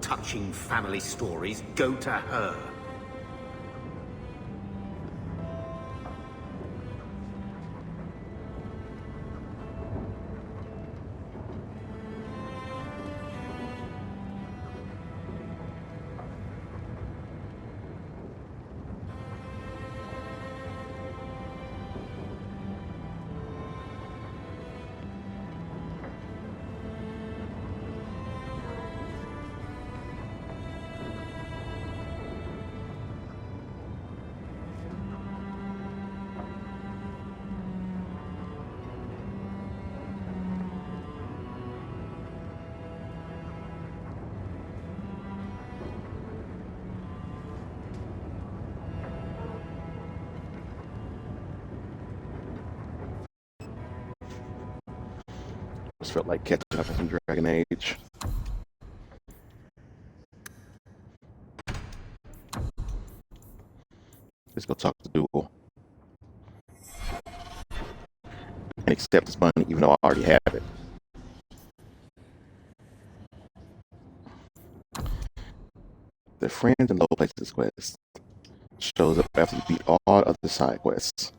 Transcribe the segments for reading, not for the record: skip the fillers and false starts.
touching family stories, go to her. Just felt like catching up in Dragon Age. Let's go talk to Dougal. And accept his money even though I already have it. The Friends in Low Places quest shows up after you beat all other side quests.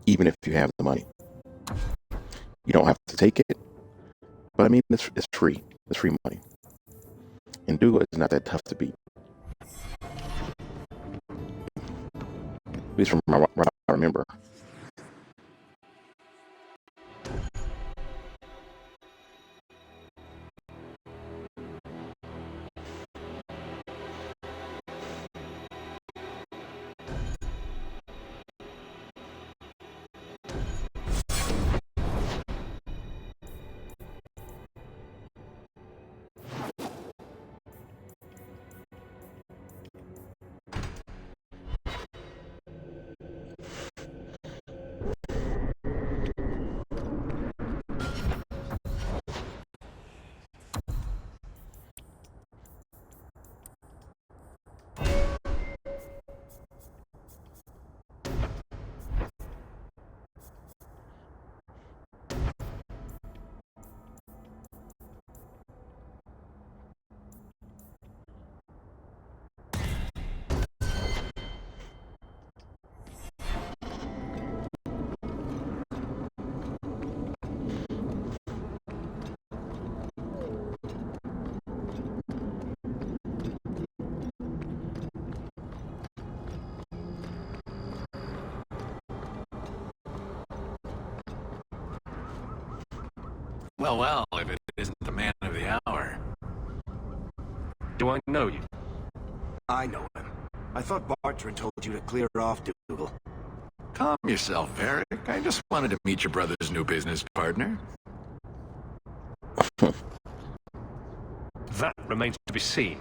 Even if you have the money. You don't have to take it. But I mean, it's free. It's free money. And Dougal is not that tough to beat. At least from what I remember. Well, if it isn't the man of the hour. Do I know you? I know him. I thought Bartrand told you to clear off, Dougal. Calm yourself, Eric. I just wanted to meet your brother's new business partner. That remains to be seen.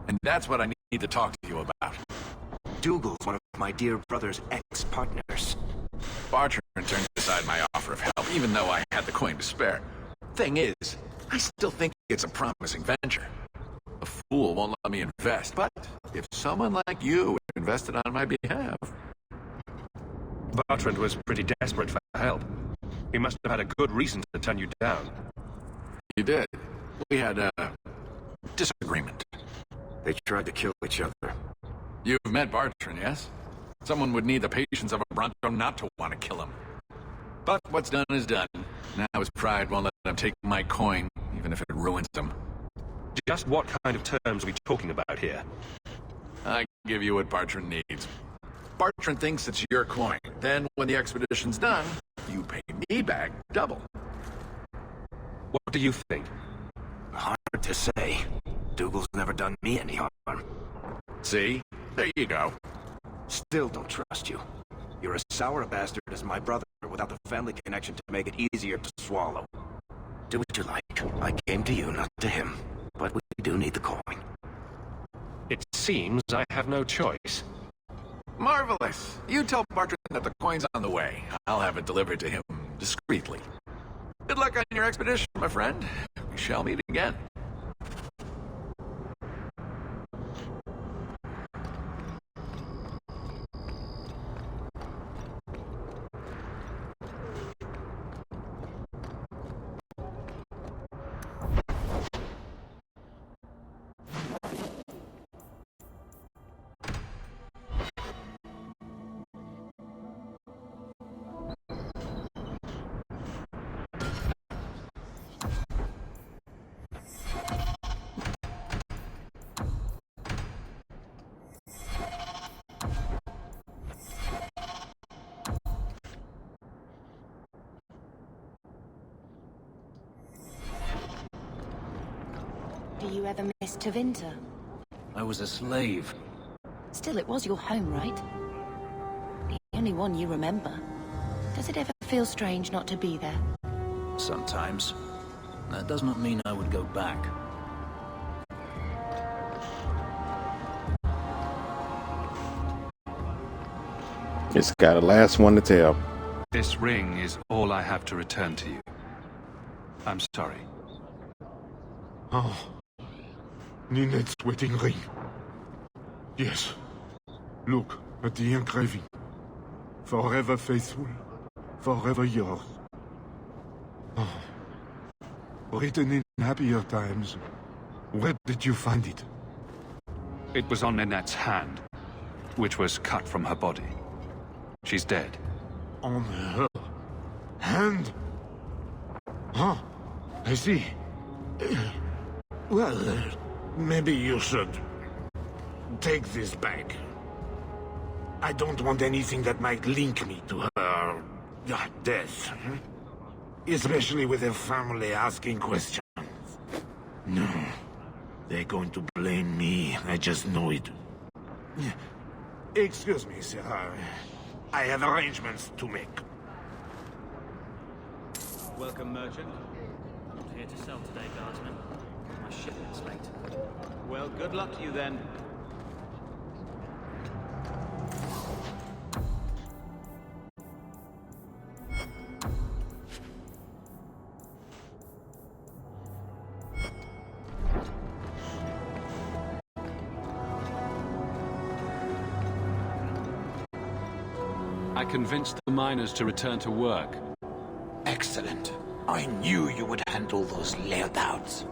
And that's what I need to talk to you about. Dougal's one of my dear brother's ex-partners. Bartrand turned aside my offer of help, even though I had the coin to spare. Thing is, I still think it's a promising venture. A fool won't let me invest, but if someone like you invested on my behalf... Bartrand was pretty desperate for help. He must have had a good reason to turn you down. You did. We had a disagreement. They tried to kill each other. You've met Bartrand, yes? Someone would need the patience of a Bronto not to want to kill him. But what's done is done. Now his pride won't let him take my coin, even if it ruins him. Just what kind of terms are we talking about here? I give you what Bartrand needs. Bartrand thinks it's your coin. Then, when the expedition's done, you pay me back double. What do you think? Hard to say. Dougal's never done me any harm. See? There you go. Still don't trust you. You're as sour a bastard as my brother without the family connection to make it easier to swallow. Do what you like. I came to you, not to him. But we do need the coin. It seems I have no choice. Marvelous. You tell Bartrand that the coin's on the way. I'll have it delivered to him discreetly. Good luck on your expedition, my friend. We shall meet again. Do you ever miss Tevinter? I was a slave. Still, it was your home, right? The only one you remember. Does it ever feel strange not to be there? Sometimes. That does not mean I would go back. It's got a last one to tell. This ring is all I have to return to you. I'm sorry. Oh. Ninette's wedding ring. Yes. Look at the engraving. Forever faithful. Forever yours. Oh. Written in happier times. Where did you find it? It was on Ninette's hand, which was cut from her body. She's dead. On her hand? Huh. I see. Well, maybe you should take this back. I don't want anything that might link me to her death. Especially with her family asking questions. No. They're going to blame me. I just know it. Excuse me, sir. I have arrangements to make. Welcome, merchant. Not here to sell today, guardsman. My shipment's late. Well, good luck to you then. I convinced the miners to return to work. Excellent. I knew you would handle those layouts.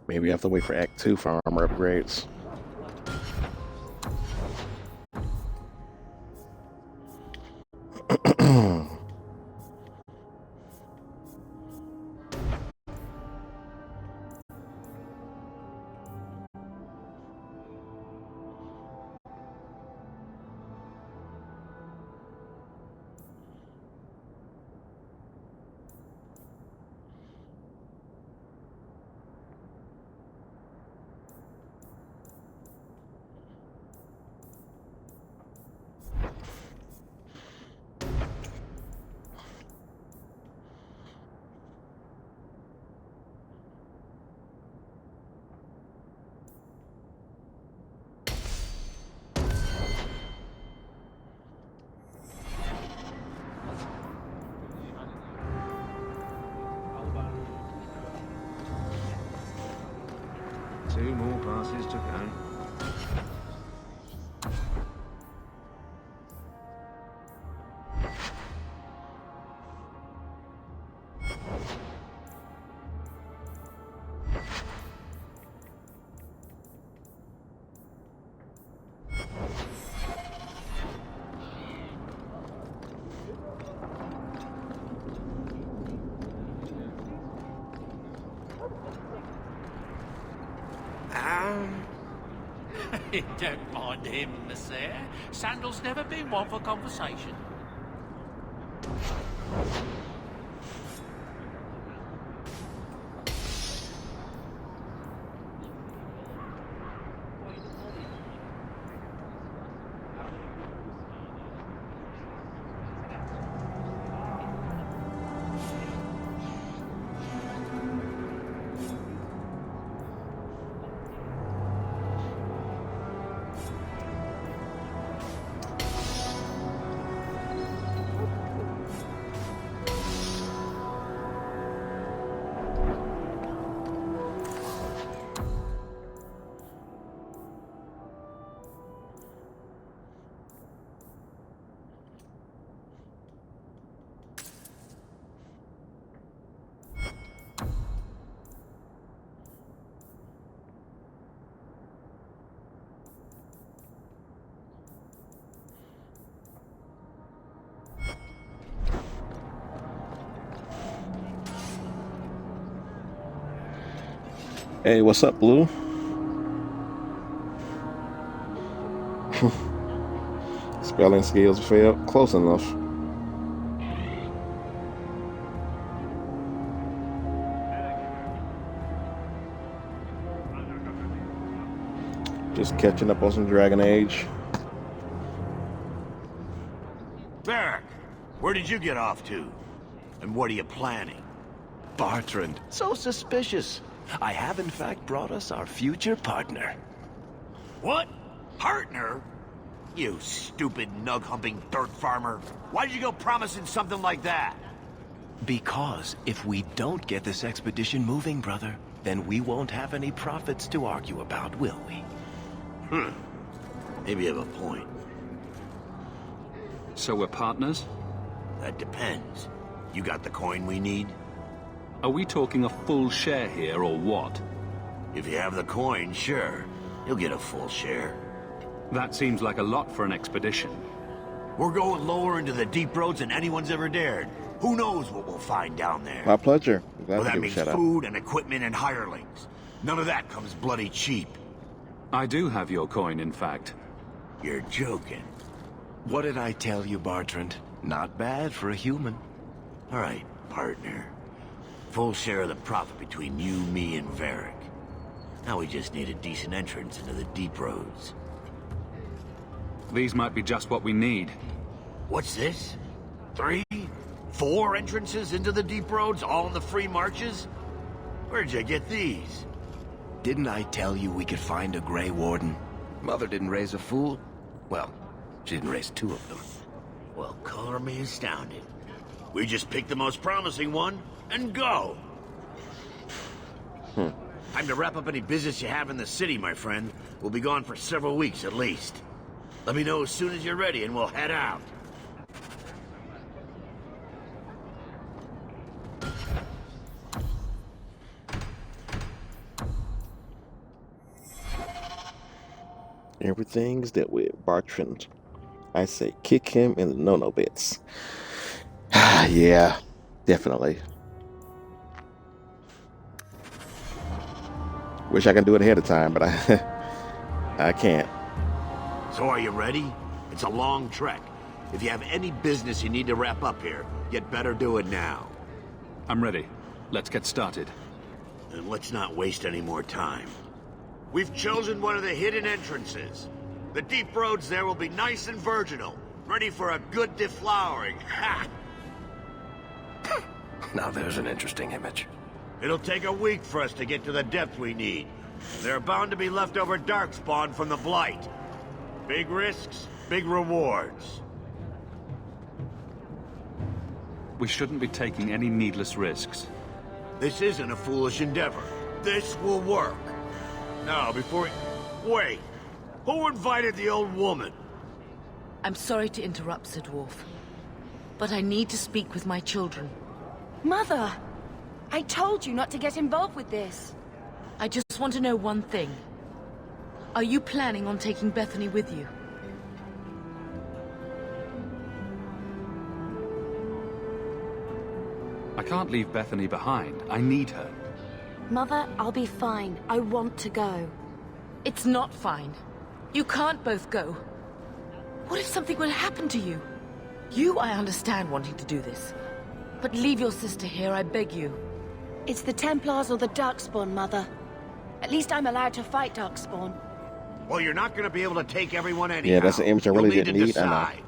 Maybe I have to wait for Act 2 for armor upgrades. Two more passes to go. Don't mind him, monsieur. Sandal's never been one for conversation. Hey, what's up, Blue? Spelling skills failed. Close enough. Just catching up on some Dragon Age. Varric, where did you get off to? And what are you planning? Bartrand, so suspicious. I have in fact brought us our future partner. What? Partner? You stupid nug-humping dirt farmer. Why did you go promising something like that? Because if we don't get this expedition moving, brother, then we won't have any profits to argue about, will we? Maybe you have a point. So we're partners? That depends. You got the coin we need? Are we talking a full share here, or what? If you have the coin, sure. You'll get a full share. That seems like a lot for an expedition. We're going lower into the deep roads than anyone's ever dared. Who knows what we'll find down there? My pleasure. Glad Well, to that give a means shout out. food and equipment and hirelings. None of that comes bloody cheap. I do have your coin, in fact. You're joking. What did I tell you, Bartrand? Not bad for a human. All right, partner. Full share of the profit between you, me, and Varric. Now we just need a decent entrance into the deep roads. These might be just what we need. What's this? 3? 4 entrances into the deep roads, all in the free marches? Where'd you get these? Didn't I tell you we could find a Grey Warden? Mother didn't raise a fool. Well, she didn't raise 2 of them. Well, color me astounded. We just pick the most promising one and go. Time to wrap up any business you have in the city, my friend. We'll be gone for several weeks at least. Let me know as soon as you're ready and we'll head out. Everything's dealt with. Bartrand. I say kick him in the no-no bits. Yeah, definitely. Wish I could do it ahead of time, but I can't. So are you ready? It's a long trek. If you have any business you need to wrap up here, you'd better do it now. I'm ready. Let's get started. And let's not waste any more time. We've chosen one of the hidden entrances. The deep roads there will be nice and virginal, ready for a good deflowering. Ha! Now there's an interesting image. It'll take a week for us to get to the depth we need. There are bound to be leftover darkspawn from the Blight. Big risks, big rewards. We shouldn't be taking any needless risks. This isn't a foolish endeavor. This will work. Now, before we... Wait! Who invited the old woman? I'm sorry to interrupt, Sir Dwarf, but I need to speak with my children. Mother! I told you not to get involved with this. I just want to know one thing. Are you planning on taking Bethany with you? I can't leave Bethany behind. I need her. Mother, I'll be fine. I want to go. It's not fine. You can't both go. What if something will happen to you? You, I understand wanting to do this. But leave your sister here, I beg you. It's the Templars or the Darkspawn, Mother. At least I'm allowed to fight Darkspawn. Well, you're not going to be able to take everyone anyhow. Yeah, that's an image I really You'll didn't to need. I know. decide.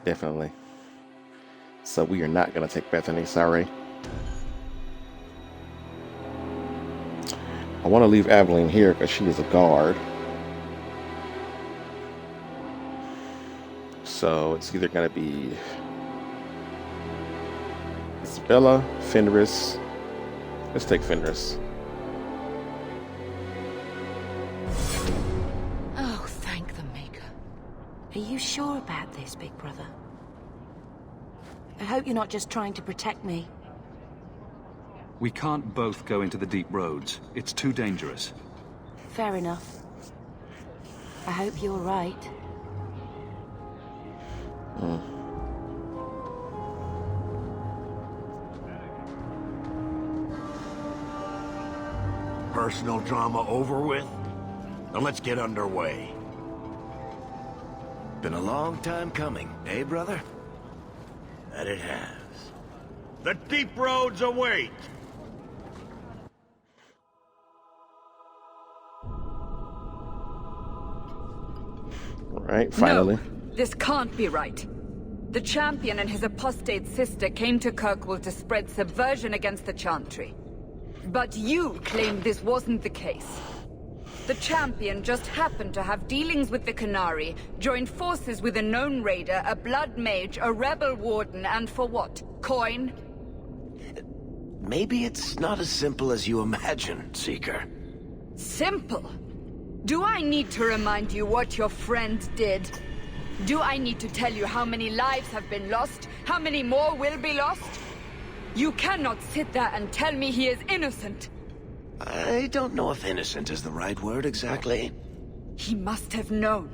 Definitely. So we are not going to take Bethany. Sorry. I want to leave Aveline here because she is a guard. So it's either going to be Isabella, Fenris. Let's take Fenris. Oh, thank the Maker. Are you sure about this, Big Brother? I hope you're not just trying to protect me. We can't both go into the deep roads. It's too dangerous. Fair enough. I hope you're right. personal drama over with? Then let's get underway. Been a long time coming, eh, brother? That it has. The deep roads await! Right, finally. No, this can't be right. The champion and his apostate sister came to Kirkwall to spread subversion against the Chantry. But you claim this wasn't the case. The champion just happened to have dealings with the Qunari, joined forces with a known raider, a blood mage, a rebel warden, and for what? Coin? Maybe it's not as simple as you imagine, Seeker. Simple? Do I need to remind you what your friend did? Do I need to tell you how many lives have been lost? How many more will be lost? You cannot sit there and tell me he is innocent. I don't know if innocent is the right word exactly. He must have known.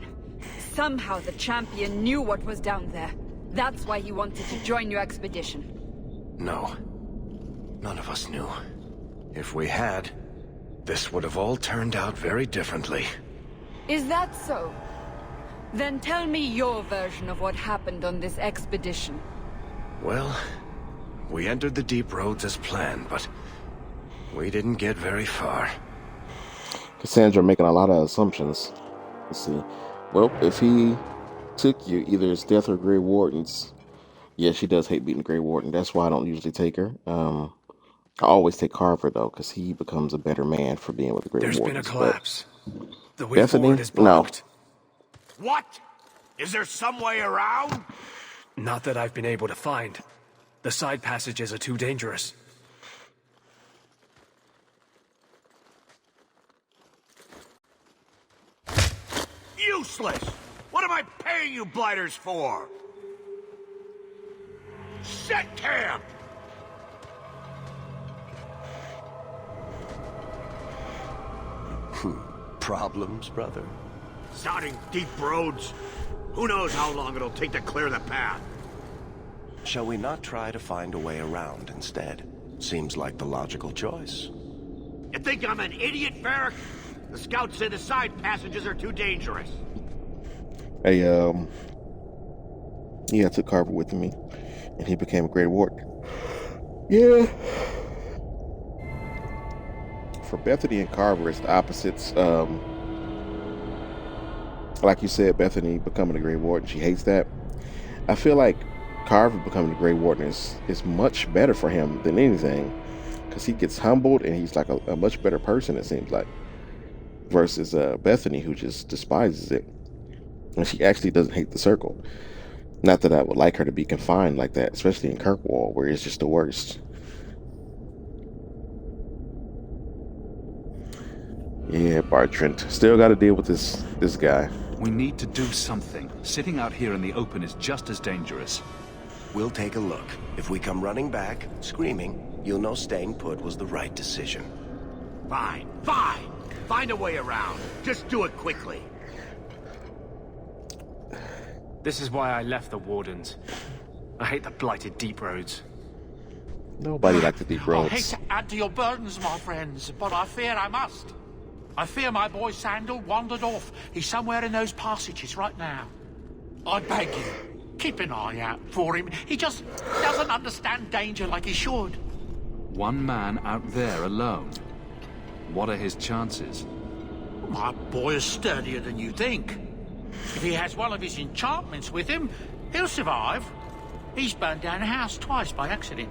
Somehow the champion knew what was down there. That's why he wanted to join your expedition. No. None of us knew. If we had, this would have all turned out very differently. Is that so? Then tell me your version of what happened on this expedition. Well, we entered the deep roads as planned, but we didn't get very far. Cassandra making a lot of assumptions. Let's see. Well, if he took you, either it's death or Grey Wardens. Yeah, she does hate beating Grey Warden. That's why I don't usually take her. I always take Carver, though, because he becomes a better man for being with the Grey There's Wardens. been a collapse. The way Bethany? forward is blocked. What? Is there some way around? Not that I've been able to find. The side passages are too dangerous. Useless! What am I paying you blighters for? Set camp! Problems, brother? Sounding deep roads. Who knows how long it'll take to clear the path? Shall we not try to find a way around instead? Seems like the logical choice. You think I'm an idiot, Varric? The scouts say the side passages are too dangerous. Hey, yeah, I took Carver with me, and he became a Grey Warden. Yeah. For Bethany and Carver, it's the opposites. Like you said, Bethany becoming a Grey Warden, she hates that. I feel like Carver becoming a Grey Warden is much better for him than anything, because he gets humbled and he's like a much better person, it seems like, versus Bethany, who just despises it, and she actually doesn't hate the circle. Not that I would like her to be confined like that, especially in Kirkwall, where it's just the worst. Yeah, Bartrand. Still got to deal with this guy. We need to do something. Sitting out here in the open is just as dangerous. We'll take a look. If we come running back, screaming, you'll know staying put was the right decision. Fine, fine. Find a way around. Just do it quickly. This is why I left the Wardens. I hate the blighted deep roads. Nobody likes the deep roads. I hate to add to your burdens, my friends, but I fear I must. I fear my boy Sandal wandered off. He's somewhere in those passages right now. I beg you, keep an eye out for him. He just doesn't understand danger like he should. One man out there alone. What are his chances? My boy is sturdier than you think. If he has one of his enchantments with him, he'll survive. He's burned down a house twice by accident.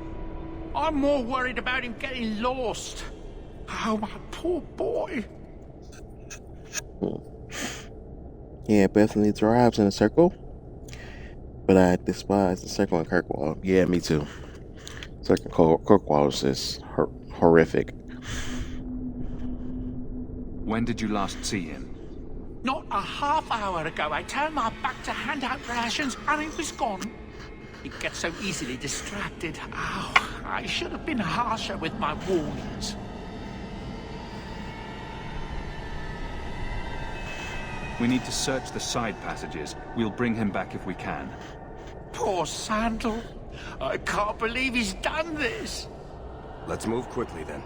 I'm more worried about him getting lost. Oh, my poor boy. Yeah, Bethany thrives in a circle, but I despise the circle in Kirkwall. Yeah, me too. Circle Kirkwall is just horrific. When did you last see him? Not a half hour ago, I turned my back to hand out rations and he was gone. He gets so easily distracted. Oh, I should have been harsher with my warnings. We need to search the side passages. We'll bring him back if we can. Poor Sandal. I can't believe he's done this. Let's move quickly then.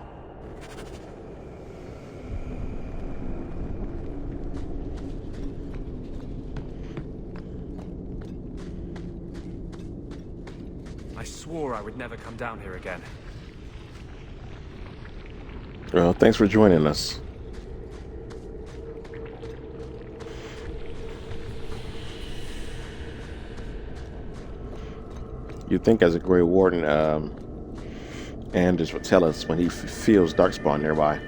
swore I would never come down here again. Well, thanks for joining us. You'd think as a Grey Warden, Anders would tell us when he feels Darkspawn nearby.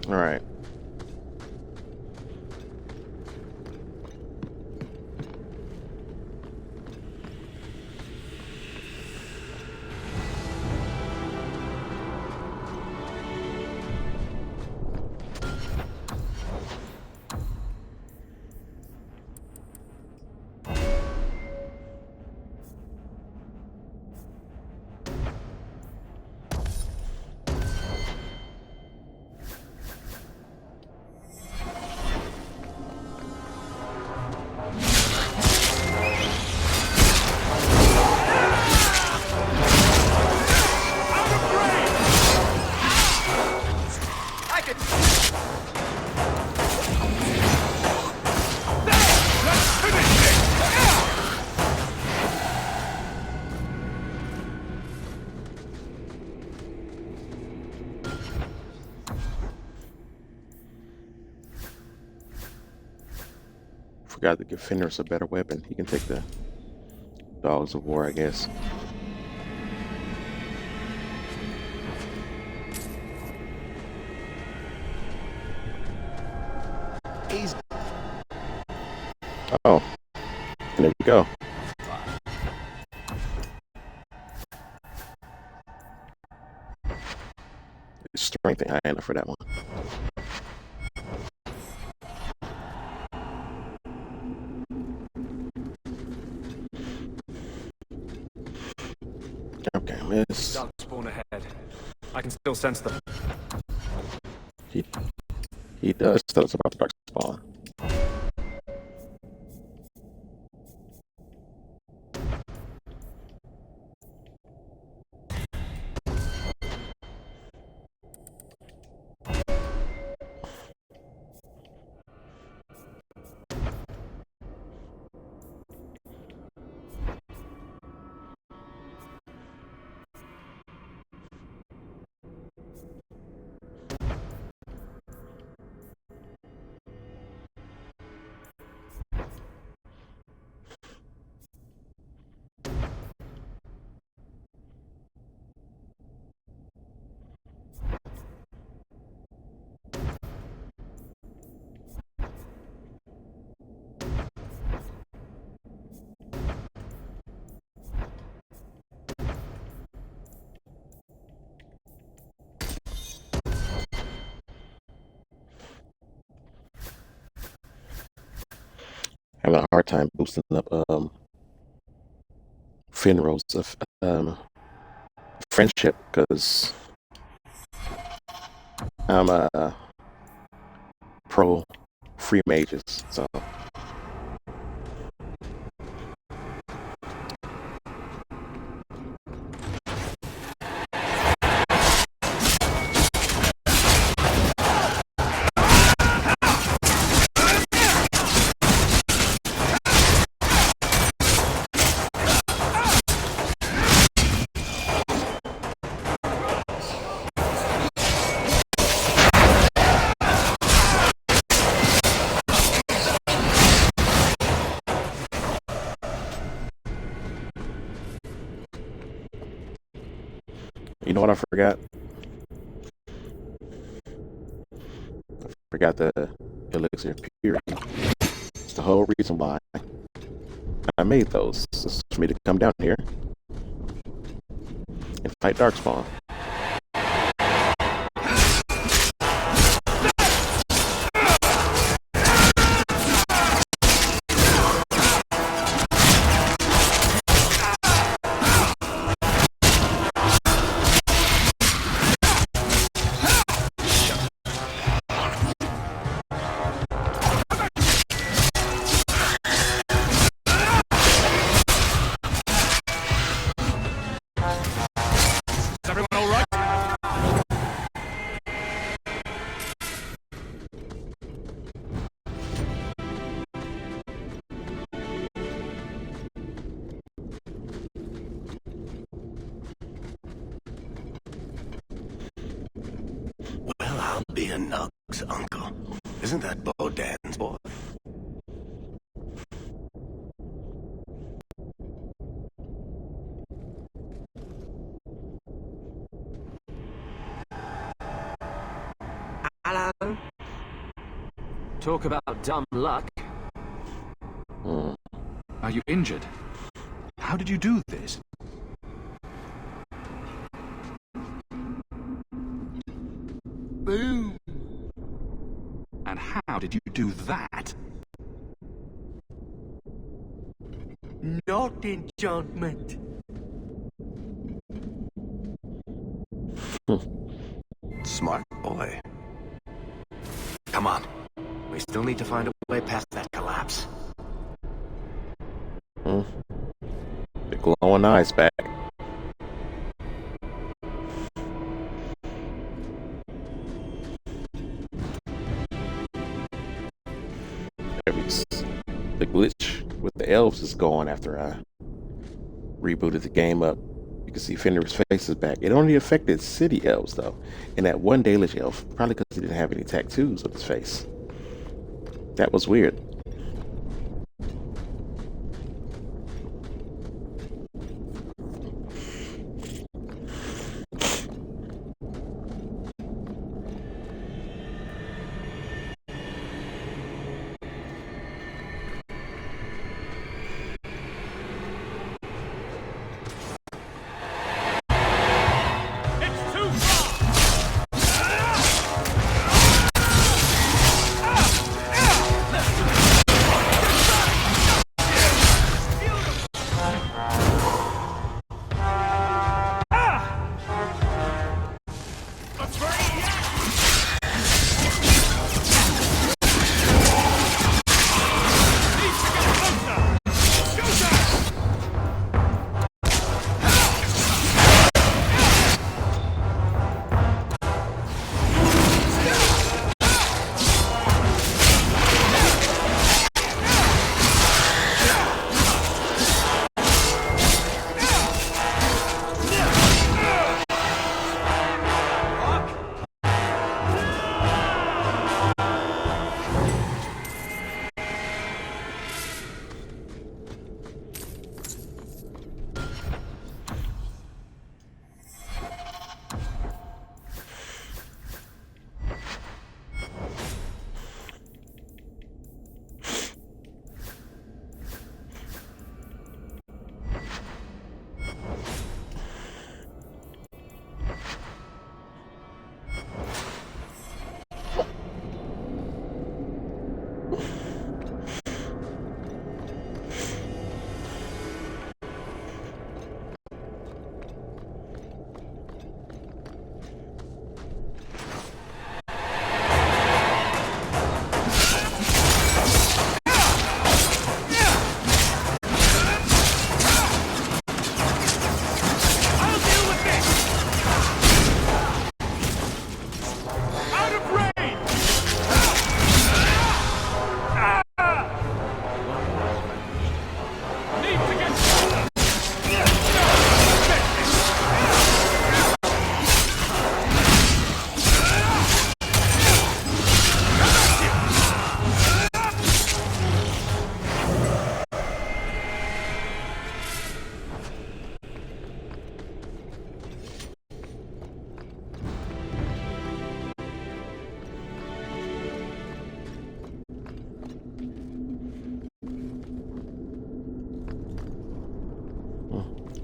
All right. Forgot to give Fenris a better weapon. He can take the Dogs of War, I guess. Oh, and there we go. Strength ain't high enough for that one. Okay, miss. Dark spawn ahead. I can still sense them. He does tell us about the dark spawn. Having a hard time boosting up Finrose of friendship because I'm a pro free mages, so You know what I forgot? I forgot the elixir of purity. It's the whole reason why I made those. This is for me to come down here and fight Darkspawn. Well, I'll be a Nug's uncle. Isn't that Bodan's boy? Hello? Talk about dumb luck. Are you injured? How did you do this? Boom. And how did you do that? Not enchantment. Smart boy. Come on. We still need to find a way past that collapse. The glowing eyes back. The glitch with the elves is gone after I rebooted the game up. You can see Fenrir's face is back. It only affected city elves though, and that one Dalish elf, probably because he didn't have any tattoos on his face. That was weird.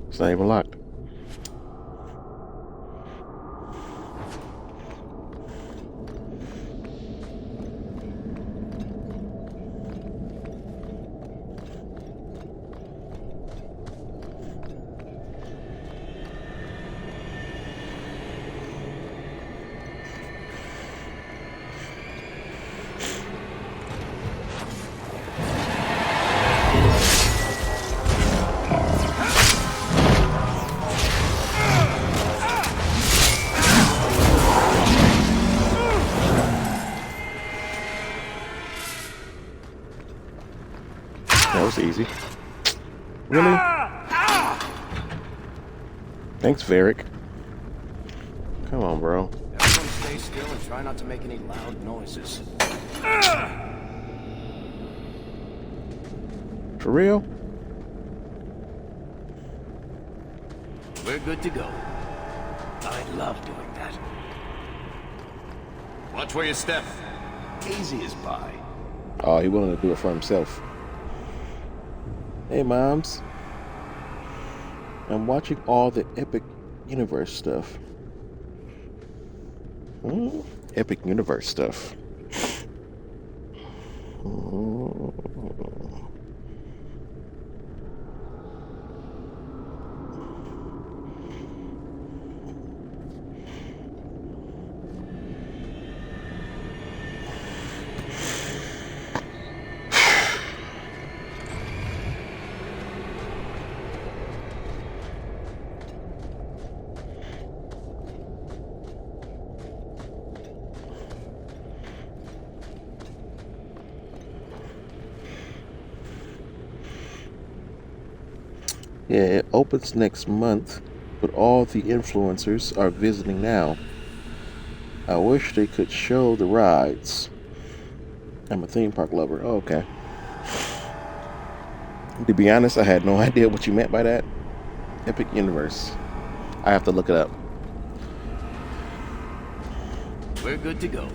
It's not even locked. That was easy. Really? Thanks, Varric. Come on, bro. Everyone stay still and try not to make any loud noises. For real? We're good to go. I love doing that. Watch where you step. Easy as pie. Oh, he willing to do it for himself. Hey, moms. I'm watching all the Epic Universe stuff. Epic Universe stuff. Yeah, it opens next month, but all the influencers are visiting now. I wish they could show the rides. I'm a theme park lover. Oh, okay. To be honest, I had no idea what you meant by that. Epic Universe. I have to look it up. We're good to go.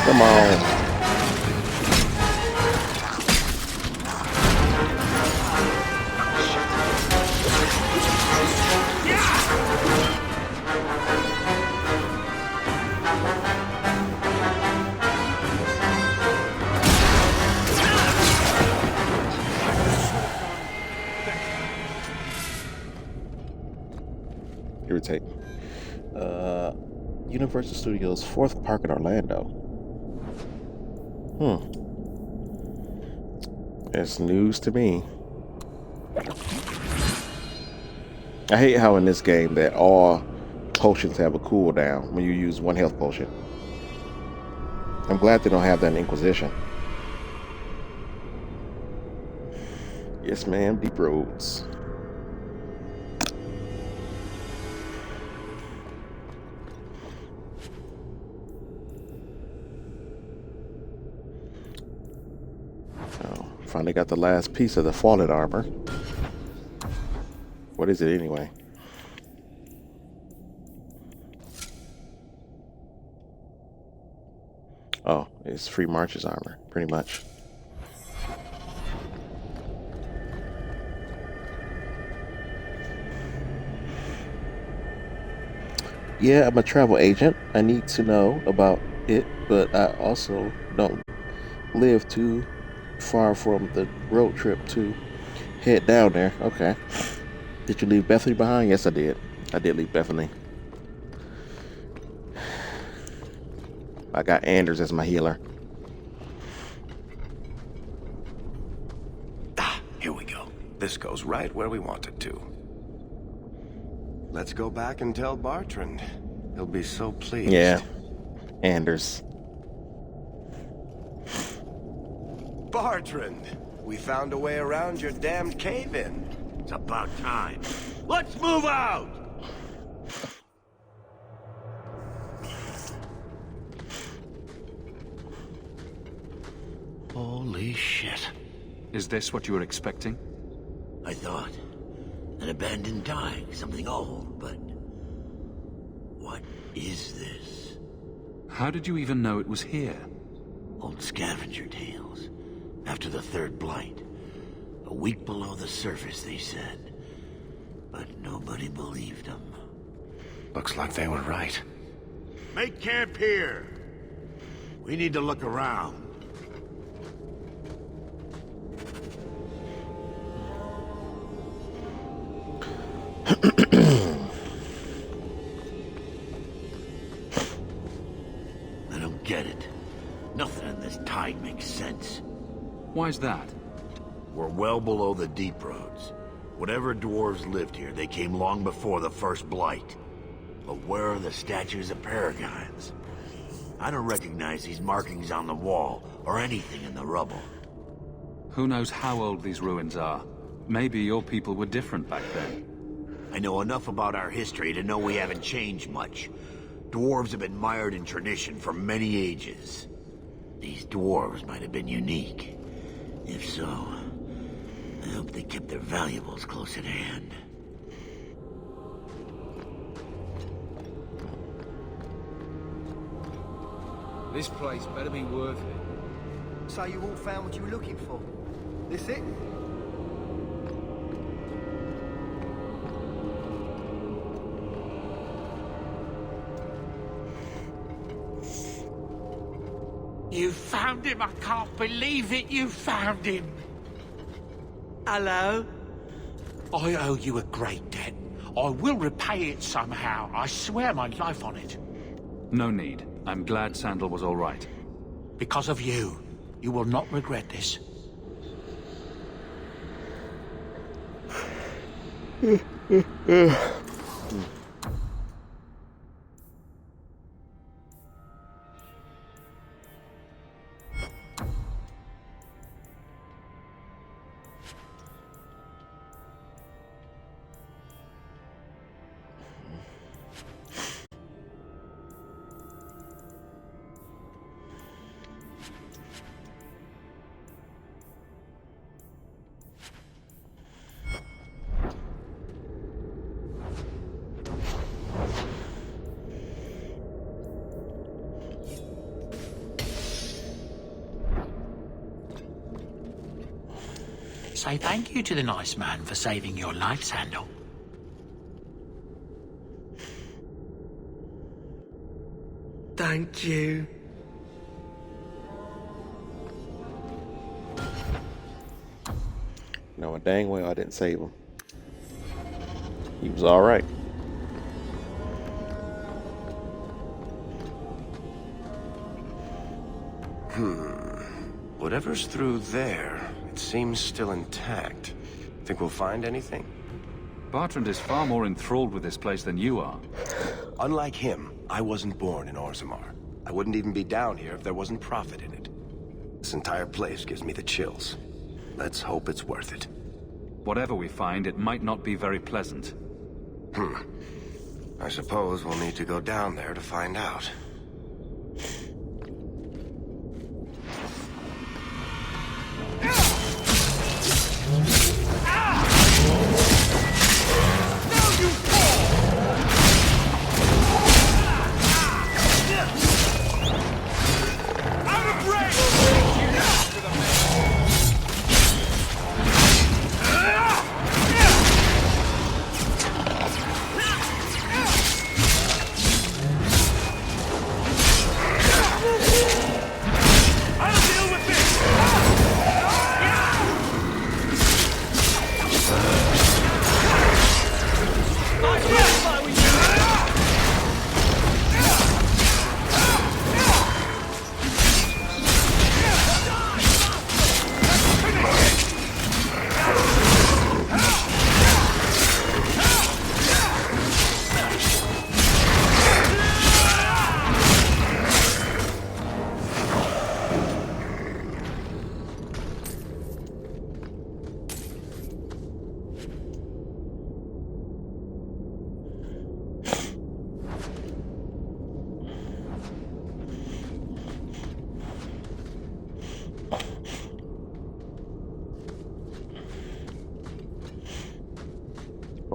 Come on. Irritate. Universal Studios' fourth park in Orlando. That's news to me. I hate how in this game that all potions have a cooldown when you use one health potion. I'm glad they don't have that in Inquisition. Yes, ma'am, deep roads. Finally got the last piece of the fallen armor. What is it anyway? Oh, it's Free March's armor, pretty much. Yeah, I'm a travel agent. I need to know about it, but I also don't live too far from the road trip to head down there. Okay. Did you leave Bethany behind? Yes, I did. I did leave Bethany. I got Anders as my healer. Here we go. This goes right where we want it to. Let's go back and tell Bartrand. He'll be so pleased. Yeah. Anders. Bartrand, we found a way around your damned cave-in. It's about time. Let's move out! Holy shit. Is this what you were expecting? I thought. An abandoned dike, something old, but... what is this? How did you even know it was here? Old scavenger tales. After the third blight. A week below the surface, they said. But nobody believed them. Looks like they were right. Make camp here! We need to look around. I don't get it. Nothing in this tide makes sense. Why's that? We're well below the deep roads. Whatever dwarves lived here, they came long before the first blight. But where are the statues of paragons? I don't recognize these markings on the wall, or anything in the rubble. Who knows how old these ruins are? Maybe your people were different back then. I know enough about our history to know we haven't changed much. Dwarves have been mired in tradition for many ages. These dwarves might have been unique. If so, I hope they kept their valuables close at hand. This place better be worth it. So you all found what you were looking for? This it? You found him! I can't believe it! You found him! Hello? I owe you a great debt. I will repay it somehow. I swear my life on it. No need. I'm glad Sandal was all right. Because of you. You will not regret this. Say thank you to the nice man for saving your life, Sandal. Thank you. No, dang well I didn't save him. He was all right. Whatever's through there, it seems still intact. Think we'll find anything? Bartrand is far more enthralled with this place than you are. Unlike him, I wasn't born in Orzammar. I wouldn't even be down here if there wasn't profit in it. This entire place gives me the chills. Let's hope it's worth it. Whatever we find, it might not be very pleasant. I suppose we'll need to go down there to find out.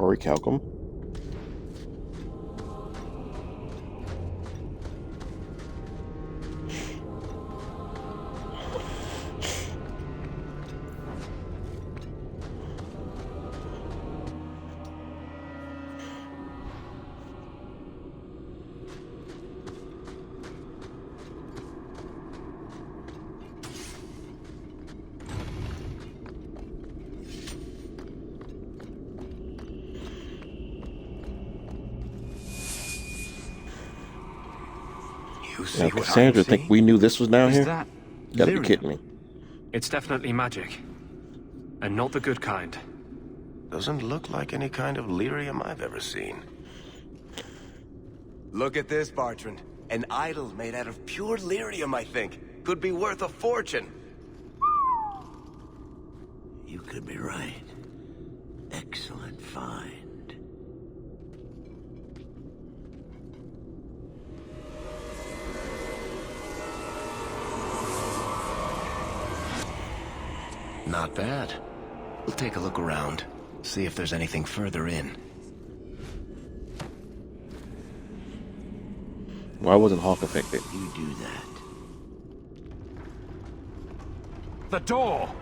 Orichalcum. Now, Cassandra think we knew this was down Is here? that Gotta be Lyrium? kidding me. It's definitely magic. And not the good kind. Doesn't look like any kind of lyrium I've ever seen. Look at this, Bartrand. An idol made out of pure lyrium, I think. Could be worth a fortune. You could be right. Excellent find. Not bad. We'll take a look around. See if there's anything further in. Why wasn't Hawk affected? You do that. The door!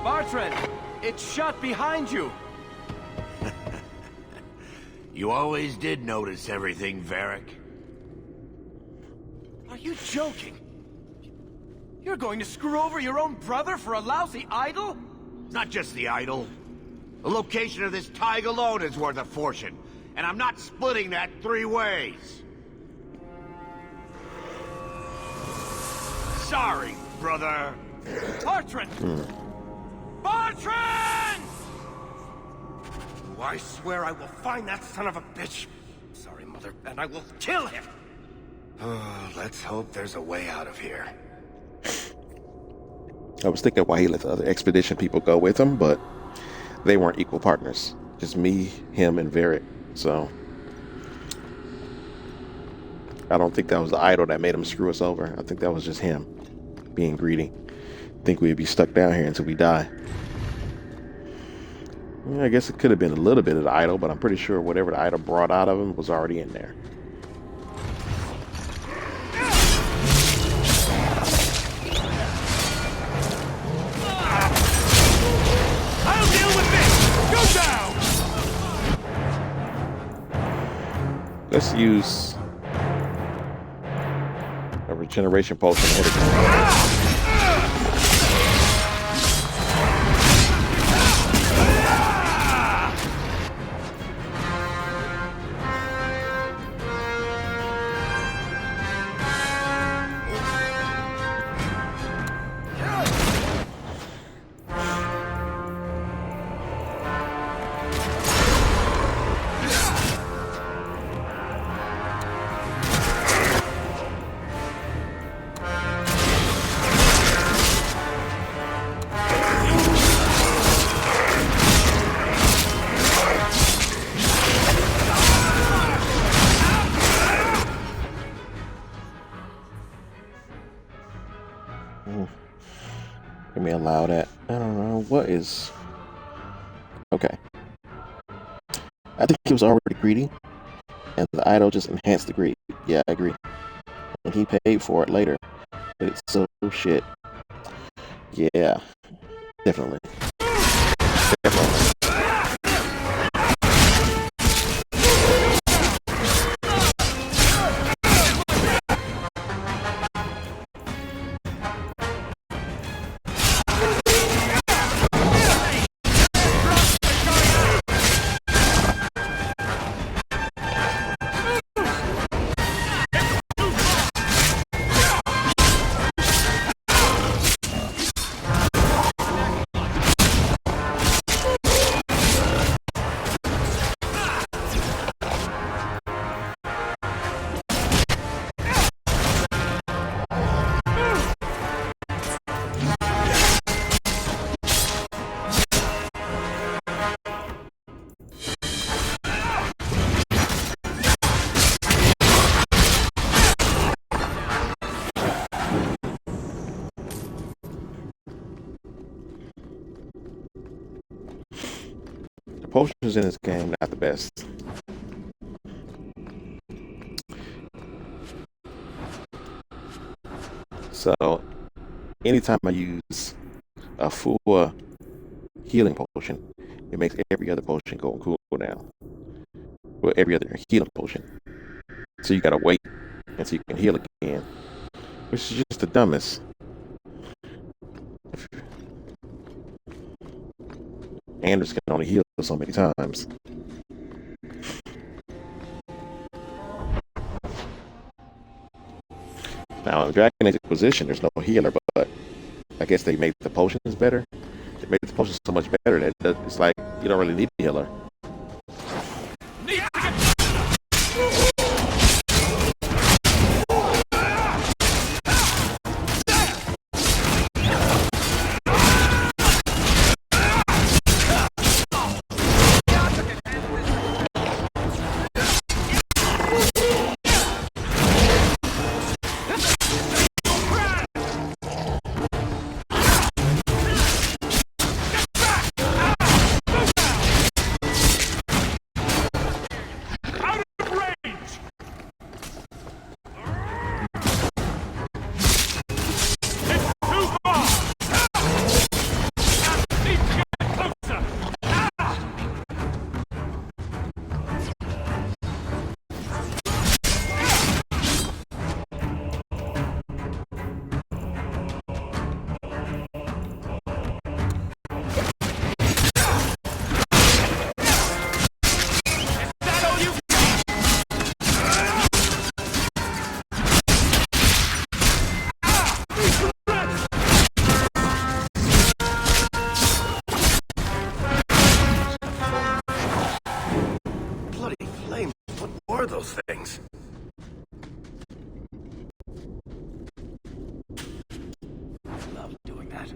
Bartrand! It's shut behind you! You always did notice everything, Varric. Are you joking? You're going to screw over your own brother for a lousy idol? It's not just the idol. The location of this tag alone is worth a fortune, and I'm not splitting that 3 ways. Sorry, brother. Bartrand! Bartrand! I swear I will find that son of a bitch. Sorry, Mother, and I will kill him. Let's hope there's a way out of here. I was thinking why he let the other expedition people go with him, but they weren't equal partners. Just me, him, and Varric. So I don't think that was the idol that made him screw us over. I think that was just him being greedy. Think we'd be stuck down here until we die. Yeah, I guess it could have been a little bit of the idol, but I'm pretty sure whatever the idol brought out of him was already in there. I'll deal with this! Go down! Let's use a regeneration potion. Let me allow that. I don't know. What is... Okay. I think he was already greedy, and the idol just enhanced the greed. Yeah, I agree. And he paid for it later. But it's so shit. Yeah. Definitely. Definitely. potions in this game not the best. So, anytime I use a full healing potion, it makes every other potion go on cooldown. Well, every other healing potion. So you gotta wait until you can heal again, which is just the dumbest. Anders can only heal so many times. Now in Dragon Age Inquisition, there's no healer, but I guess they made the potions better. They made the potions so much better that it's like you don't really need a healer. Those things. I love doing that.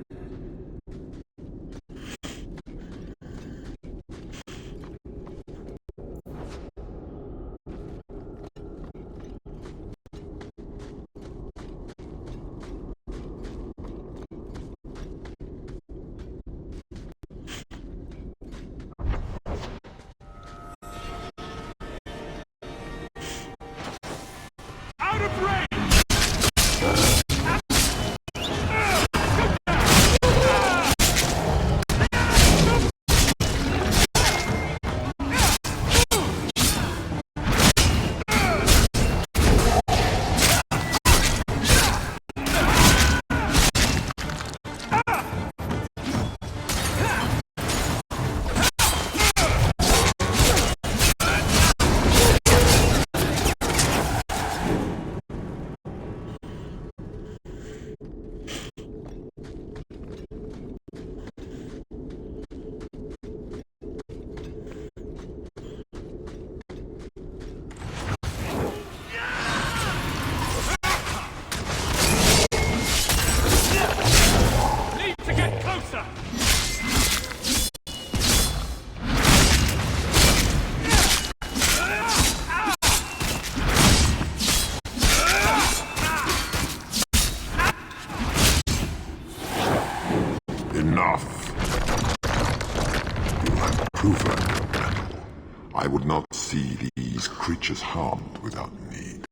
I would not see these creatures harmed without need.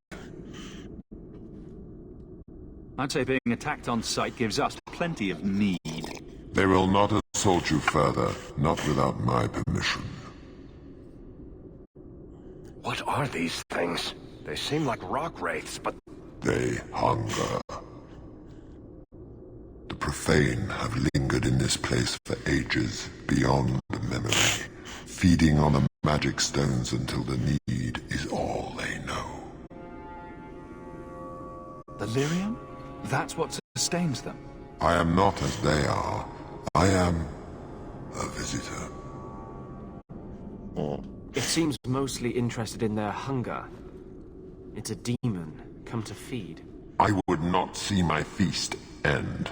I'd say being attacked on sight gives us plenty of need. They will not assault you further, not without my permission. What are these things? They seem like rock wraiths, but... They hunger. The profane have lingered in this place for ages, beyond memory, feeding on the magic stones until the need is all they know. The lyrium? That's what sustains them. I am not as they are. I am a visitor. It seems mostly interested in their hunger. It's a demon come to feed. I would not see my feast end.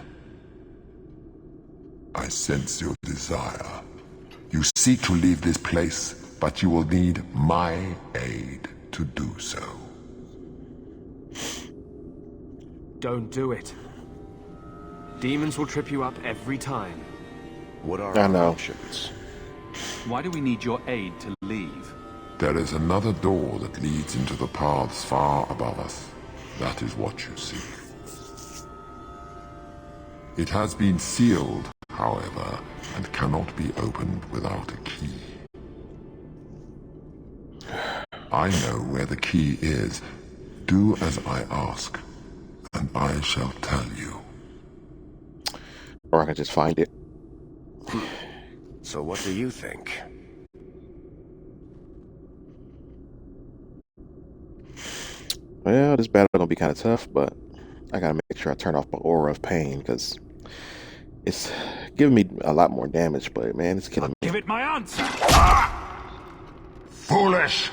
I sense your desire. You seek to leave this place, but you will need my aid to do so. Don't do it. Demons will trip you up every time. What are I know. options? Why do we need your aid to leave? There is another door that leads into the paths far above us. That is what you seek. It has been sealed, however, and cannot be opened without a key. I know where the key is. Do as I ask, and I shall tell you. Or I can just find it. So what do you think? Well, this battle gonna be kind of tough, but I gotta make sure I turn off my aura of pain because it's giving me a lot more damage. But man, it's killing me. Give it my answer. Foolish!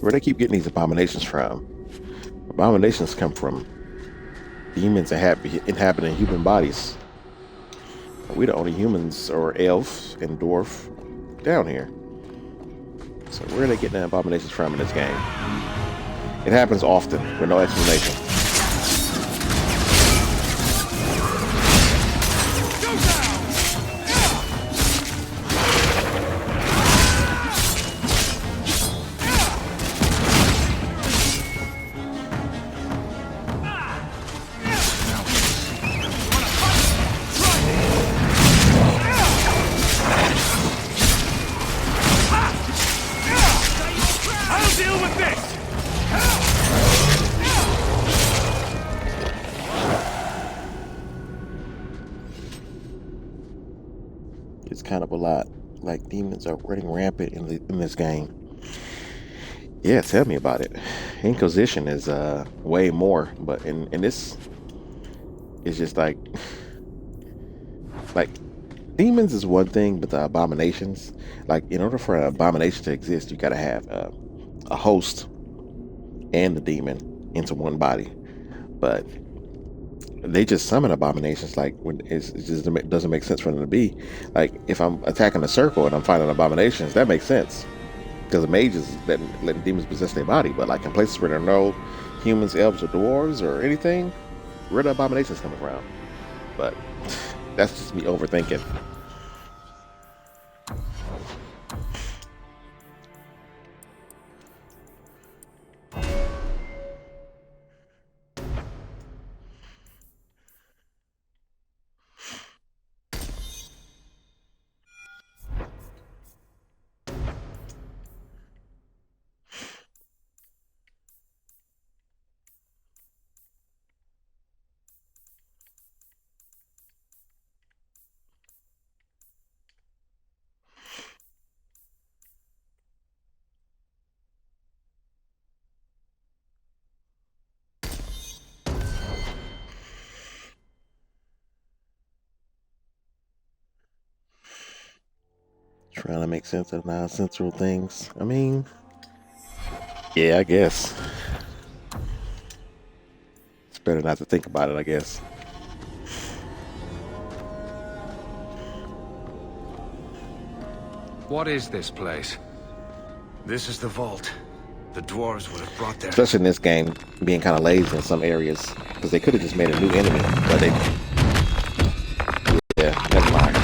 Where they keep getting these abominations from? Abominations come from demons inhabiting human bodies. We're the only humans or elf and dwarf down here. So where are they getting the abominations from in this game? It happens often with no explanation. It's kind of a lot. Like, demons are running rampant in this game. Yeah, tell me about it. Inquisition is way more, but in this, it's just like demons is one thing, but the abominations, like, in order for an abomination to exist, you gotta have a host and the demon into one body. But they just summon abominations, like, when it just doesn't make sense for them to be. Like, if I'm attacking a circle and I'm fighting abominations, that makes sense because the mages letting demons possess their body. But like in places where there are no humans, elves, or dwarves or anything, where the abominations coming from? But that's just me overthinking. Trying to make sense of nonsensical things. I mean, yeah, I guess. It's better not to think about it, I guess. What is this place? This is the vault. The dwarves would have brought their... Especially in this game, being kind of lazy in some areas. Because they could have just made a new enemy, but they... Yeah, never mind.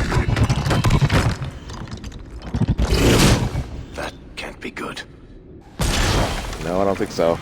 That can't be good. No, I don't think so.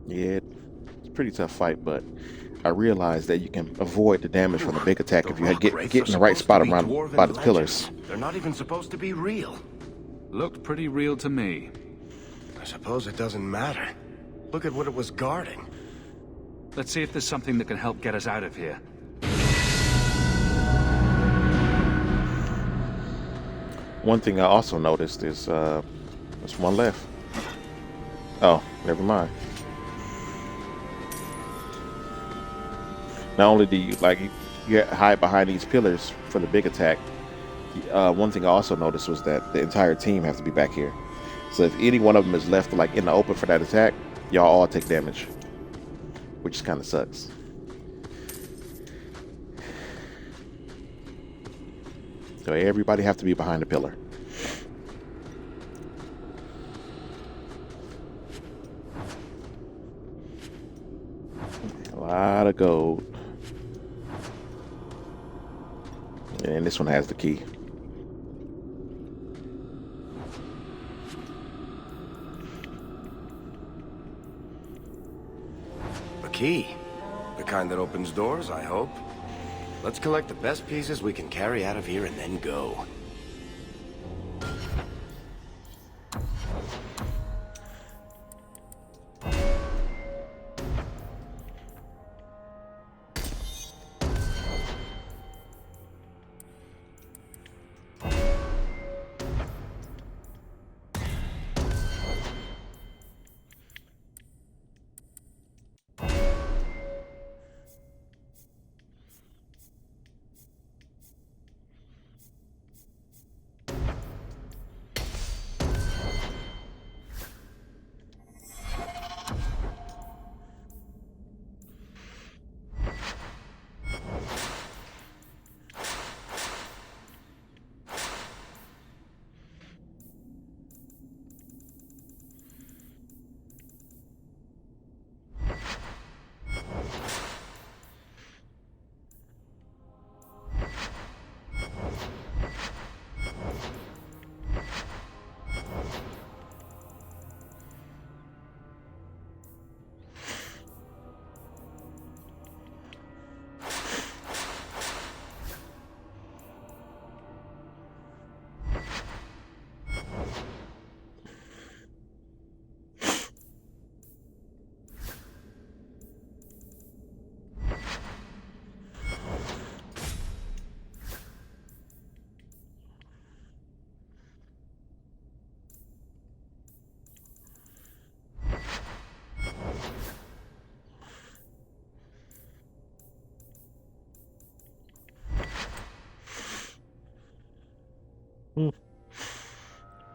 Yeah, it's a pretty tough fight, but I realized that you can avoid the damage from the big attack if you get in the right spot around by the pillars. They're not even supposed to be real. Looked pretty real to me. I suppose it doesn't matter. Look at what it was guarding. Let's see if there's something that can help get us out of here. One thing I also noticed is there's one left. Oh, never mind. Not only do you hide behind these pillars for the big attack, one thing I also noticed was that the entire team has to be back here. So if any one of them is left like in the open for that attack, y'all all take damage, which kind of sucks. So everybody have to be behind the pillar. A lot of gold. And this one has the key. A key. The kind that opens doors, I hope. Let's collect the best pieces we can carry out of here and then go.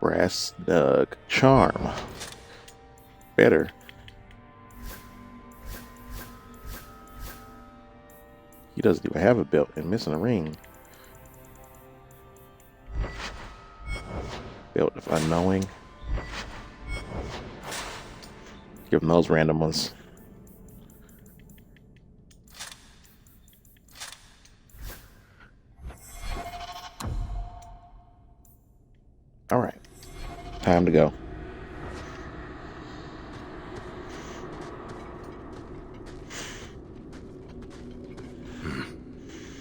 Brass Nug Charm. Better. He doesn't even have a belt and missing a ring. Belt of Unknowing. Give him those random ones. All right. Time to go.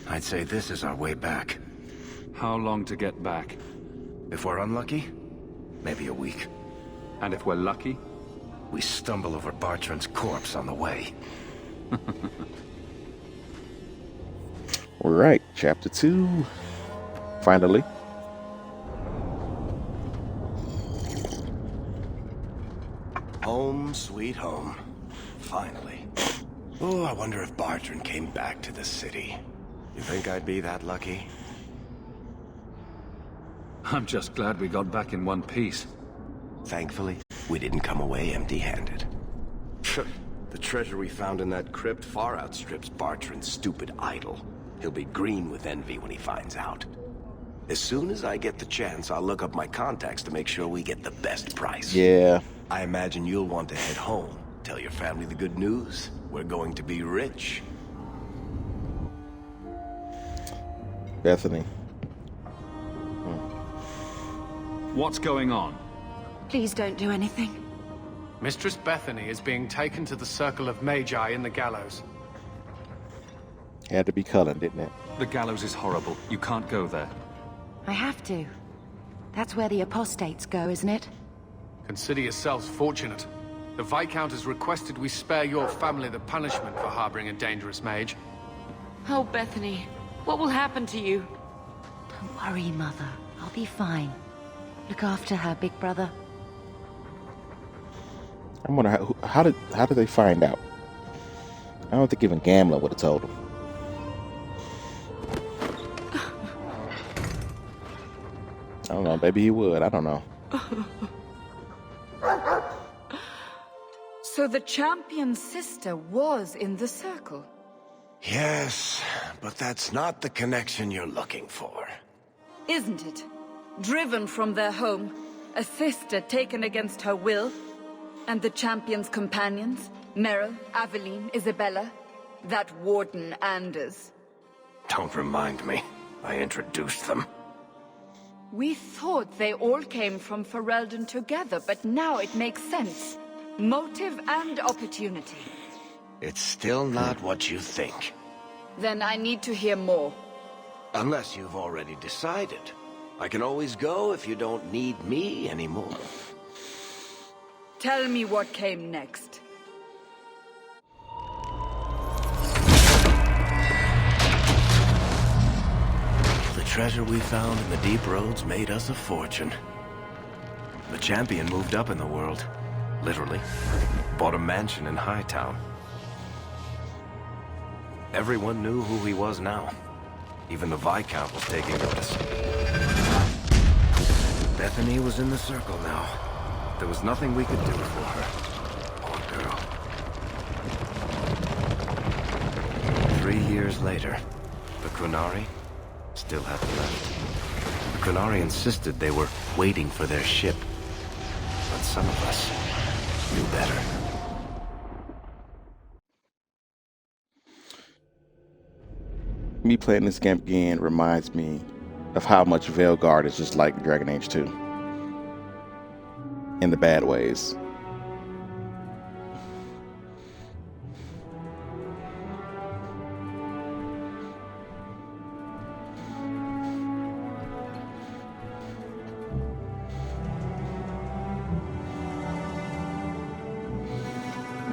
I'd say this is our way back. How long to get back? If we're unlucky, maybe a week. And if we're lucky? We stumble over Bartrand's corpse on the way. All right, chapter 2. Finally. Home, sweet home. Finally. Oh, I wonder if Bartrand came back to the city. You think I'd be that lucky? I'm just glad we got back in one piece. Thankfully, we didn't come away empty-handed. The treasure we found in that crypt far outstrips Bartrand's stupid idol. He'll be green with envy when he finds out. As soon as I get the chance, I'll look up my contacts to make sure we get the best price. Yeah. I imagine you'll want to head home. Tell your family the good news. We're going to be rich. Bethany. What's going on? Please don't do anything. Mistress Bethany is being taken to the Circle of Magi in the Gallows. Had to be Cullen, didn't it? The Gallows is horrible. You can't go there. I have to. That's where the apostates go, isn't it? Consider yourselves fortunate. The Viscount has requested we spare your family the punishment for harboring a dangerous mage. Oh, Bethany, what will happen to you? Don't worry, Mother. I'll be fine. Look after her, big brother. I wonder how did they find out? I don't think even Gamla would have told them. I don't know. Maybe he would. I don't know. So the champion's sister was in the circle? Yes, but that's not the connection you're looking for. Isn't it? Driven from their home, a sister taken against her will, and the champion's companions, Merrill, Aveline, Isabella, that Warden Anders. Don't remind me. I introduced them. We thought they all came from Ferelden together, but now it makes sense. Motive and opportunity. It's still not what you think. Then I need to hear more. Unless you've already decided. I can always go if you don't need me anymore. Tell me what came next. The treasure we found in the deep roads made us a fortune. The champion moved up in the world. Literally. Bought a mansion in Hightown. Everyone knew who he was now. Even the Viscount was taking notice. Bethany was in the circle now. There was nothing we could do for her. Poor girl. 3 years later, the Qunari still hadn't left. The Qunari insisted they were waiting for their ship. But some of us knew better. Me playing this game again reminds me of how much Veilguard is just like Dragon Age 2. In the bad ways.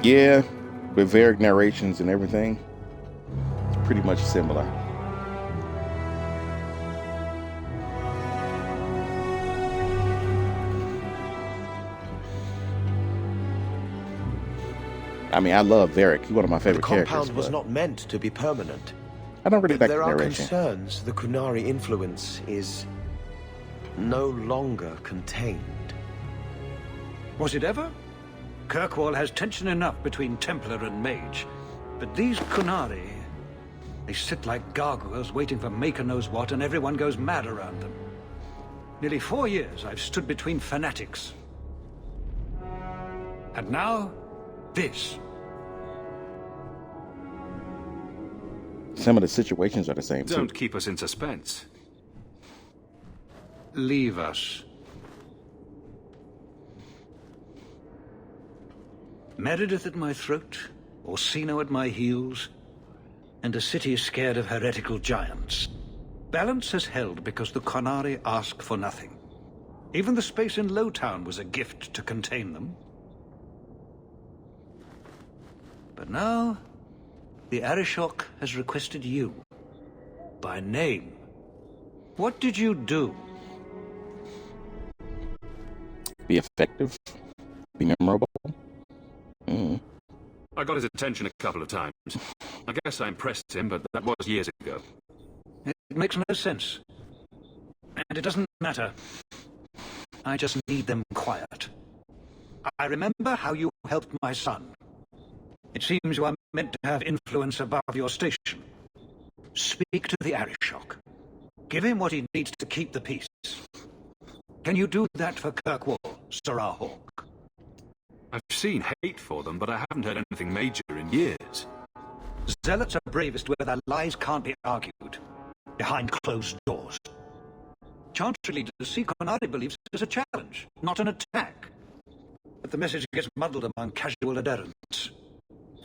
Yeah, with varied narrations and everything, it's pretty much similar. I mean, I love Varric. He's one of my favorite characters. The compound was not meant to be permanent. I don't really like there the are narration. concerns the Qunari influence is no longer contained. Was it ever? Kirkwall has tension enough between Templar and Mage. But these Qunari, they sit like gargoyles waiting for Maker knows what, and everyone goes mad around them. Nearly 4 years I've stood between fanatics. And now, this. Some of the situations are the same, too. Don't keep us in suspense. Leave us. Meredith at my throat, Orsino at my heels, and a city scared of heretical giants. Balance has held because the Qunari ask for nothing. Even the space in Lowtown was a gift to contain them. But now, the Arishok has requested you. By name. What did you do? Be effective. Be memorable. I got his attention a couple of times. I guess I impressed him, but that was years ago. It makes no sense. And it doesn't matter. I just need them quiet. I remember how you helped my son. It seems you are meant to have influence above your station. Speak to the Arishok. Give him what he needs to keep the peace. Can you do that for Kirkwall, Serah Hawke? I've seen hate for them, but I haven't heard anything major in years. Zealots are bravest where their lies can't be argued. Behind closed doors. Chantry leader Qunari believes it is a challenge, not an attack. that the message gets muddled among casual adherents.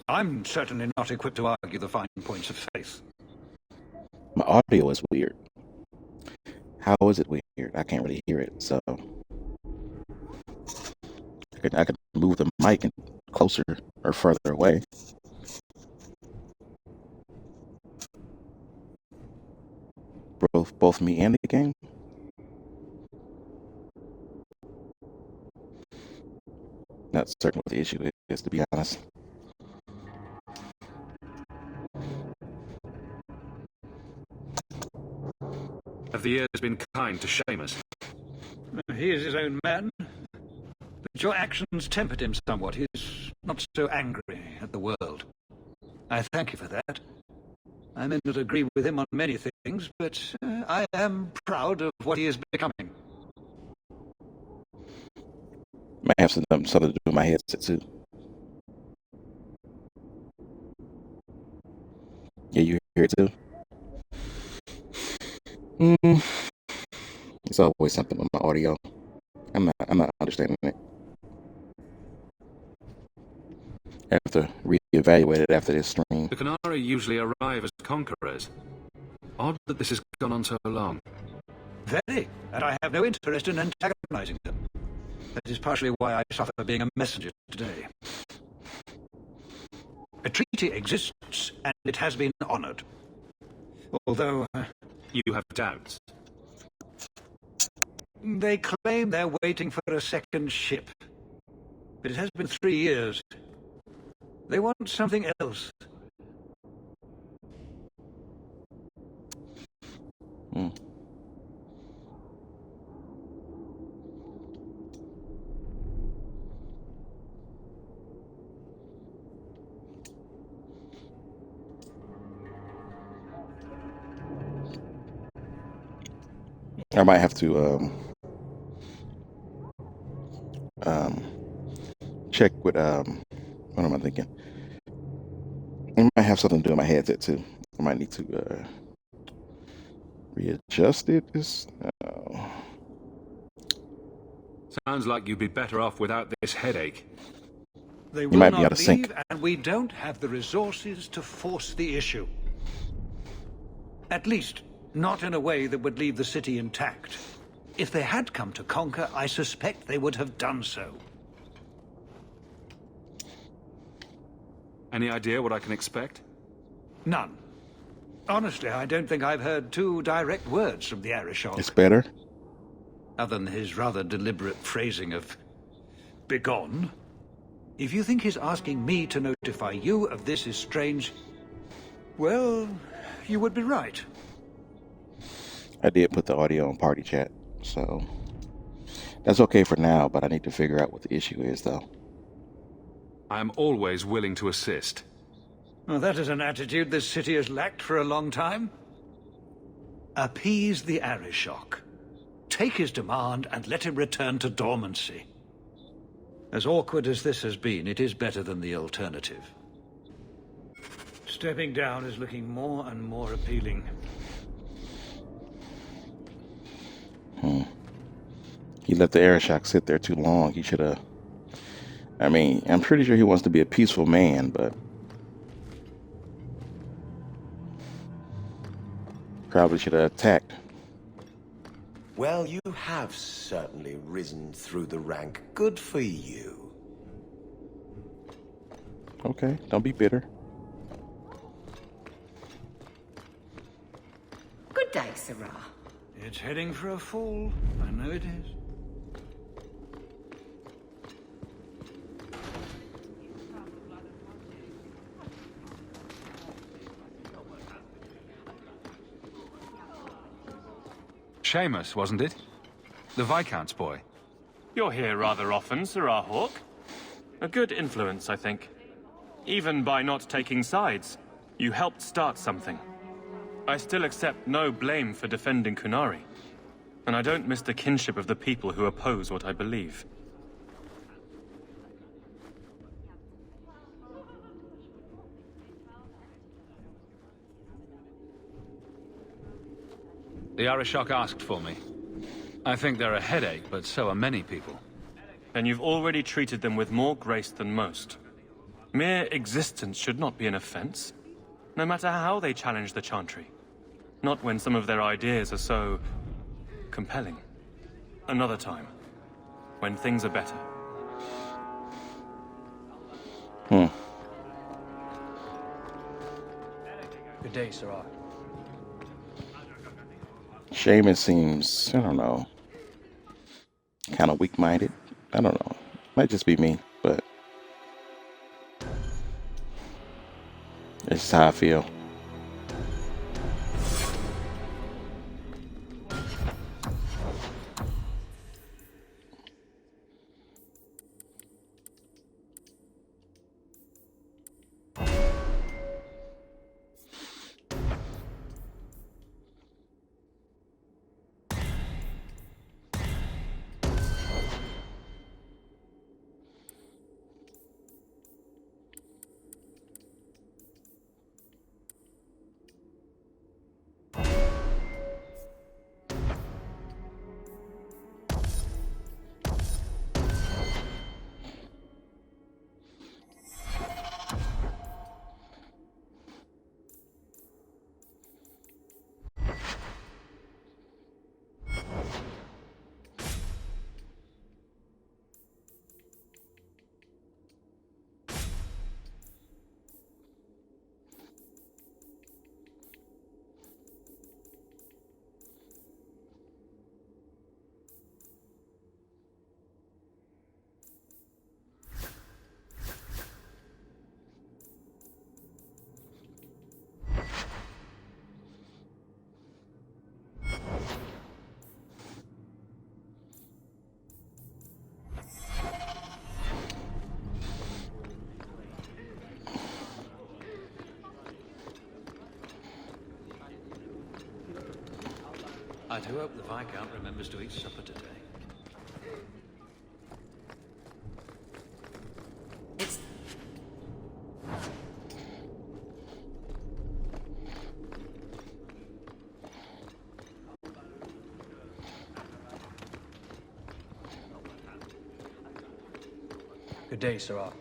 I'm certainly not equipped to argue the fine points of faith. My audio is weird. How is it weird? I can't really hear it, so I could move the mic closer or further away. Both me and the game. Not certain what the issue is, to be honest. Have the years been kind to Seamus? He is his own man. But your actions tempered him somewhat. He's not so angry at the world. I thank you for that. I may not agree with him on many things, but I am proud of what he is becoming. Might have something to do with my headset too. Yeah, you hear it too? It's always something with my audio. I'm not understanding it. I have to reevaluate it after this stream. The Qunari usually arrive as conquerors. Odd that this has gone on so long. Very, and I have no interest in antagonizing them. That is partially why I suffer being a messenger today. A treaty exists, and it has been honored. Although... you have doubts? They claim they're waiting for a second ship. But it has been 3 years. They want something else. I might have to check with what am I thinking? It might have something to do with my headset too. I might need to readjust it. Sounds like you'd be better off without this headache. They will might be not out of sync. leave, and we don't have the resources to force the issue. At least, not in a way that would leave the city intact. If they had come to conquer, I suspect they would have done so. Any idea what I can expect? None. Honestly, I don't think I've heard 2 direct words from the Arishok. It's better. Other than his rather deliberate phrasing of begone. If you think his asking me to notify you of this is strange, well, you would be right. I did put the audio on party chat, so that's okay for now, but I need to figure out what the issue is, though. I am always willing to assist. Well, that is an attitude this city has lacked for a long time. Appease the Arishok. Take his demand and let him return to dormancy. As awkward as this has been, it is better than the alternative. Stepping down is looking more and more appealing. He let the Arishok sit there too long. He should have... I mean, I'm pretty sure he wants to be a peaceful man, but... probably should have attacked. Well, you have certainly risen through the rank. Good for you. Okay, don't be bitter. Good day, Sarah. It's heading for a fall. I know it is. Seamus, wasn't it? The Viscount's boy. You're here rather often, Sirrah Hawke. A good influence, I think. Even by not taking sides, you helped start something. I still accept no blame for defending Qunari. And I don't miss the kinship of the people who oppose what I believe. The Arishok asked for me. I think they're a headache, but so are many people. then you've already treated them with more grace than most. Mere existence should not be an offense, no matter how they challenge the Chantry. Not when some of their ideas are so compelling. Another time, when things are better. Good day, Sirrah. Shaman seems, I don't know, kind of weak-minded. I don't know. Might just be me, but it's just how I feel. I do hope the Viscount remembers to eat supper today. Good day, Sirrah.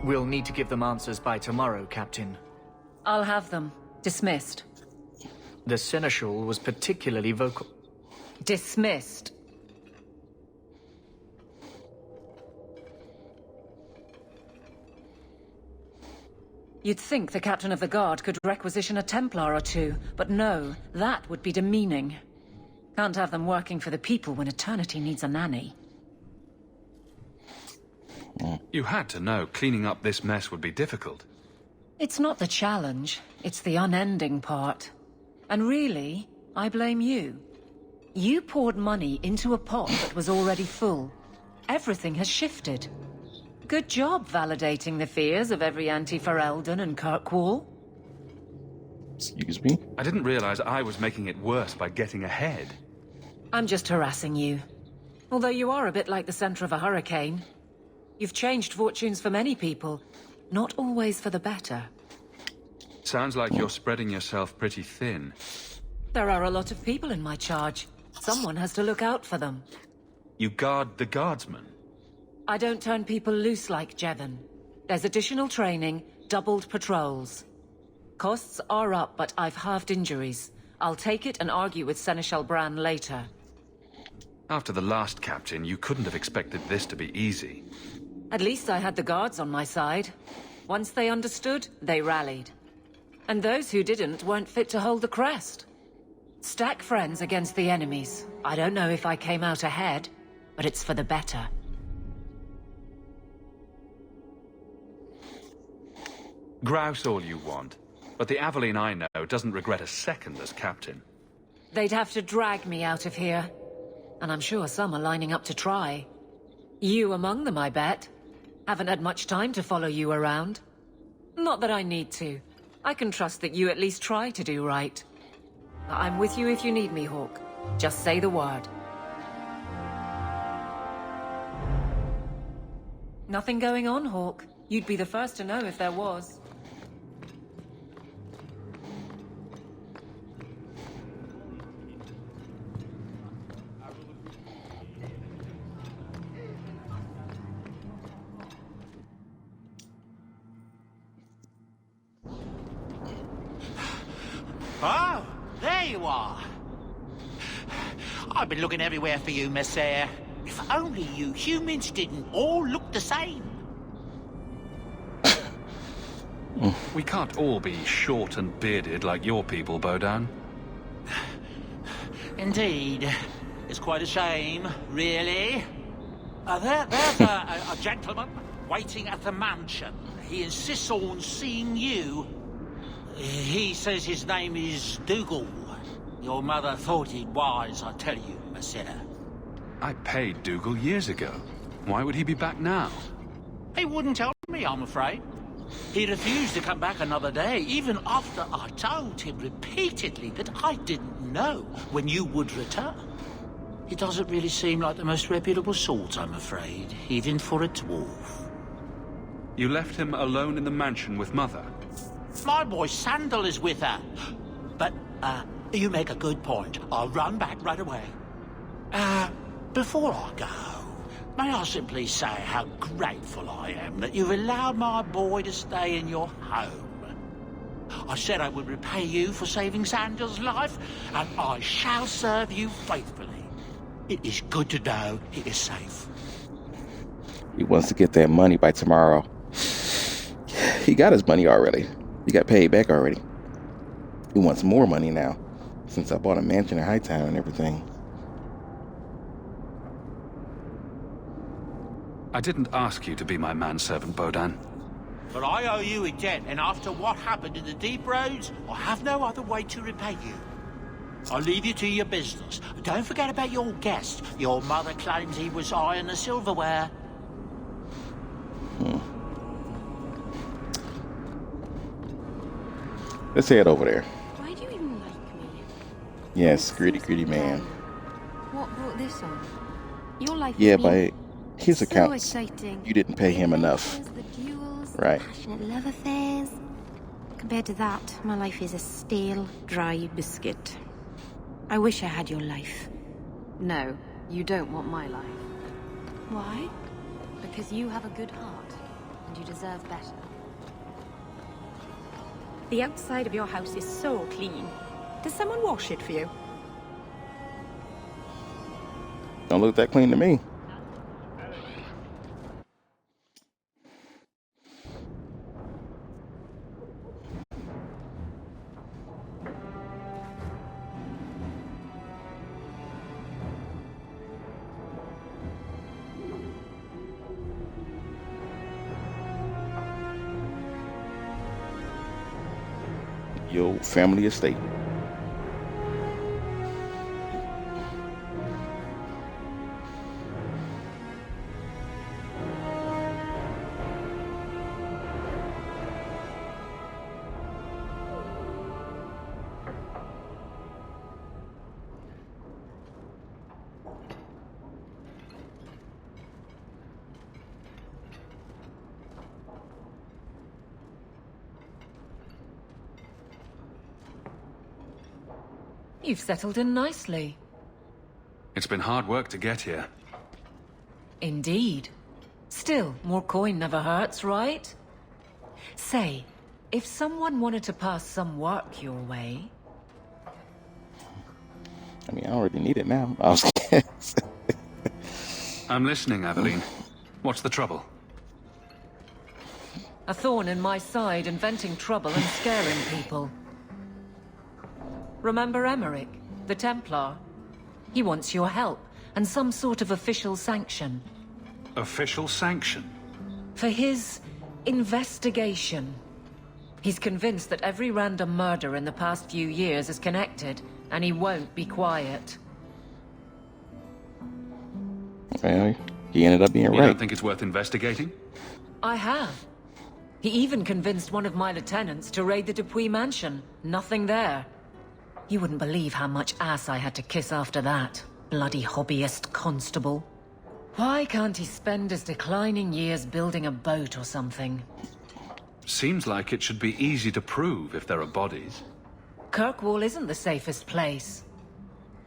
We'll need to give them answers by tomorrow, Captain. I'll have them. Dismissed. The Seneschal was particularly vocal. Dismissed. You'd think the Captain of the Guard could requisition a Templar or two, but no, that would be demeaning. Can't have them working for the people when Eternity needs a nanny. You had to know cleaning up this mess would be difficult. It's not the challenge, it's the unending part. And really, I blame you. You poured money into a pot that was already full. Everything has shifted. Good job validating the fears of every anti-Ferelden and Kirkwall. Excuse me? I didn't realize I was making it worse by getting ahead. I'm just harassing you. Although you are a bit like the center of a hurricane. You've changed fortunes for many people, not always for the better. Sounds like you're spreading yourself pretty thin. There are a lot of people in my charge. Someone has to look out for them. You guard the guardsmen? I don't turn people loose like Jevon. There's additional training, doubled patrols. Costs are up, but I've halved injuries. I'll take it and argue with Seneschal Bran later. After the last captain, you couldn't have expected this to be easy. At least I had the guards on my side. Once they understood, they rallied. And those who didn't weren't fit to hold the crest. Stack friends against the enemies. I don't know if I came out ahead, but it's for the better. Grouse all you want, but the Aveline I know doesn't regret a second as captain. They'd have to drag me out of here. And I'm sure some are lining up to try. You among them, I bet. Haven't had much time to follow you around. Not that I need to. I can trust that you at least try to do right. I'm with you if you need me, Hawke. Just say the word. Nothing going on, Hawk. You'd be the first to know if there was. Oh, there you are. I've been looking everywhere for you, Messiah. If only you humans didn't all look the same. We can't all be short and bearded like your people, Bodan. Indeed. It's quite a shame, really. There's a gentleman waiting at the mansion. He insists on seeing you. He says his name is Dougal. Your mother thought it wise, I tell you, Messiah. I paid Dougal years ago. Why would he be back now? He wouldn't tell me, I'm afraid. He refused to come back another day, even after I told him repeatedly that I didn't know when you would return. He doesn't really seem like the most reputable sort, I'm afraid, even for a dwarf. You left him alone in the mansion with Mother? My boy Sandal is with her. But, you make a good point. I'll run back right away. Before I go, may I simply say how grateful I am that you've allowed my boy to stay in your home. I said I would repay you for saving Sandal's life, and I shall serve you faithfully. It is good to know he is safe. He wants to get that money by tomorrow. He got his money already. He got paid back already. He wants more money now, since I bought a mansion in Hightown and everything. I didn't ask you to be my manservant, Bodan. But I owe you a debt, and after what happened in the Deep Roads, I have no other way to repay you. I'll leave you to your business. Don't forget about your guest. Your mother claims he was eyeing the silverware. Let's head over there. Why do you even like me? Yes, greedy man. What brought this on? Your life Yeah, has been by his so accounts, exciting. you didn't pay him enough. The duels, Right. passionate love affairs. Compared to that, my life is a stale, dry biscuit. I wish I had your life. No, you don't want my life. Why? Because you have a good heart, and you deserve better. The outside of your house is so clean. Does someone wash it for you? Don't look that clean to me. Your family estate. You've settled in nicely. It's been hard work to get here. Indeed. Still, more coin never hurts, right? Say, if someone wanted to pass some work your way... I mean, I already need it now. I was I'm listening, Aveline. What's the trouble? A thorn in my side, inventing trouble and scaring people. Remember Emmerich, the Templar? He wants your help, and some sort of official sanction. Official sanction? For his investigation. He's convinced that every random murder in the past few years is connected, and he won't be quiet. Well, he ended up being right. You don't think it's worth investigating? I have. He even convinced one of my lieutenants to raid the Dupuis mansion. Nothing there. You wouldn't believe how much ass I had to kiss after that. Bloody hobbyist constable. Why can't he spend his declining years building a boat or something? Seems like it should be easy to prove if there are bodies. Kirkwall isn't the safest place.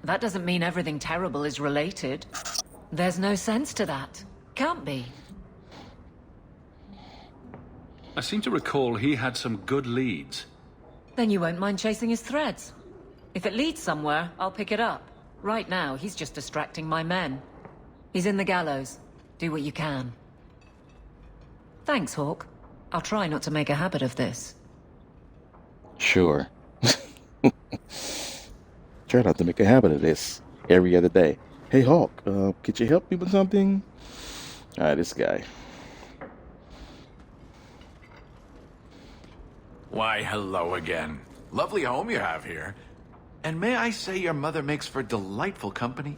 That doesn't mean everything terrible is related. There's no sense to that. Can't be. I seem to recall he had some good leads. Then you won't mind chasing his threads. If it leads somewhere, I'll pick it up. Right now, he's just distracting my men. He's in the gallows. Do what you can. Thanks, Hawk. I'll try not to make a habit of this. Sure. Try not to make a habit of this every other day. Hey, Hawk, could you help me with something? Alright, this guy. Why, hello again. Lovely home you have here. And may I say your mother makes for delightful company?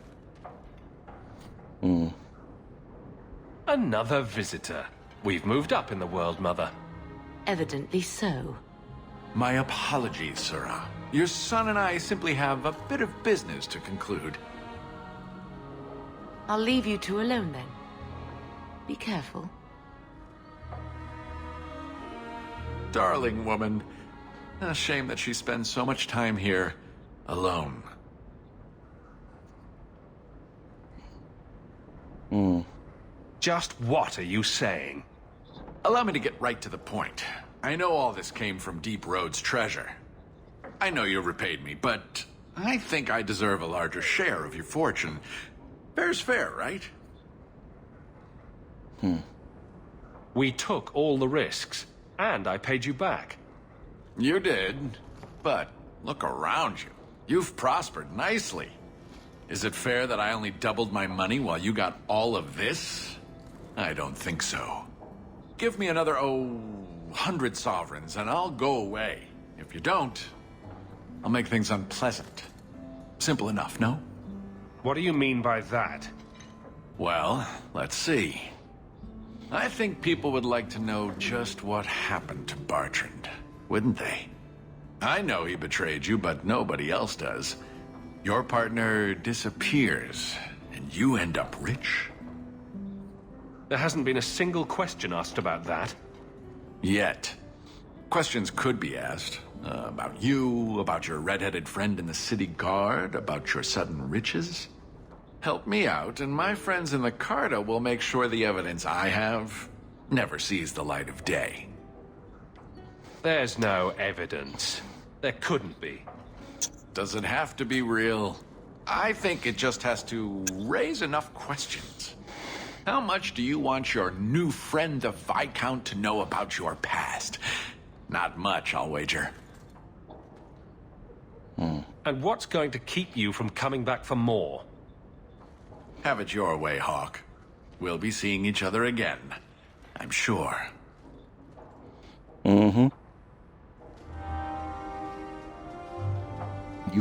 Another visitor. We've moved up in the world, Mother. Evidently so. My apologies, Sirrah. Your son and I simply have a bit of business to conclude. I'll leave you two alone then. Be careful. Darling woman. A shame that she spends so much time here alone. Just what are you saying? Allow me to get right to the point. I know all this came from Deep Road's treasure. I know you repaid me, but I think I deserve a larger share of your fortune. Fair's fair, right? We took all the risks, and I paid you back. You did, but look around you. You've prospered nicely. Is it fair that I only doubled my money while you got all of this? I don't think so. Give me another, 100 sovereigns, and I'll go away. If you don't, I'll make things unpleasant. Simple enough, no? What do you mean by that? Well, let's see. I think people would like to know just what happened to Bartrand, wouldn't they? I know he betrayed you, but nobody else does. Your partner disappears, and you end up rich. There hasn't been a single question asked about that. Yet. Questions could be asked. About you, about your red-headed friend in the city guard, about your sudden riches. Help me out, and my friends in the Carta will make sure the evidence I have never sees the light of day. There's no evidence. There couldn't be. Does it have to be real? I think it just has to raise enough questions. How much do you want your new friend, the Viscount, to know about your past? Not much, I'll wager. And what's going to keep you from coming back for more? Have it your way, Hawk. We'll be seeing each other again, I'm sure. You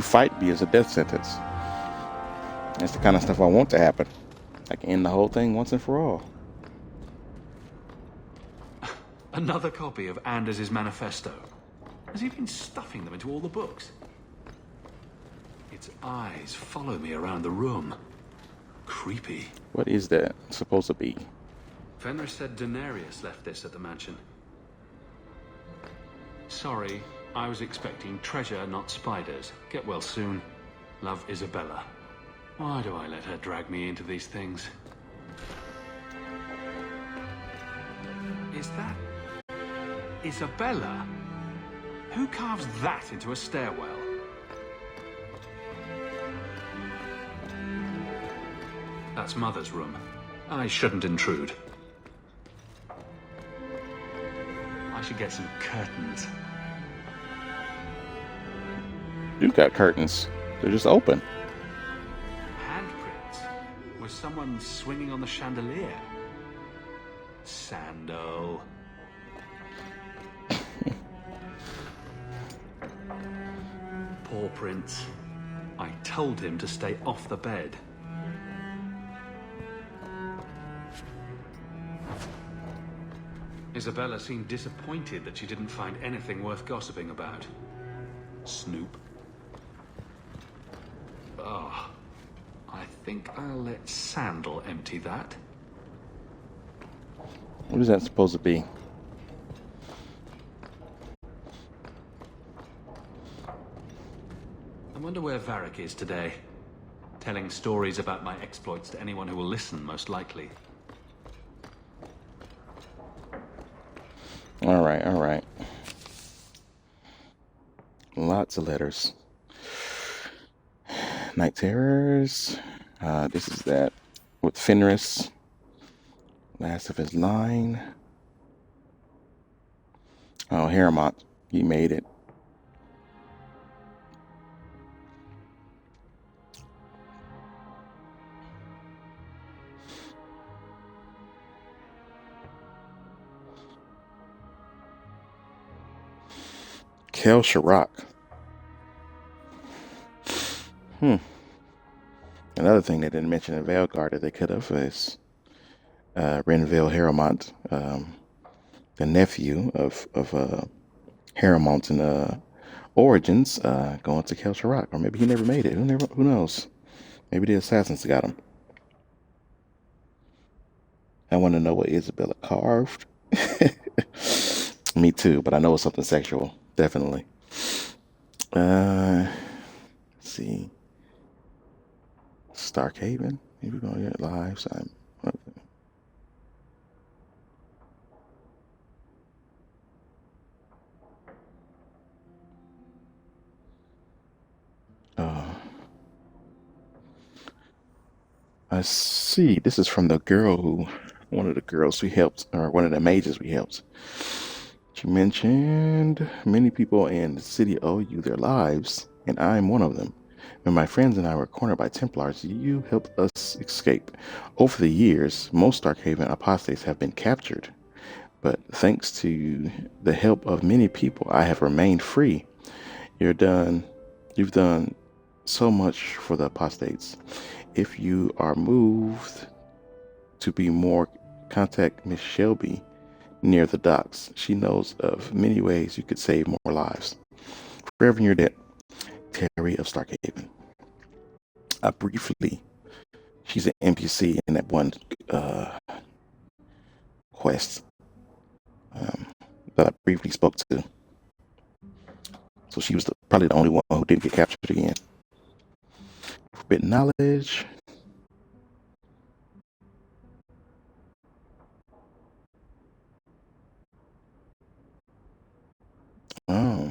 fight me as a death sentence. That's the kind of stuff I want to happen. I can end the whole thing once and for all. Another copy of Anders' manifesto. Has he been stuffing them into all the books? Its eyes follow me around the room. Creepy. What is that supposed to be? Fenris said Daenerys left this at the mansion. Sorry, I was expecting treasure, not spiders. Get well soon. Love, Isabella. Why do I let her drag me into these things? Is that Isabella? Who carves that into a stairwell? That's Mother's room. I shouldn't intrude. I should get some curtains. You got curtains. They're just open. Handprints? Was someone swinging on the chandelier? Sando. Poor Prince. I told him to stay off the bed. Isabella seemed disappointed that she didn't find anything worth gossiping about. Snoop. Oh, I think I'll let Sandal empty that. What is that supposed to be? I wonder where Varric is today. Telling stories about my exploits to anyone who will listen, most likely. All right, all right. Lots of letters. Night Terrors. This is that with Fenris. Last of his line. Oh, Haremont. He made it. Kel Sharrock. Another thing they didn't mention in Veilguard that they could have is Renville Haremont, the nephew of Haremont in Origins, going to Kel Sharrock. Or maybe he never made it. Who knows? Maybe the assassins got him. I want to know what Isabella carved. Me too, but I know it's something sexual. Definitely. Let's see. Starkhaven. Maybe we're gonna get live. So I see. This is from the girl who, one of the girls we helped, or one of the mages we helped. She mentioned many people in the city owe you their lives, and I'm one of them. When my friends and I were cornered by Templars, you helped us escape. Over the years, most Starkhaven apostates have been captured, but thanks to the help of many people, I have remained free. You've done so much for the apostates. If you are moved to be more, contact Miss Shelby near the docks. She knows of many ways you could save more lives. Forever in your debt, Terry of Starkhaven. She's an NPC in that one quest that I briefly spoke to. So she was probably the only one who didn't get captured again. Forbidden knowledge. Oh.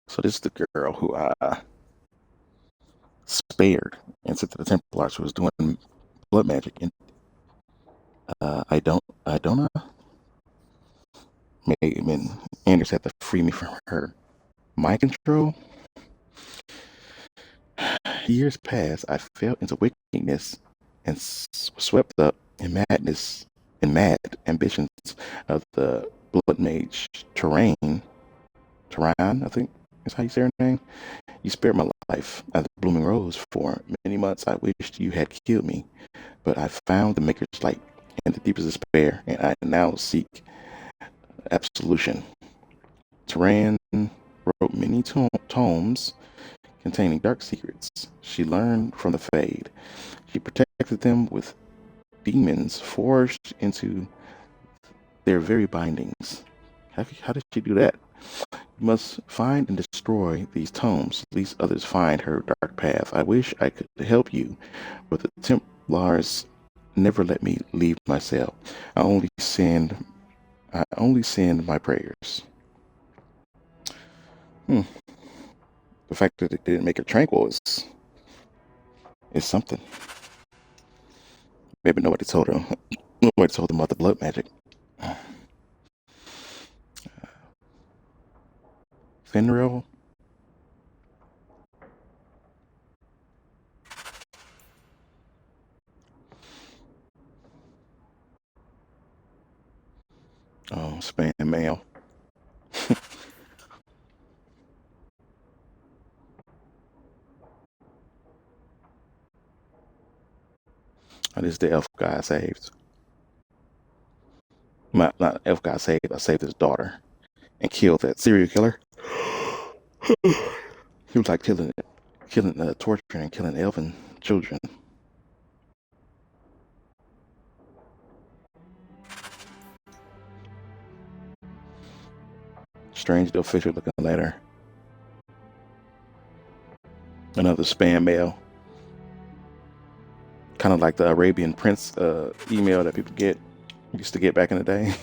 So this is the girl who I spared and sent to the Templars who was doing blood magic. And Idona and Anders had to free me from her mind control. Years passed, I fell into wickedness and swept up in madness and mad ambitions of the blood mage Terrain, I think is how you say her name. You spared my life at the Blooming Rose. For many months I wished you had killed me, but I found the Maker's light in the deepest despair, and I now seek absolution. Terrain wrote many tomes containing dark secrets she learned from the Fade. She protected them with demons forged into their very bindings. How did she do that? You must find and destroy these tomes, lest others find her dark path. I wish I could help you, but the Templars never let me leave my cell. I only send my prayers. The fact that it didn't make her tranquil is something. Maybe nobody told her. Nobody told them about the blood magic. Fenrir. Oh, spam mail. Oh, this is the elf guy I saved. Not elf got saved. I saved his daughter and killed that serial killer. He was like torturing and killing elven children. Strange the official looking letter. Another spam mail. Kind of like the Arabian Prince email that people used to get back in the day.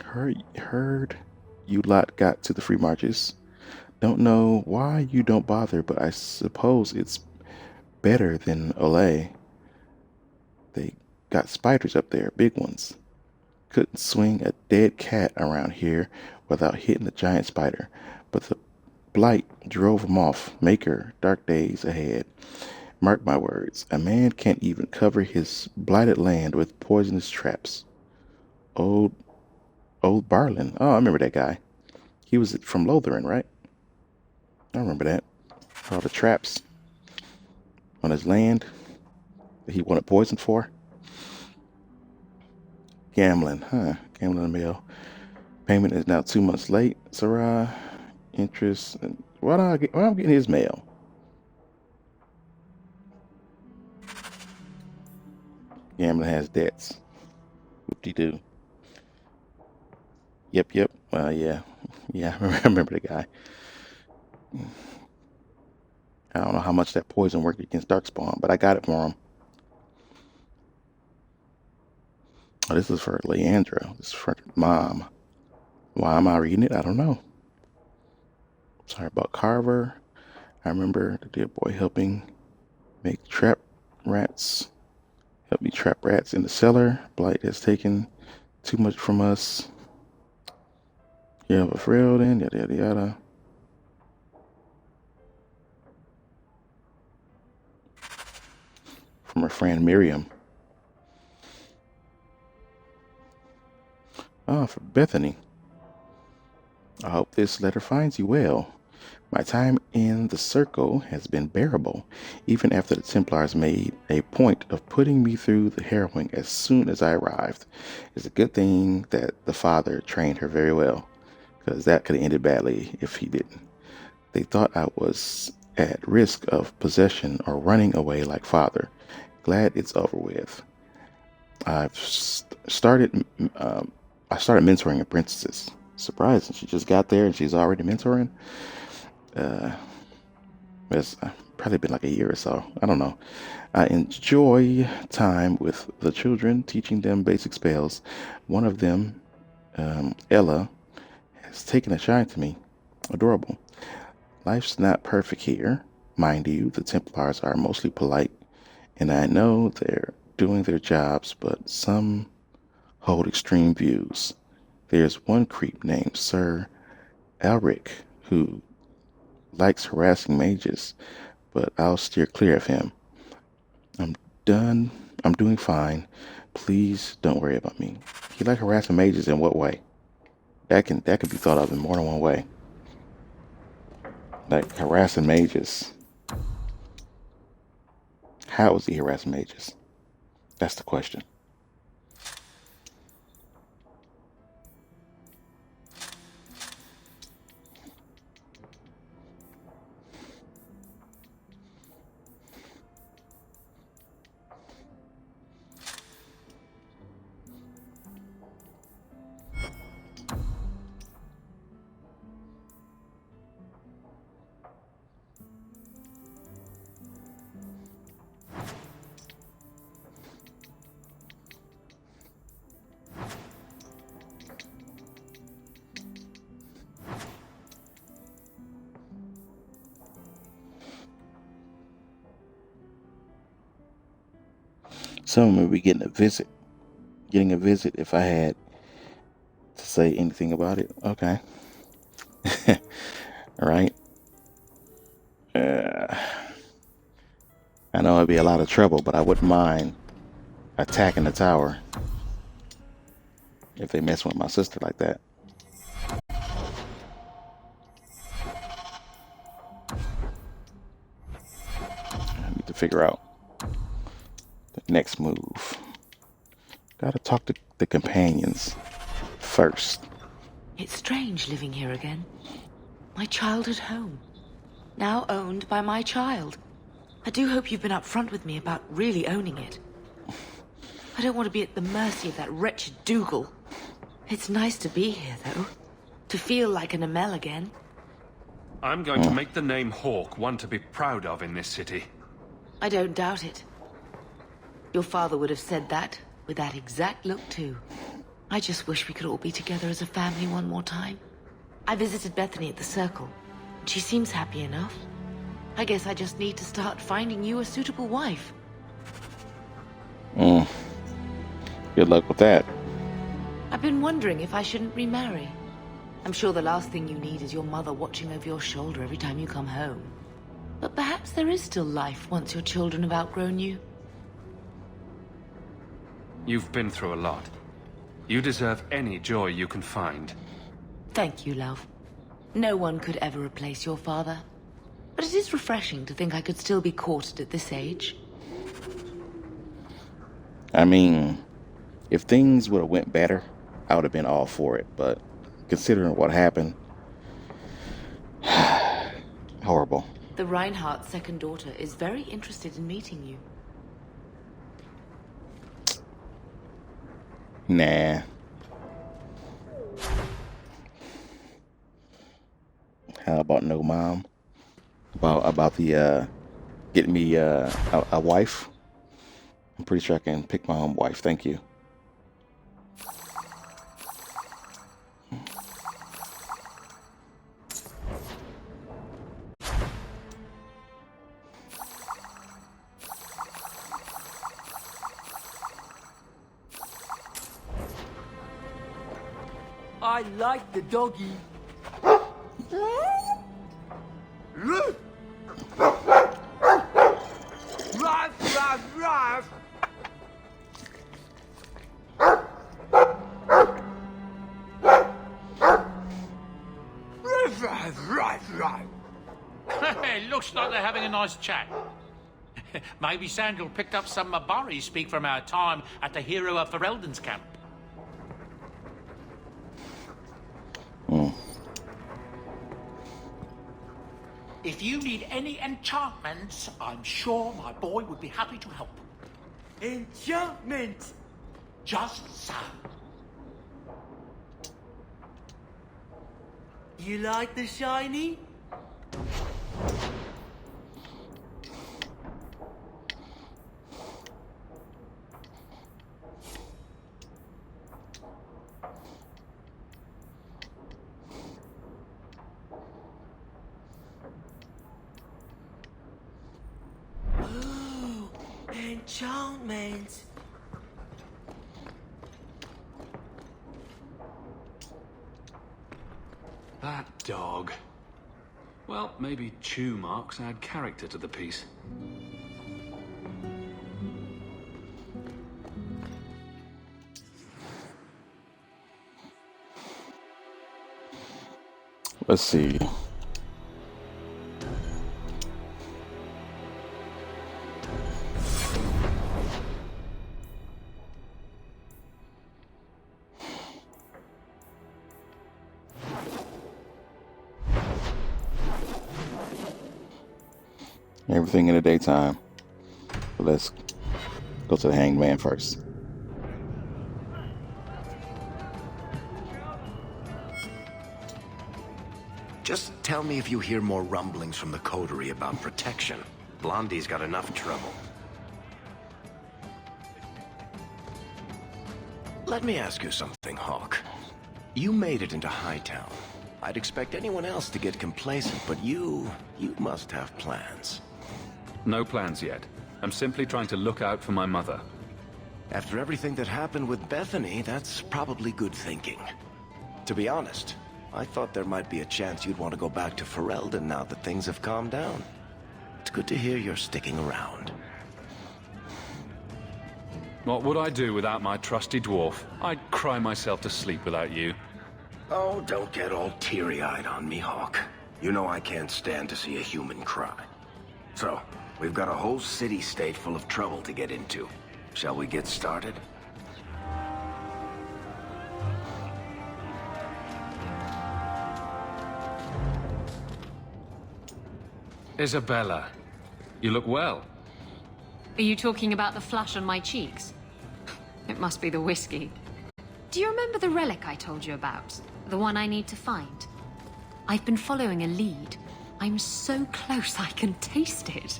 Heard you lot got to the free marches. Don't know why you don't bother, but I suppose it's better than Olay. They got spiders up there, big ones. Couldn't swing a dead cat around here without hitting the giant spider, but the blight drove him off. Maker, dark days ahead. Mark my words, a man can't even cover his blighted land with poisonous traps. Old Barlin. Oh, I remember that guy. He was from Lothern, right? I remember that. All the traps on his land that he wanted poison for. Gambling, huh? Gambling in the mail. Payment is now 2 months late. Sarah, interest. Why am I getting his mail? Gambling has debts. Whoop-de-doo. Yep. Yeah, I remember the guy. I don't know how much that poison worked against Darkspawn, but I got it for him. Oh, this is for Leandra. This is for Mom. Why am I reading it? I don't know. Sorry about Carver. I remember the dear boy helping make trap rats. Help me trap rats in the cellar. Blight has taken too much from us. You have a frail then, yada yada. From her friend Miriam. Ah, for Bethany. I hope this letter finds you well. My time in the circle has been bearable, even after the Templars made a point of putting me through the harrowing as soon as I arrived. It's a good thing that the father trained her very well, because that could have ended badly if he didn't. They thought I was at risk of possession or running away like father. Glad it's over with. I started mentoring apprentices. Surprising, she just got there and she's already mentoring. It's probably been like a year or so. I don't know. I enjoy time with the children, teaching them basic spells. One of them, Ella, has taken a shine to me. Adorable. Life's not perfect here. Mind you, the Templars are mostly polite, and I know they're doing their jobs, but some hold extreme views. There's one creep named Sir Elric who likes harassing mages, but I'll steer clear of him. I'm doing fine. Please don't worry about me. He like harassing mages in what way? That can be thought of in more than one way. Like harassing mages. How is he harassing mages? That's the question. Someone would be getting a visit if I had to say anything about it. Okay. All right. I know it'd be a lot of trouble, but I wouldn't mind attacking the tower if they mess with my sister like that. I need to figure out the next move. Gotta talk to the companions first. It's strange living here again. My childhood home. Now owned by my child. I do hope you've been upfront with me about really owning it. I don't want to be at the mercy of that wretched Dougal. It's nice to be here, though. To feel like an Amel again. I'm going to make the name Hawke one to be proud of in this city. I don't doubt it. Your father would have said that, with that exact look, too. I just wish we could all be together as a family one more time. I visited Bethany at the Circle. She seems happy enough. I guess I just need to start finding you a suitable wife. Good luck with that. I've been wondering if I shouldn't remarry. I'm sure the last thing you need is your mother watching over your shoulder every time you come home. But perhaps there is still life once your children have outgrown you. You've been through a lot. You deserve any joy you can find. Thank you, love. No one could ever replace your father. But it is refreshing to think I could still be courted at this age. I mean, if things would have went better, I would have been all for it. But considering what happened, horrible. The Reinhardt's second daughter is very interested in meeting you. Nah. How about no mom? About the getting me a wife? I'm pretty sure I can pick my own wife. Thank you. I like the doggy. Ruff, ruff, ruff. It looks like they're having a nice chat. Maybe Sandal picked up some Mabari speak from our time at the Hero of Ferelden's camp. If you need any enchantments, I'm sure my boy would be happy to help. Enchantment! Just so. You like the shiny? Ooh, enchantment! That dog. Well, maybe chew marks add character to the piece. Let's see. Everything in the daytime. But let's go to the Hanged Man first. Just tell me if you hear more rumblings from the coterie about protection. Blondie's got enough trouble. Let me ask you something, Hawke. You made it into Hightown. I'd expect anyone else to get complacent, but you must have plans. No plans yet. I'm simply trying to look out for my mother. After everything that happened with Bethany, that's probably good thinking. To be honest, I thought there might be a chance you'd want to go back to Ferelden now that things have calmed down. It's good to hear you're sticking around. What would I do without my trusty dwarf? I'd cry myself to sleep without you. Oh, don't get all teary-eyed on me, Hawke. You know I can't stand to see a human cry. So, we've got a whole city-state full of trouble to get into. Shall we get started? Isabella, you look well. Are you talking about the flush on my cheeks? It must be the whiskey. Do you remember the relic I told you about? The one I need to find? I've been following a lead. I'm so close I can taste it.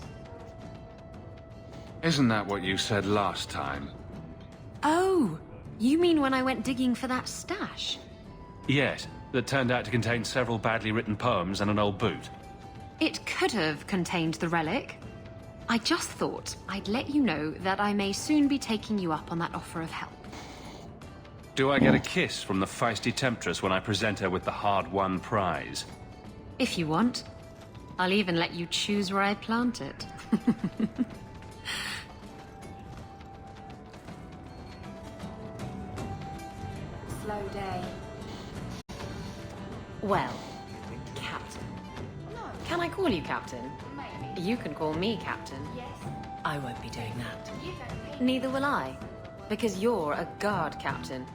Isn't that what you said last time? Oh, you mean when I went digging for that stash? Yes, that turned out to contain several badly written poems and an old boot. It could have contained the relic. I just thought I'd let you know that I may soon be taking you up on that offer of help. Do I get a kiss from the feisty temptress when I present her with the hard-won prize? If you want. I'll even let you choose where I plant it. Slow day. Well, Captain. Can I call you Captain? Maybe. You can call me Captain. Yes. I won't be doing that. You don't pay. Neither will I. Because you're a guard captain.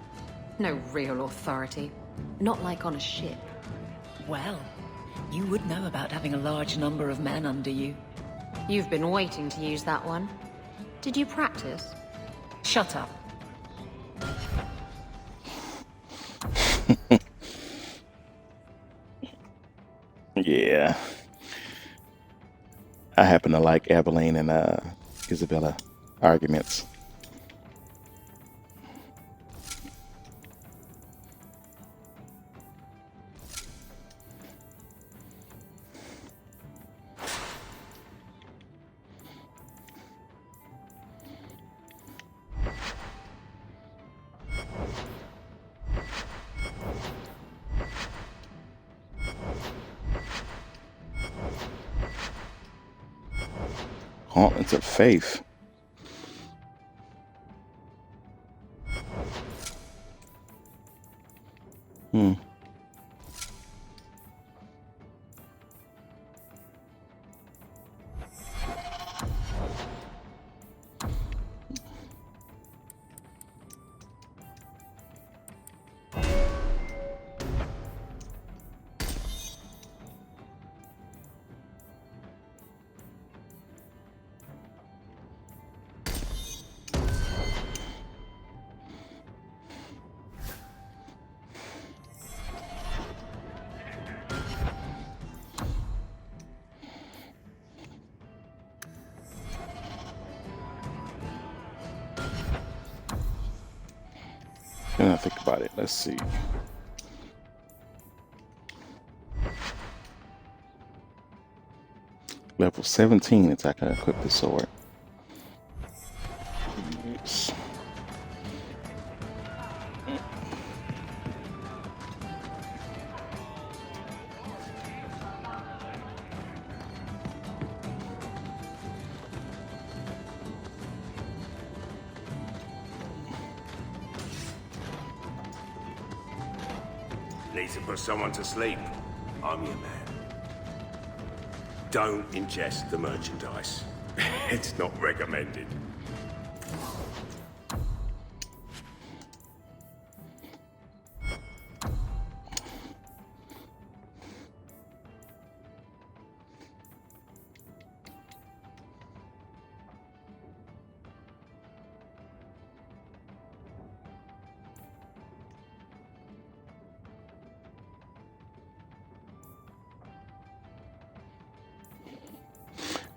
No real authority. Not like on a ship. Well, you would know about having a large number of men under you. You've been waiting to use that one. Did you practice? Shut up. Yeah. I happen to like Evelyn and Isabella arguments. Gauntlets of Faith. When I think about it, let's see. Level 17 is I can equip the sword. Yes. Need to put someone to sleep. I'm your man. Don't ingest the merchandise. It's not recommended.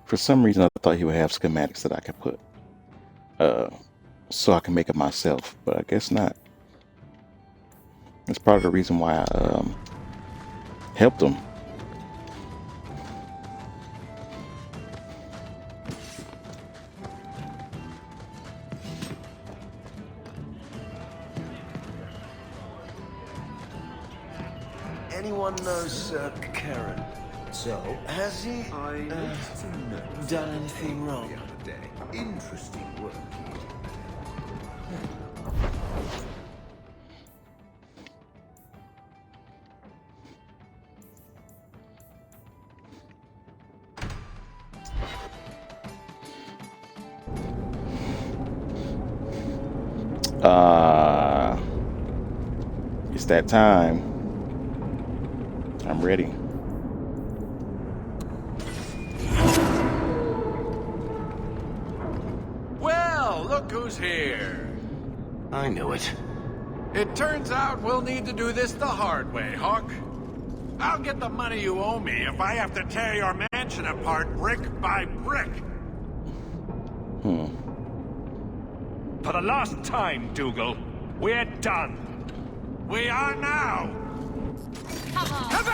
For some reason, I thought he would have schematics that I could put, so I can make it myself, but I guess not. That's part of the reason why I helped him. Anyone know Sir Karen? So, has he done anything wrong? The other day. Interesting work. It's that time. I'm ready. who's here. I knew it. It turns out we'll need to do this the hard way, Hawk. I'll get the money you owe me if I have to tear your mansion apart brick by brick. For the last time, Dougal, we're done. We are now. Have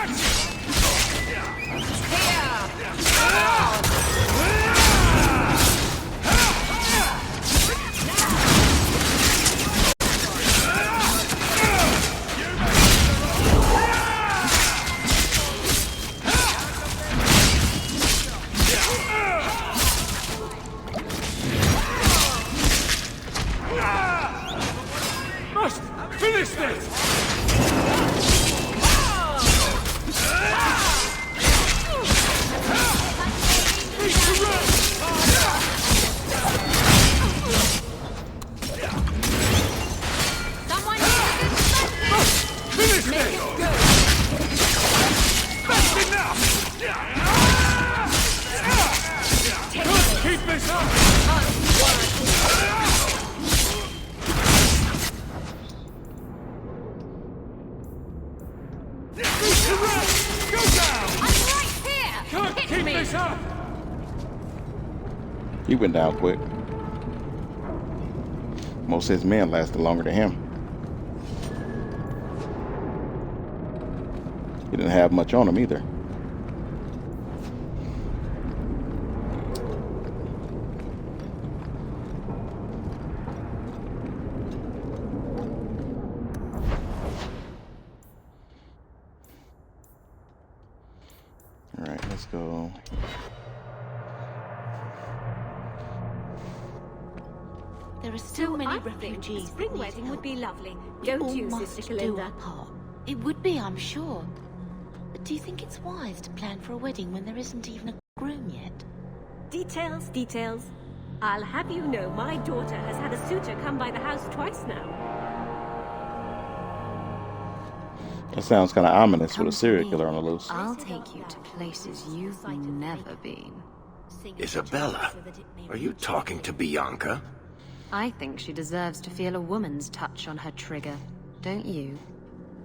Must finish this! Finish this! That's enough! Keep this up! Go down! I'm right here! Can't Hit keep me! this up! He went down quick. Most of his men lasted longer than him. He didn't have much on him either. All right, let's go. There are so many refugees. A spring wedding would be lovely. We Don't all you, must Sister do Kalinda? our part. It would be, I'm sure. But do you think it's wise to plan for a wedding when there isn't even a groom yet? Details, details. I'll have you know my daughter has had a suitor come by the house twice now. That sounds kind of ominous with a serial killer on the loose. I'll take you to places you've never been. Isabella, are you talking to Bianca? I think she deserves to feel a woman's touch on her trigger, don't you?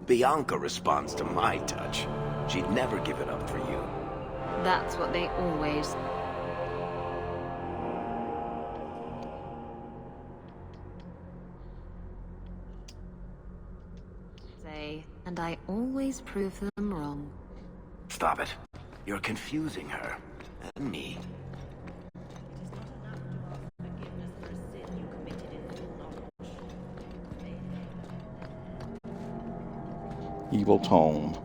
Bianca responds to my touch. She'd never give it up for you. That's what they always... say, and I always prove them wrong. Stop it. You're confusing her. And me. Evil tone.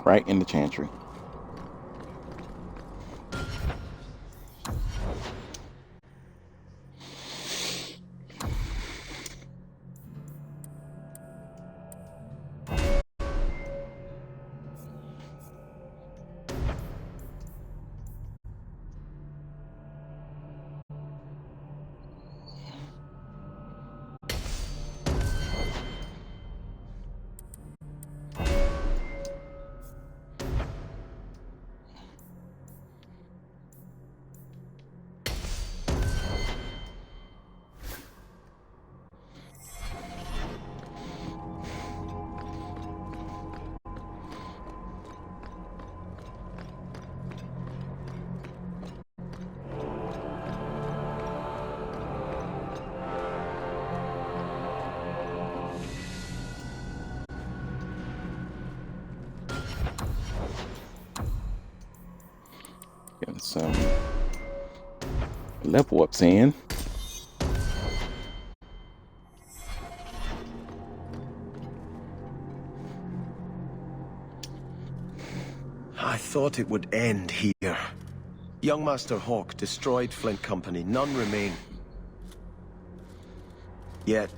Right in the chantry. Getting some level ups in. thought it would end here. Young Master Hawk destroyed Flint Company. None remain. Yet,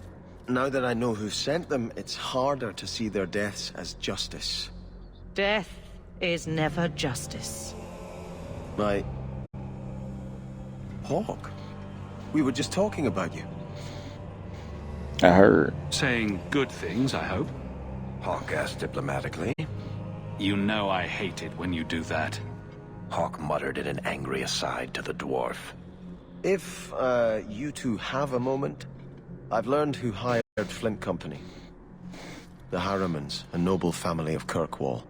now that I know who sent them, it's harder to see their deaths as justice. Death is never justice. My... Hawk? We were just talking about you. I heard. Saying good things, I hope. Hawk asked diplomatically. You know I hate it when you do that. Hawk muttered in an angry aside to the dwarf. If, you two have a moment, I've learned who hired Flint Company. The Harrimans, a noble family of Kirkwall.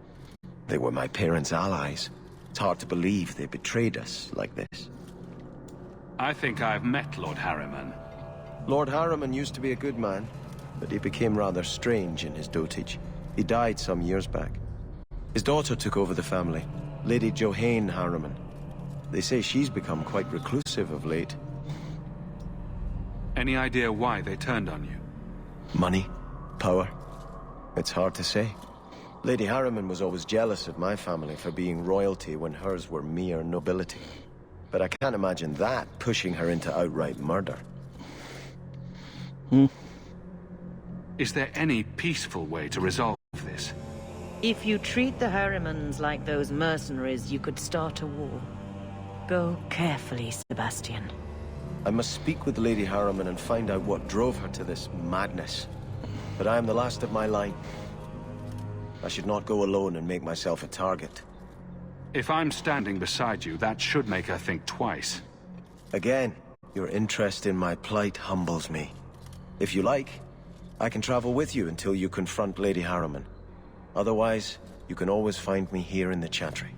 They were my parents' allies. It's hard to believe they betrayed us like this. I think I've met Lord Harriman. Lord Harriman used to be a good man, but he became rather strange in his dotage. He died some years back. His daughter took over the family, Lady Johanne Harriman. They say she's become quite reclusive of late. Any idea why they turned on you? Money? Power? It's hard to say. Lady Harriman was always jealous of my family for being royalty when hers were mere nobility. But I can't imagine that pushing her into outright murder. Is there any peaceful way to resolve this? If you treat the Harrimans like those mercenaries, you could start a war. Go carefully, Sebastian. I must speak with Lady Harriman and find out what drove her to this madness. But I am the last of my line. I should not go alone and make myself a target. If I'm standing beside you, that should make her think twice. Again, your interest in my plight humbles me. If you like, I can travel with you until you confront Lady Harriman. Otherwise, you can always find me here in the Chantry.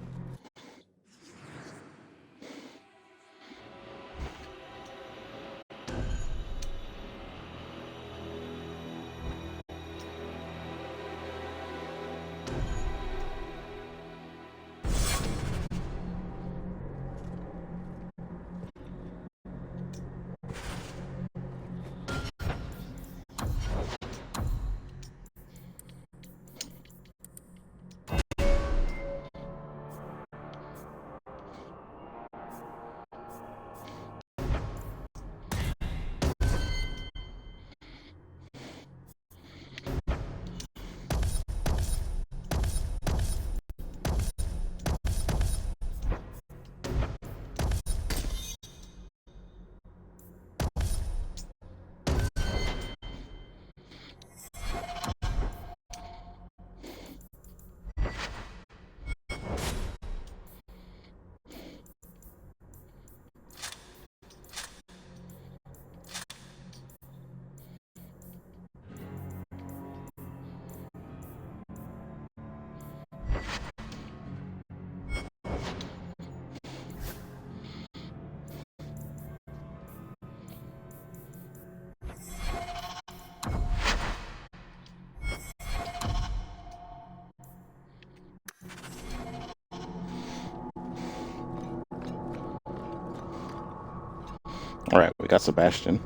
All right, we got Sebastian.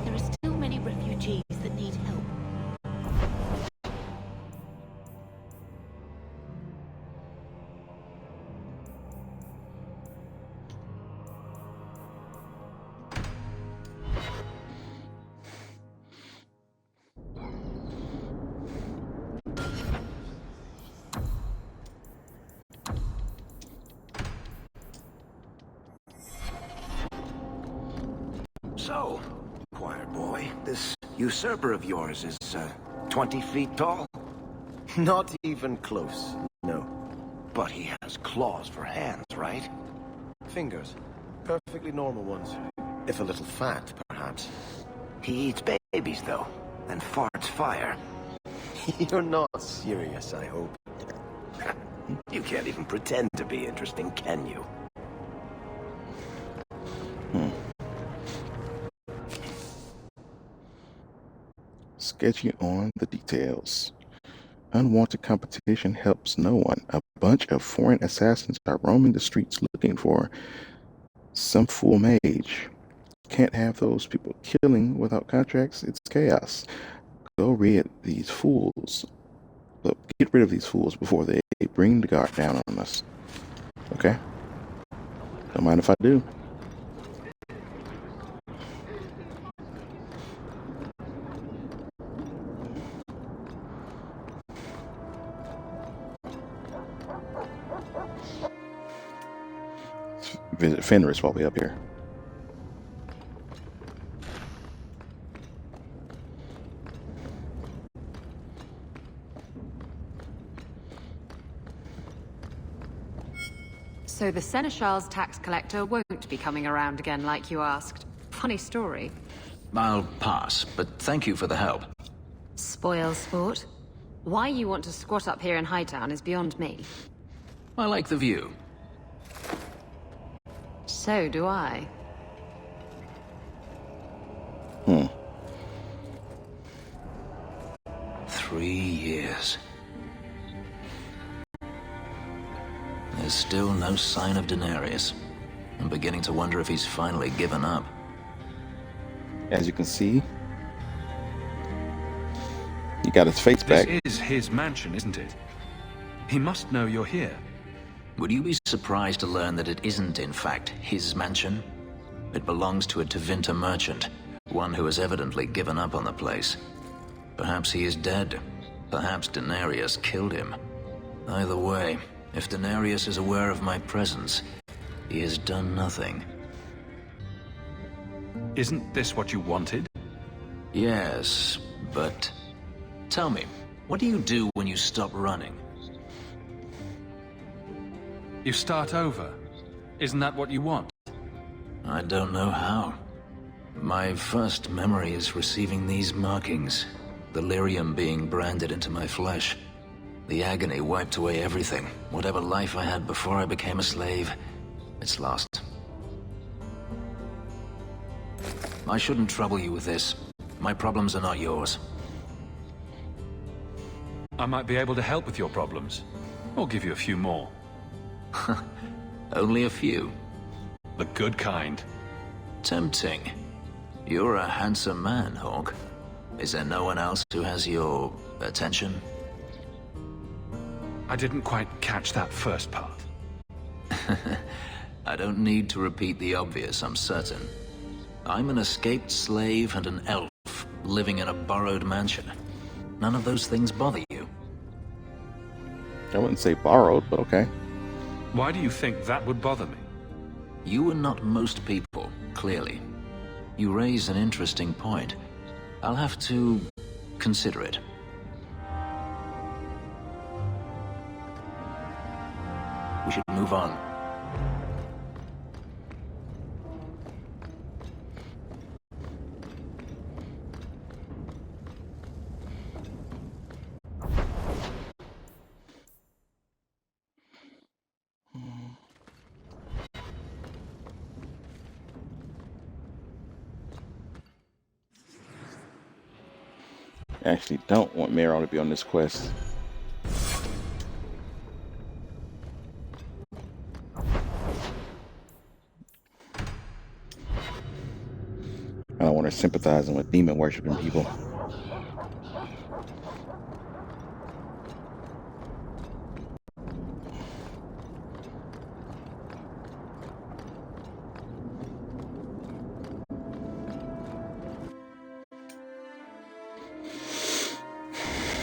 There are still many refugees that need help. So, choir boy, this usurper of yours is, 20 feet tall? Not even close, no. But he has claws for hands, right? Fingers. Perfectly normal ones. If a little fat, perhaps. He eats babies, though, and farts fire. You're not serious, I hope. You can't even pretend to be interesting, can you? Sketchy on the details. Unwanted competition helps no one. A bunch of foreign assassins are roaming the streets looking for some fool mage. Can't have those people killing without contracts. It's chaos. Go rid these fools. Get rid of these fools before they bring the guard down on us. Okay? Don't mind if I do. Visit Fenris while we up here. So the Seneschal's tax collector won't be coming around again like you asked. Funny story. I'll pass, but thank you for the help. Spoil sport. Why you want to squat up here in Hightown is beyond me. I like the view. So do I. 3 years. There's still no sign of Denarius. I'm beginning to wonder if he's finally given up. As you can see, he got his face back. This is his mansion, isn't it? He must know you're here. Would you be surprised to learn that it isn't, in fact, his mansion? It belongs to a Tevinter merchant, one who has evidently given up on the place. Perhaps he is dead. Perhaps Denarius killed him. Either way, if Denarius is aware of my presence, he has done nothing. Isn't this what you wanted? Yes, but... Tell me, what do you do when you stop running? You start over. Isn't that what you want? I don't know how. My first memory is receiving these markings. The lyrium being branded into my flesh. The agony wiped away everything. Whatever life I had before I became a slave, it's lost. I shouldn't trouble you with this. My problems are not yours. I might be able to help with your problems. Or give you a few more. Only a few. The good kind. Tempting. You're a handsome man, Hawk. Is there no one else who has your attention? I didn't quite catch that first part. I don't need to repeat the obvious, I'm certain. I'm an escaped slave and an elf, living in a borrowed mansion. None of those things bother you. I wouldn't say borrowed, but okay. Why do you think that would bother me? You are not most people, clearly. You raise an interesting point. I'll have to consider it. We should move on. I actually don't want Merrill to be on this quest. I don't want her sympathizing with demon worshipping people.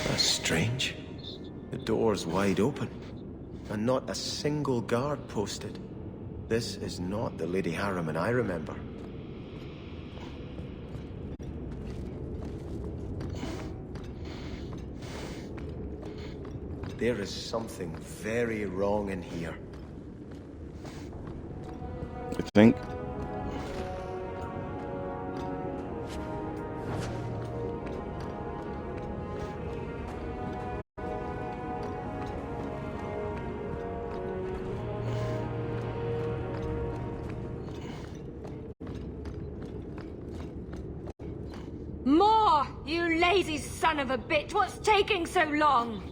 That's strange. The door's wide open, and not a single guard posted. This is not the Lady Harriman I remember. There is something very wrong in here. You think? More! You lazy son of a bitch! What's taking so long?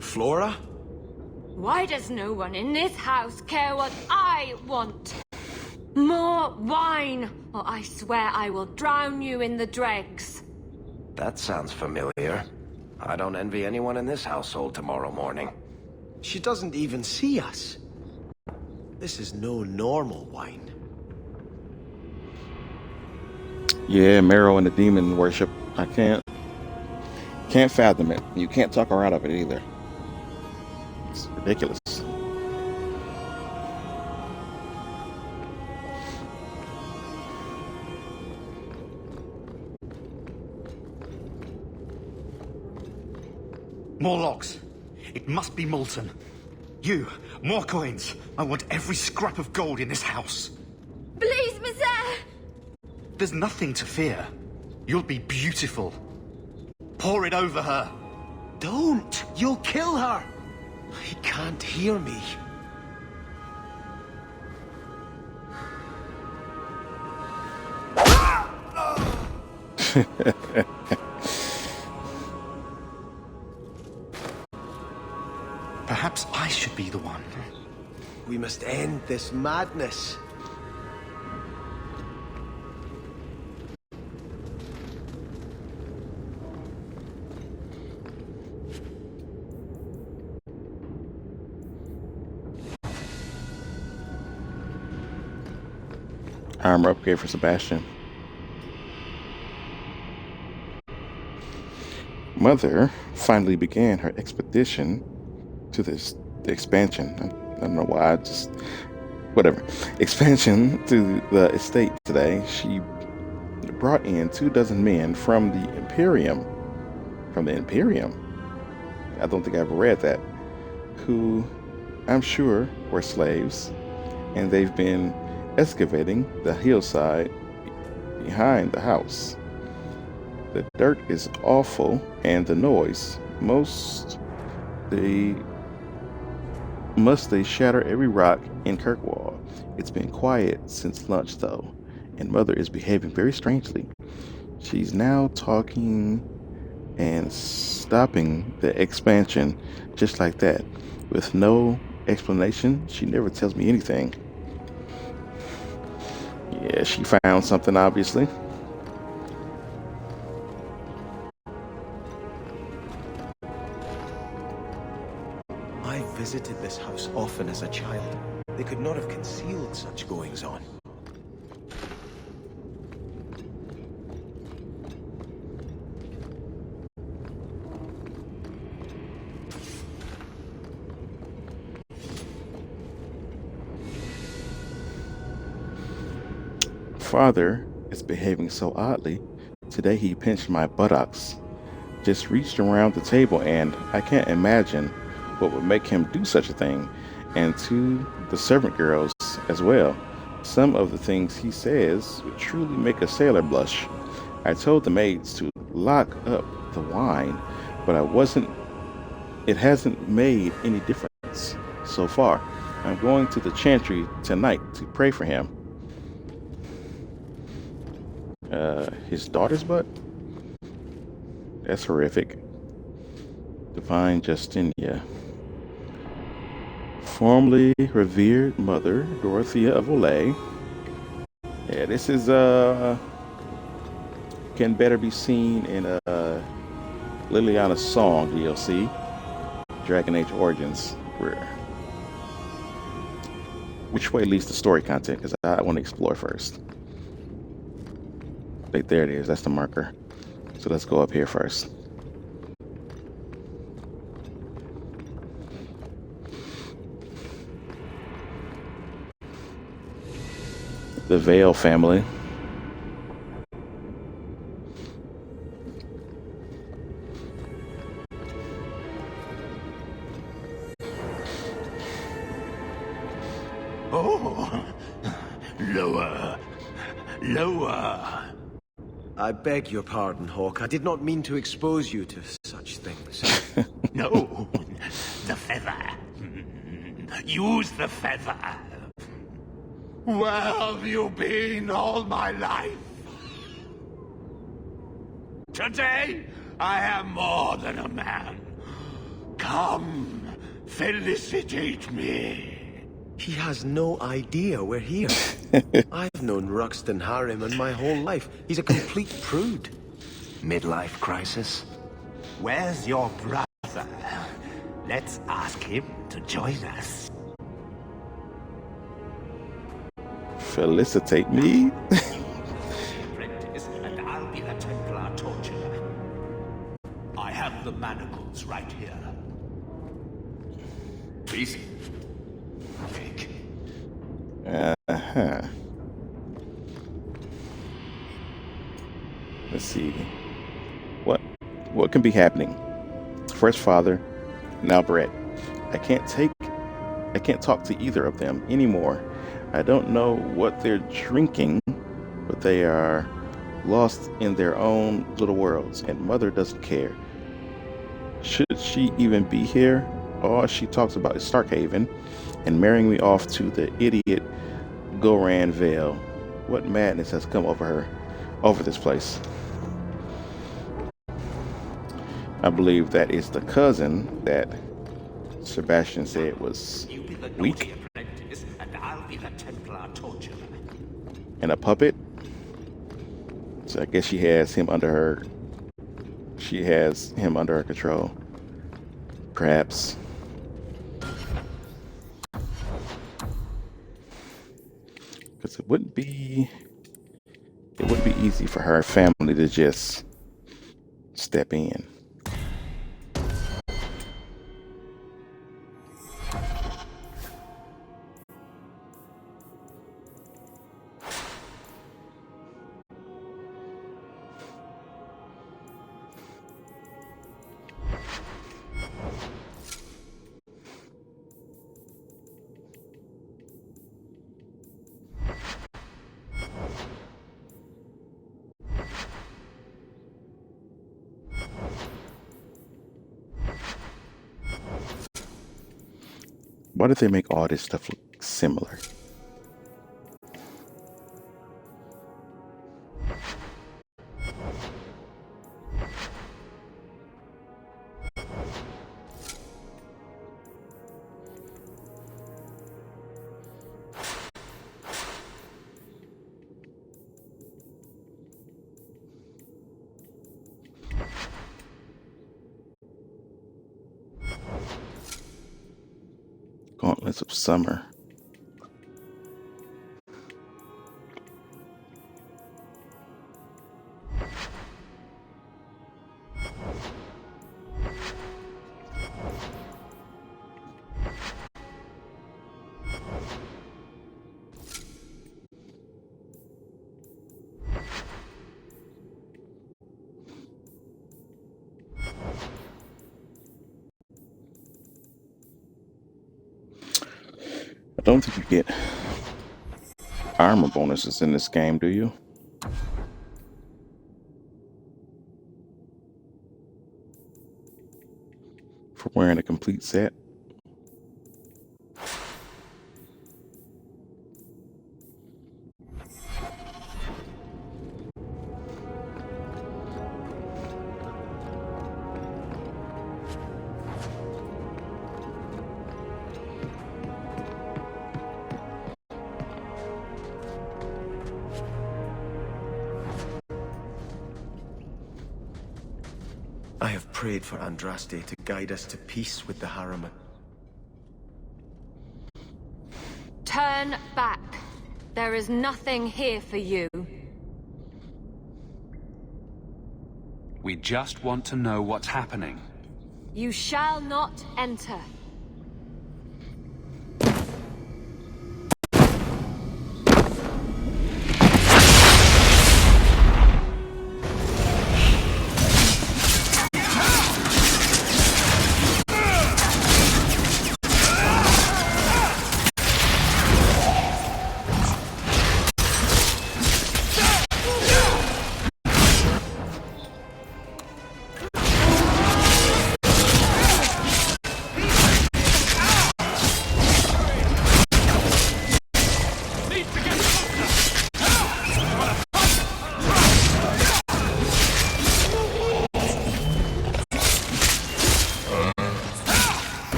Flora? Why does no one in this house care what I want? More wine, or I swear I will drown you in the dregs. That sounds familiar. I don't envy anyone in this household tomorrow morning. She doesn't even see us. This is no normal wine. Yeah, Marrow and the demon worship. I can't fathom it. You can't talk her out of it either. It's ridiculous. More logs. It must be molten. You, more coins. I want every scrap of gold in this house. Please, Monsieur! There's nothing to fear. You'll be beautiful. Pour it over her. Don't! You'll kill her! He can't hear me. Perhaps I should be the one. We must end this madness. Armor upgrade for Sebastian. Mother finally began her expedition to the expansion. I don't know why, just whatever. Expansion to the estate today. She brought in 24 men from the Imperium. From the Imperium? I don't think I ever read that. Who I'm sure were slaves, and they've been excavating the hillside behind the house. The dirt is awful, and the noise. They shatter every rock in Kirkwall. It's been quiet since lunch, though, and Mother is behaving very strangely. She's now talking and stopping the expansion just like that, with no explanation. She never tells me anything. Yeah, she found something, obviously. I visited this house often as a child. They could not have concealed such goings-on. Father is behaving so oddly. Today he pinched my buttocks, just reached around the table, and I can't imagine what would make him do such a thing. And to the servant girls as well. Some of the things he says would truly make a sailor blush. I told the maids to lock up the wine, but it hasn't made any difference so far. I'm going to the chantry tonight to pray for him. His daughter's butt? That's horrific. Divine Justinia. Formerly revered Mother Dorothea of Olay. Yeah, this is can better be seen in Liliana's Song DLC, Dragon Age Origins. Which way leads to story content? Because I want to explore first. Right there it is. That's the marker. So let's go up here first. The Vale family. Oh, lower, lower. I beg your pardon, Hawk. I did not mean to expose you to such things. No, the feather. Use the feather. Where have you been all my life? Today, I am more than a man. Come, felicitate me. He has no idea we're here. I've known Ruxton Harriman my whole life. He's a complete prude. Midlife crisis? Where's your brother? Let's ask him to join us. Felicitate me? Apprentice, and I'll be the Templar torturer. I have the manacles right here. Easy. Take. Uh-huh. Let's see. What can be happening? First father, now Brett. I can't talk to either of them anymore. I don't know what they're drinking, but they are lost in their own little worlds, and Mother doesn't care. Should she even be here? All she talks about is Starkhaven and marrying me off to the idiot Goran Vale. What madness has come over this place? I believe that is the cousin that Sebastian said was weak. Apprentice, and I'll be the Templar torturer. And a puppet. So I guess she has him under her control. Perhaps. Because it wouldn't be easy for her family to just step in. Why did they make all this stuff look similar? Gauntlets of Summer. I don't think you get armor bonuses in this game, do you? For wearing a complete set? I have prayed for Andraste to guide us to peace with the Harriman. Turn back. There is nothing here for you. We just want to know what's happening. You shall not enter.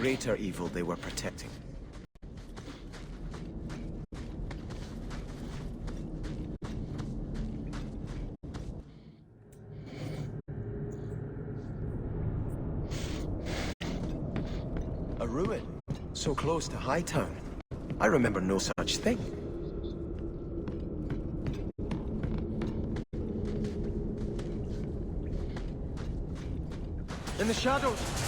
greater evil they were protecting. A ruin, so close to Hightown. I remember no such thing. In the shadows!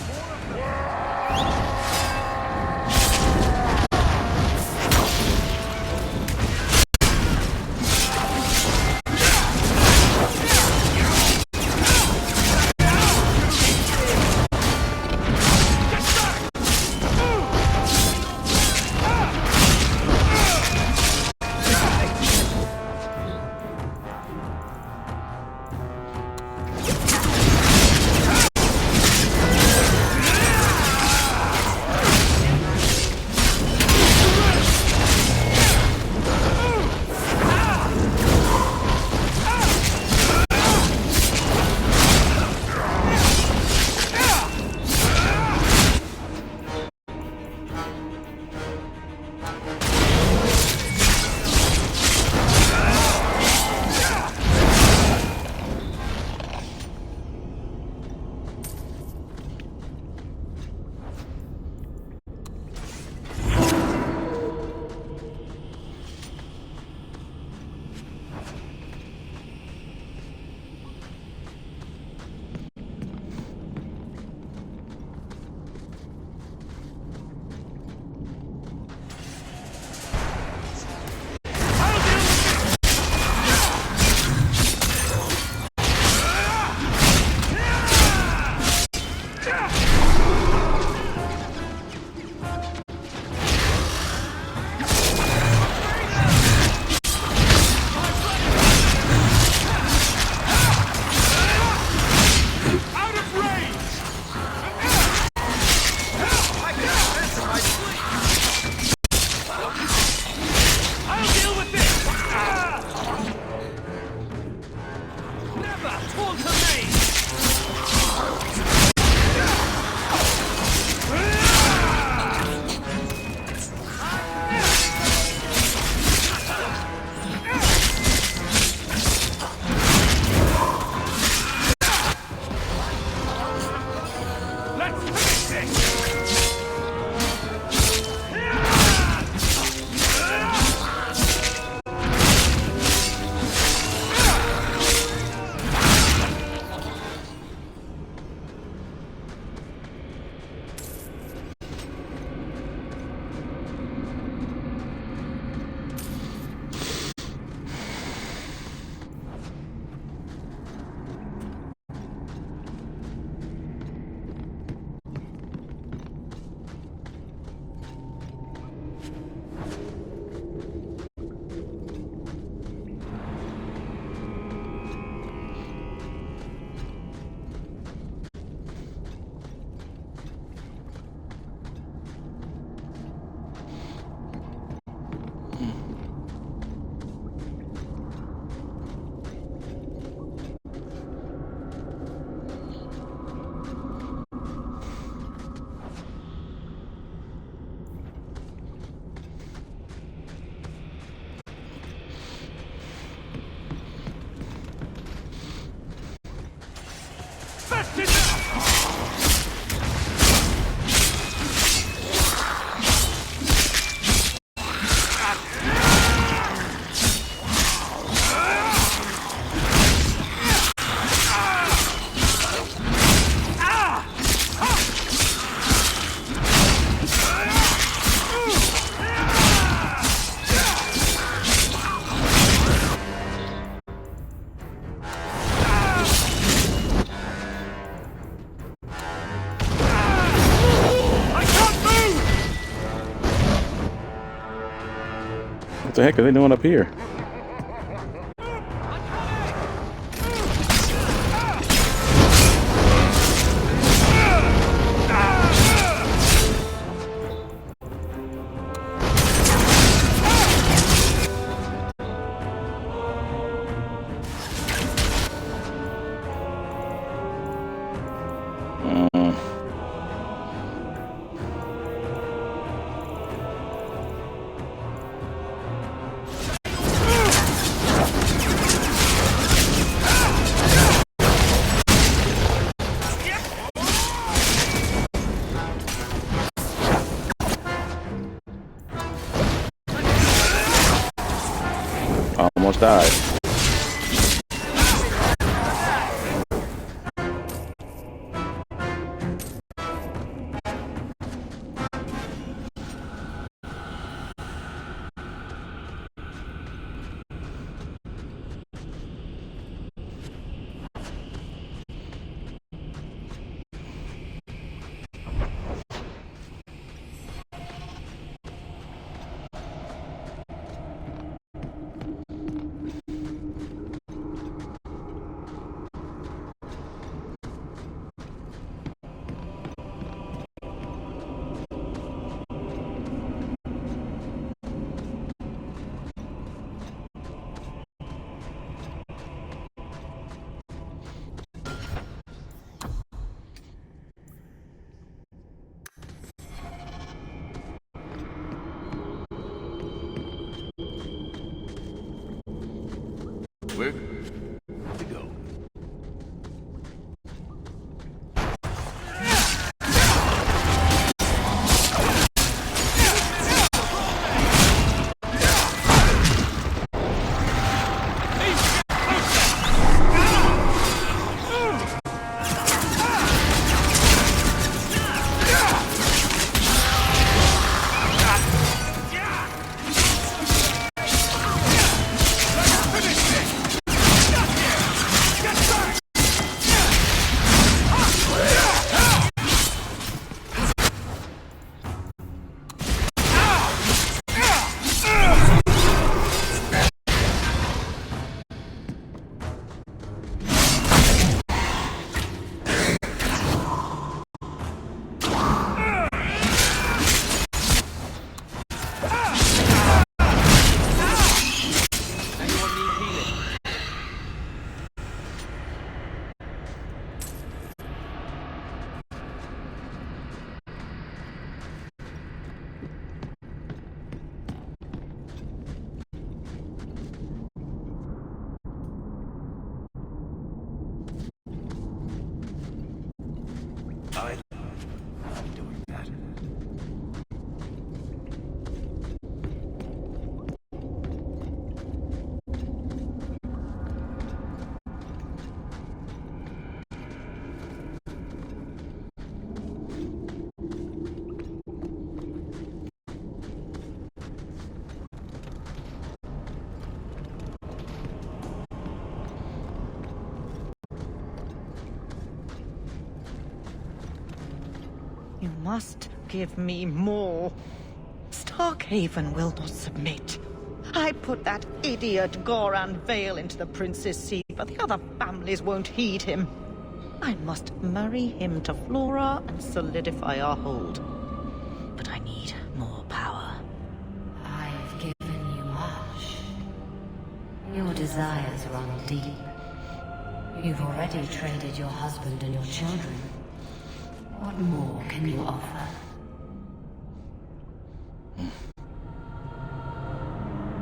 What the heck are they doing up here? Almost died. We're good to go. I love doing that. You must give me more. Starkhaven will not submit. I put that idiot Goran Vale into the Prince's Sea, but the other families won't heed him. I must marry him to Flora and solidify our hold. But I need more power. I've given you much. Your desires run deep. You've already traded your husband and your children. What more can you offer?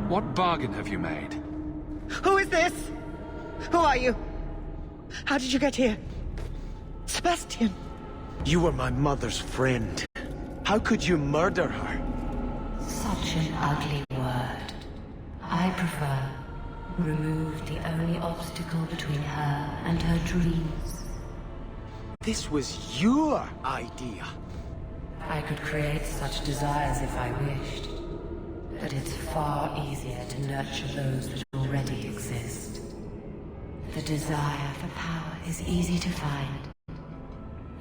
What bargain have you made? Who is this? Who are you? How did you get here? Sebastian! You were my mother's friend. How could you murder her? Such an ugly word. I prefer remove the only obstacle between her and her dreams. This was your idea. I could create such desires if I wished. But it's far easier to nurture those that already exist. The desire for power is easy to find.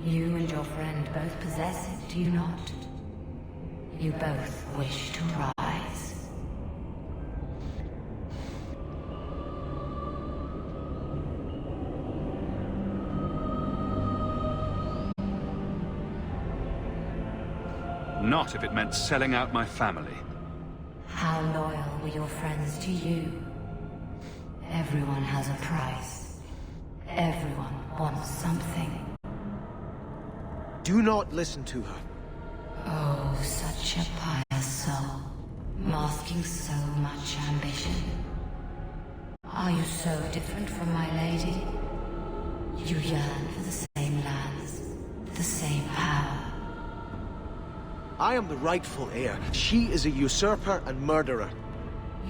You and your friend both possess it, do you not? You both wish to rise. Not if it meant selling out my family. How loyal were your friends to you? Everyone has a price. Everyone wants something. Do not listen to her. Oh, such a pious soul, masking so much ambition. Are you so different from my lady? You yearn for the same lands, the same power. I am the rightful heir. She is a usurper and murderer.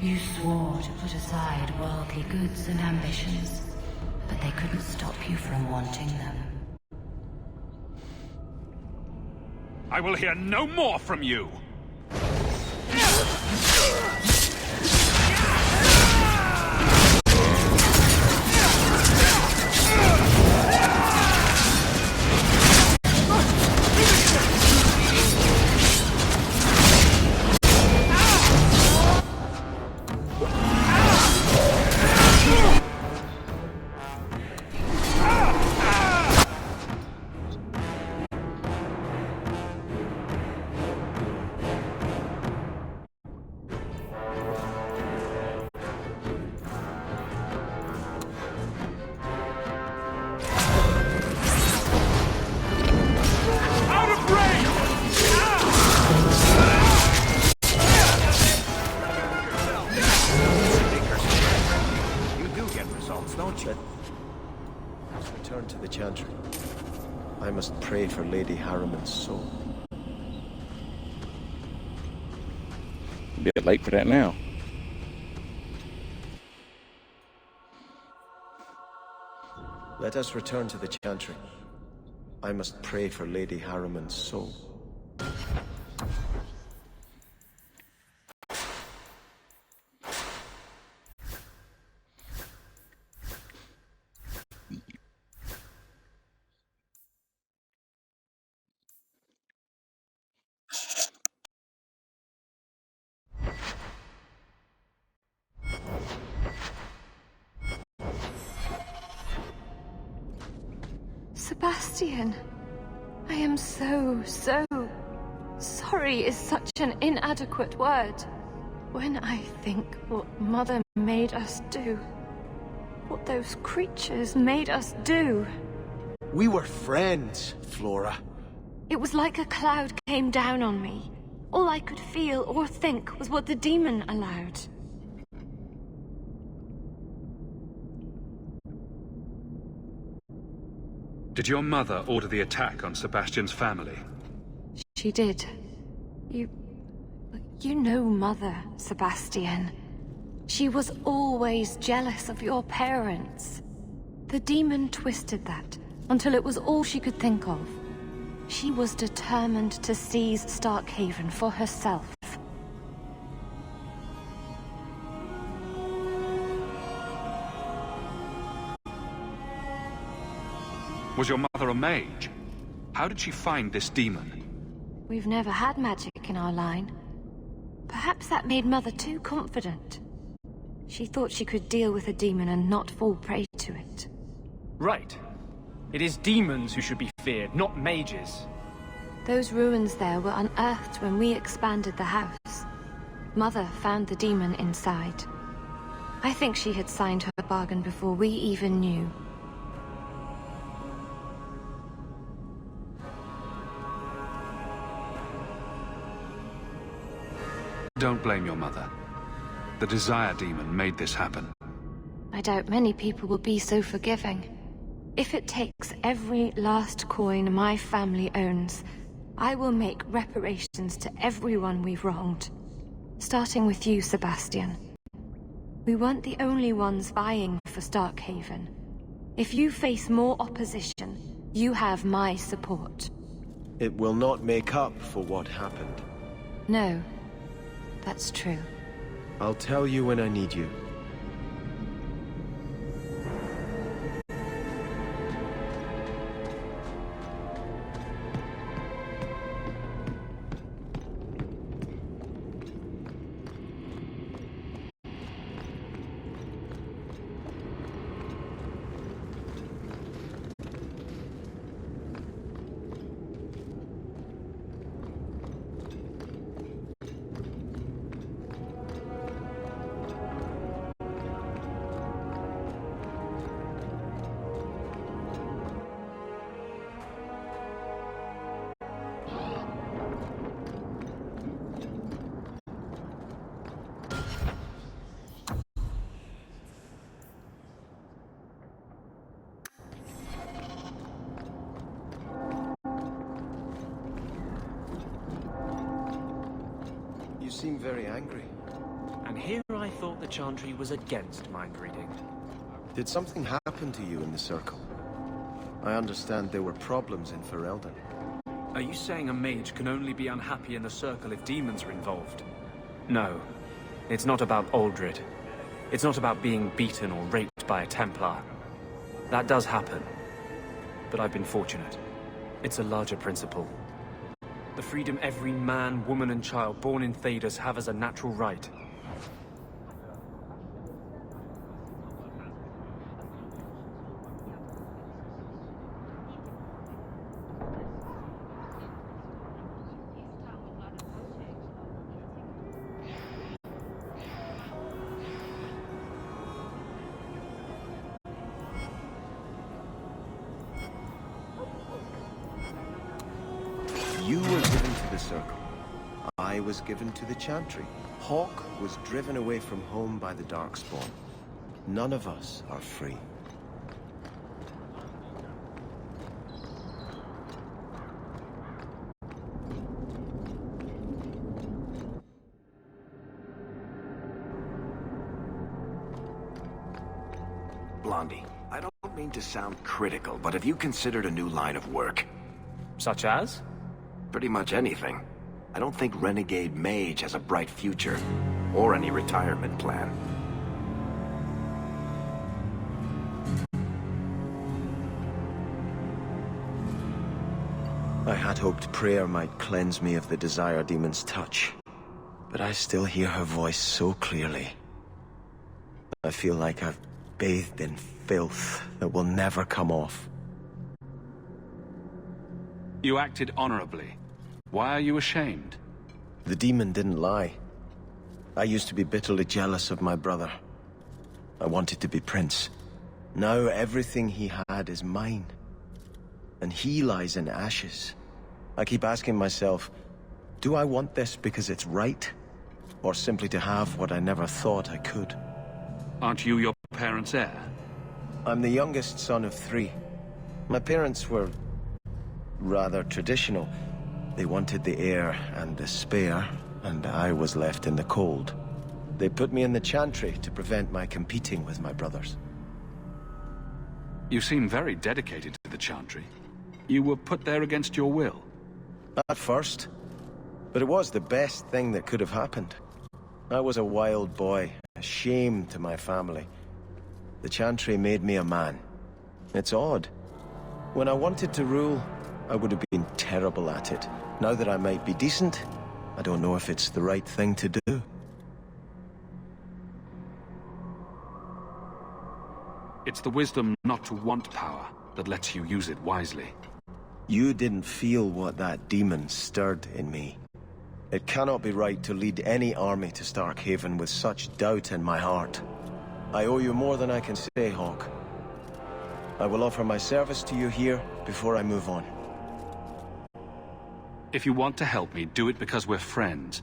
You swore to put aside worldly goods and ambitions, but they couldn't stop you from wanting them. I will hear no more from you! Return to the Chantry. I must pray for Lady Harriman's soul. A bit late for that now. Let us return to the Chantry. I must pray for Lady Harriman's soul. Sebastian, I am so sorry is such an inadequate word. When I think what Mother made us do, what those creatures made us do. We were friends, Flora. It was like a cloud came down on me. All I could feel or think was what the demon allowed. Did your mother order the attack on Sebastian's family? She did. You know Mother, Sebastian. She was always jealous of your parents. The demon twisted that until it was all she could think of. She was determined to seize Starkhaven for herself. Was your mother a mage? How did she find this demon? We've never had magic in our line. Perhaps that made Mother too confident. She thought she could deal with a demon and not fall prey to it. Right. It is demons who should be feared, not mages. Those ruins there were unearthed when we expanded the house. Mother found the demon inside. I think she had signed her bargain before we even knew. Don't blame your mother. The Desire Demon made this happen. I doubt many people will be so forgiving. If it takes every last coin my family owns, I will make reparations to everyone we've wronged. Starting with you, Sebastian. We weren't the only ones vying for Starkhaven. If you face more opposition, you have my support. It will not make up for what happened. No, that's true. I'll tell you when I need you. You seem very angry. And here I I thought the Chantry was against mind reading. Did something happen to you in the Circle? I understand there were problems in Ferelden. Are you saying a mage can only be unhappy in the Circle if demons are involved? No. It's not about Aldred. It's not about being beaten or raped by a Templar. That does happen. But I've been fortunate. It's a larger principle. The freedom every man, woman and child born in Thedas have as a natural right. You were given to the Circle. I was given to the Chantry. Hawke was driven away from home by the Darkspawn. None of us are free. Blondie, I don't mean to sound critical, but have you considered a new line of work? Such as? Pretty much anything. I don't think Renegade Mage has a bright future, or any retirement plan. I had hoped prayer might cleanse me of the Desire Demon's touch, but I still hear her voice so clearly. I feel like I've bathed in filth that will never come off. You acted honorably. Why are you ashamed? The demon didn't lie. I used to be bitterly jealous of my brother. I wanted to be prince. Now everything he had is mine. And he lies in ashes. I keep asking myself, do I want this because it's right? Or simply to have what I never thought I could? Aren't you your parents' heir? I'm the youngest son of 3. My parents were rather traditional. They wanted the heir and the spare, and I was left in the cold. They put me in the Chantry to prevent my competing with my brothers. You seem very dedicated to the Chantry. You were put there against your will. At first. But it was the best thing that could have happened. I was a wild boy, a shame to my family. The Chantry made me a man. It's odd. When I wanted to rule, I would have been terrible at it. Now that I might be decent, I don't know if it's the right thing to do. It's the wisdom not to want power that lets you use it wisely. You didn't feel what that demon stirred in me. It cannot be right to lead any army to Starkhaven with such doubt in my heart. I owe you more than I can say, Hawke. I will offer my service to you here before I move on. If you want to help me, do it because we're friends.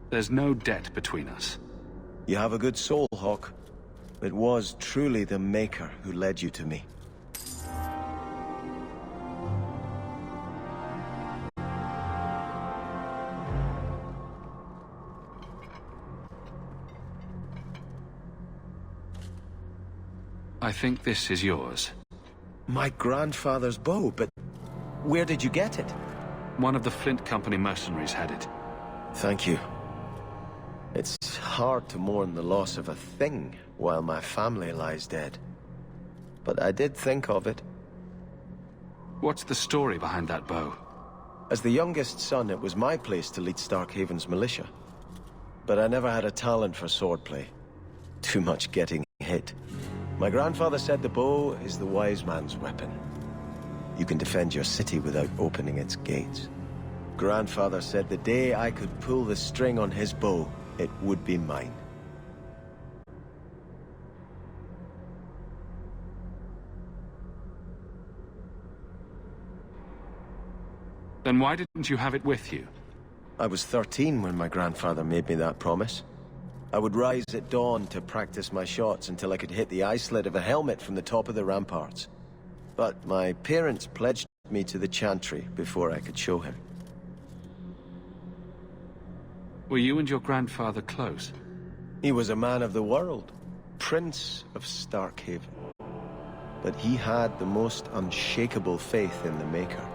There's no debt between us. You have a good soul, Hawke. It was truly the Maker who led you to me. I think this is yours. My grandfather's bow, but where did you get it? One of the Flint Company mercenaries had it. Thank you. It's hard to mourn the loss of a thing while my family lies dead. But I did think of it. What's the story behind that bow? As the youngest son, it was my place to lead Starkhaven's militia. But I never had a talent for swordplay. Too much getting hit. My grandfather said the bow is the wise man's weapon. You can defend your city without opening its gates. Grandfather said the day I could pull the string on his bow, it would be mine. Then why didn't you have it with you? I was 13 when my grandfather made me that promise. I would rise at dawn to practice my shots until I could hit the eye slit of a helmet from the top of the ramparts. But my parents pledged me to the Chantry before I could show him. Were you and your grandfather close? He was a man of the world, Prince of Starkhaven. But he had the most unshakable faith in the Maker.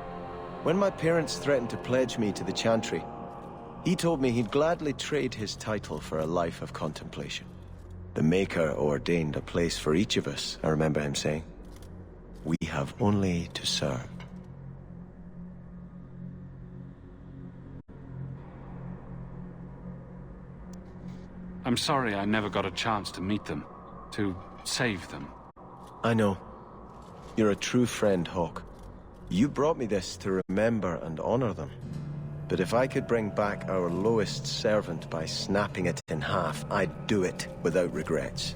When my parents threatened to pledge me to the Chantry, he told me he'd gladly trade his title for a life of contemplation. The Maker ordained a place for each of us, I remember him saying. We have only to serve. I'm sorry I never got a chance to meet them, to save them. I know. You're a true friend, Hawke. You brought me this to remember and honor them. But if I could bring back our lowest servant by snapping it in half, I'd do it without regrets.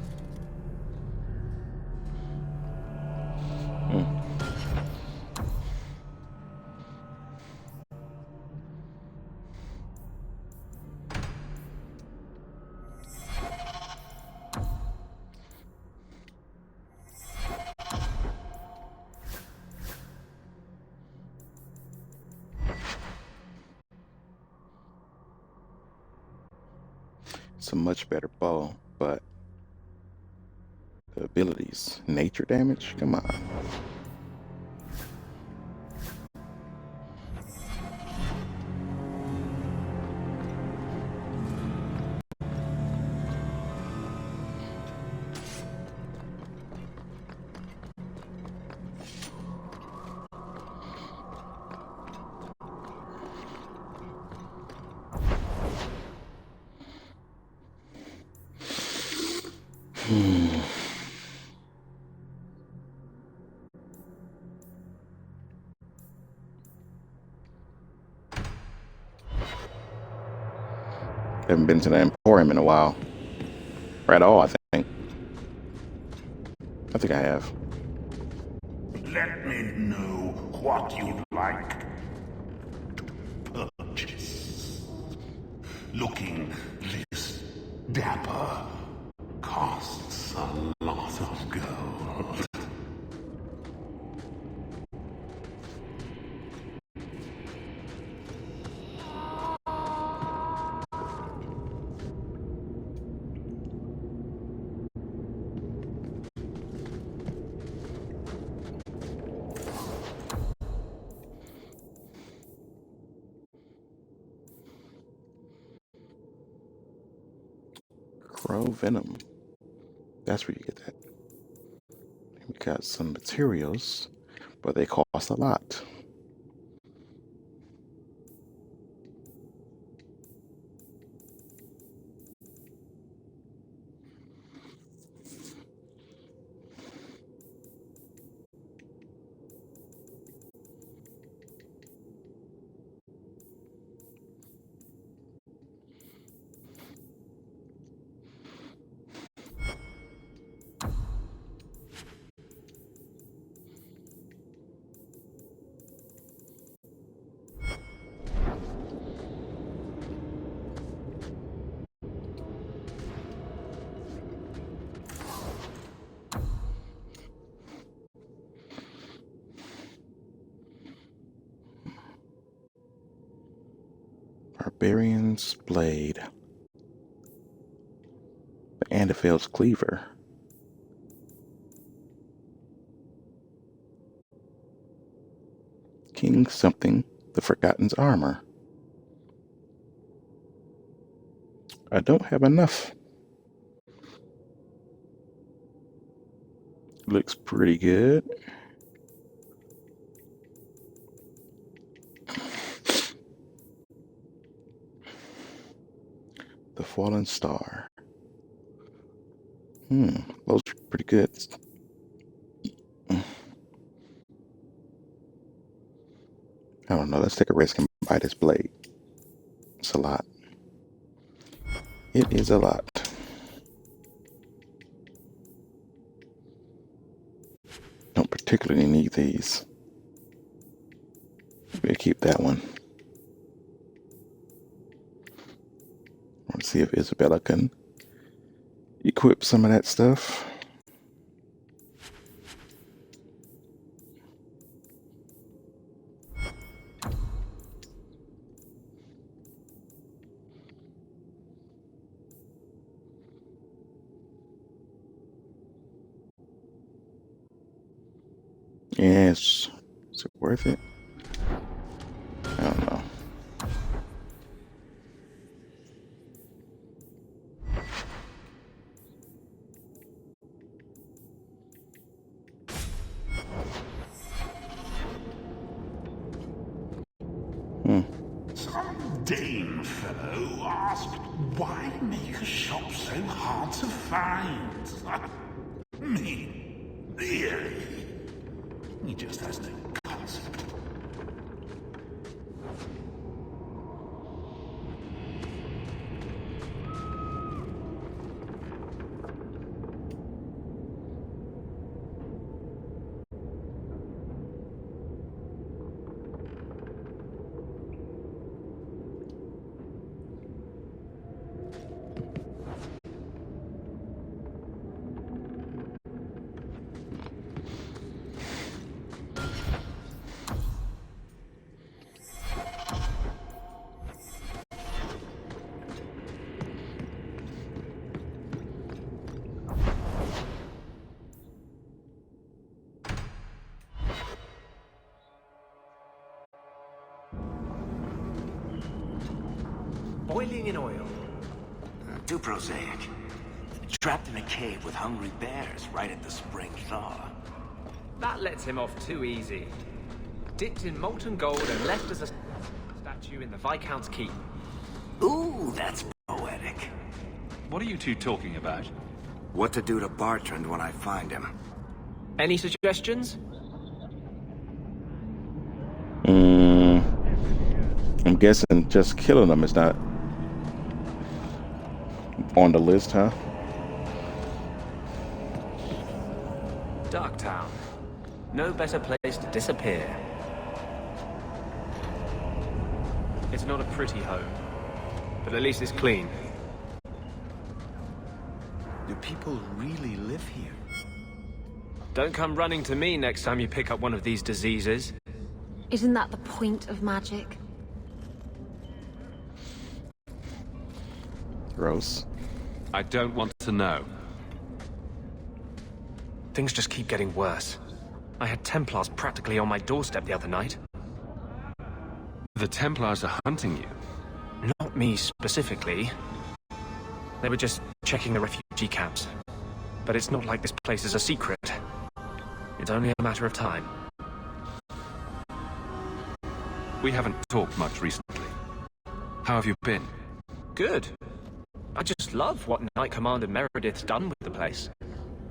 It's a much better bow, but the abilities, nature damage, come on. Haven't been to the Emporium in a while. Or at all, I think. I think I have. Let me know what you'd like to purchase. Looking this dapper costs a lot of gold. Crow Venom. That's where you get that. We got some materials, but they cost a lot. Barbarian's Blade. The Andalfield's Cleaver. King something, the Forgotten's Armor. I don't have enough. Looks pretty good. The Fallen Star. Those are pretty good. I don't know. Let's take a risk and buy this blade. It's a lot. It is a lot. Don't particularly need these. We'll keep that one. I want to see if Isabella can equip some of that stuff. Yes. Is it worth it? I don't know. Some Dane fellow asked why make a shop so hard to find. Me? Really? He just has no concept. Boiling in oil. Too prosaic. Trapped in a cave with hungry bears right at the spring thaw. That lets him off too easy. Dipped in molten gold and left as a statue in the Viscount's keep. Ooh, that's poetic. What are you two talking about? What to do to Bartrand when I find him. Any suggestions? I'm guessing just killing them is not on the list, huh? Darktown. No better place to disappear. It's not a pretty home, but at least it's clean. Do people really live here? Don't come running to me next time you pick up one of these diseases. Isn't that the point of magic? Gross. I don't want to know. Things just keep getting worse. I had Templars practically on my doorstep the other night. The Templars are hunting you? Not me specifically. They were just checking the refugee camps. But it's not like this place is a secret. It's only a matter of time. We haven't talked much recently. How have you been? Good. I just love what Knight Commander Meredith's done with the place.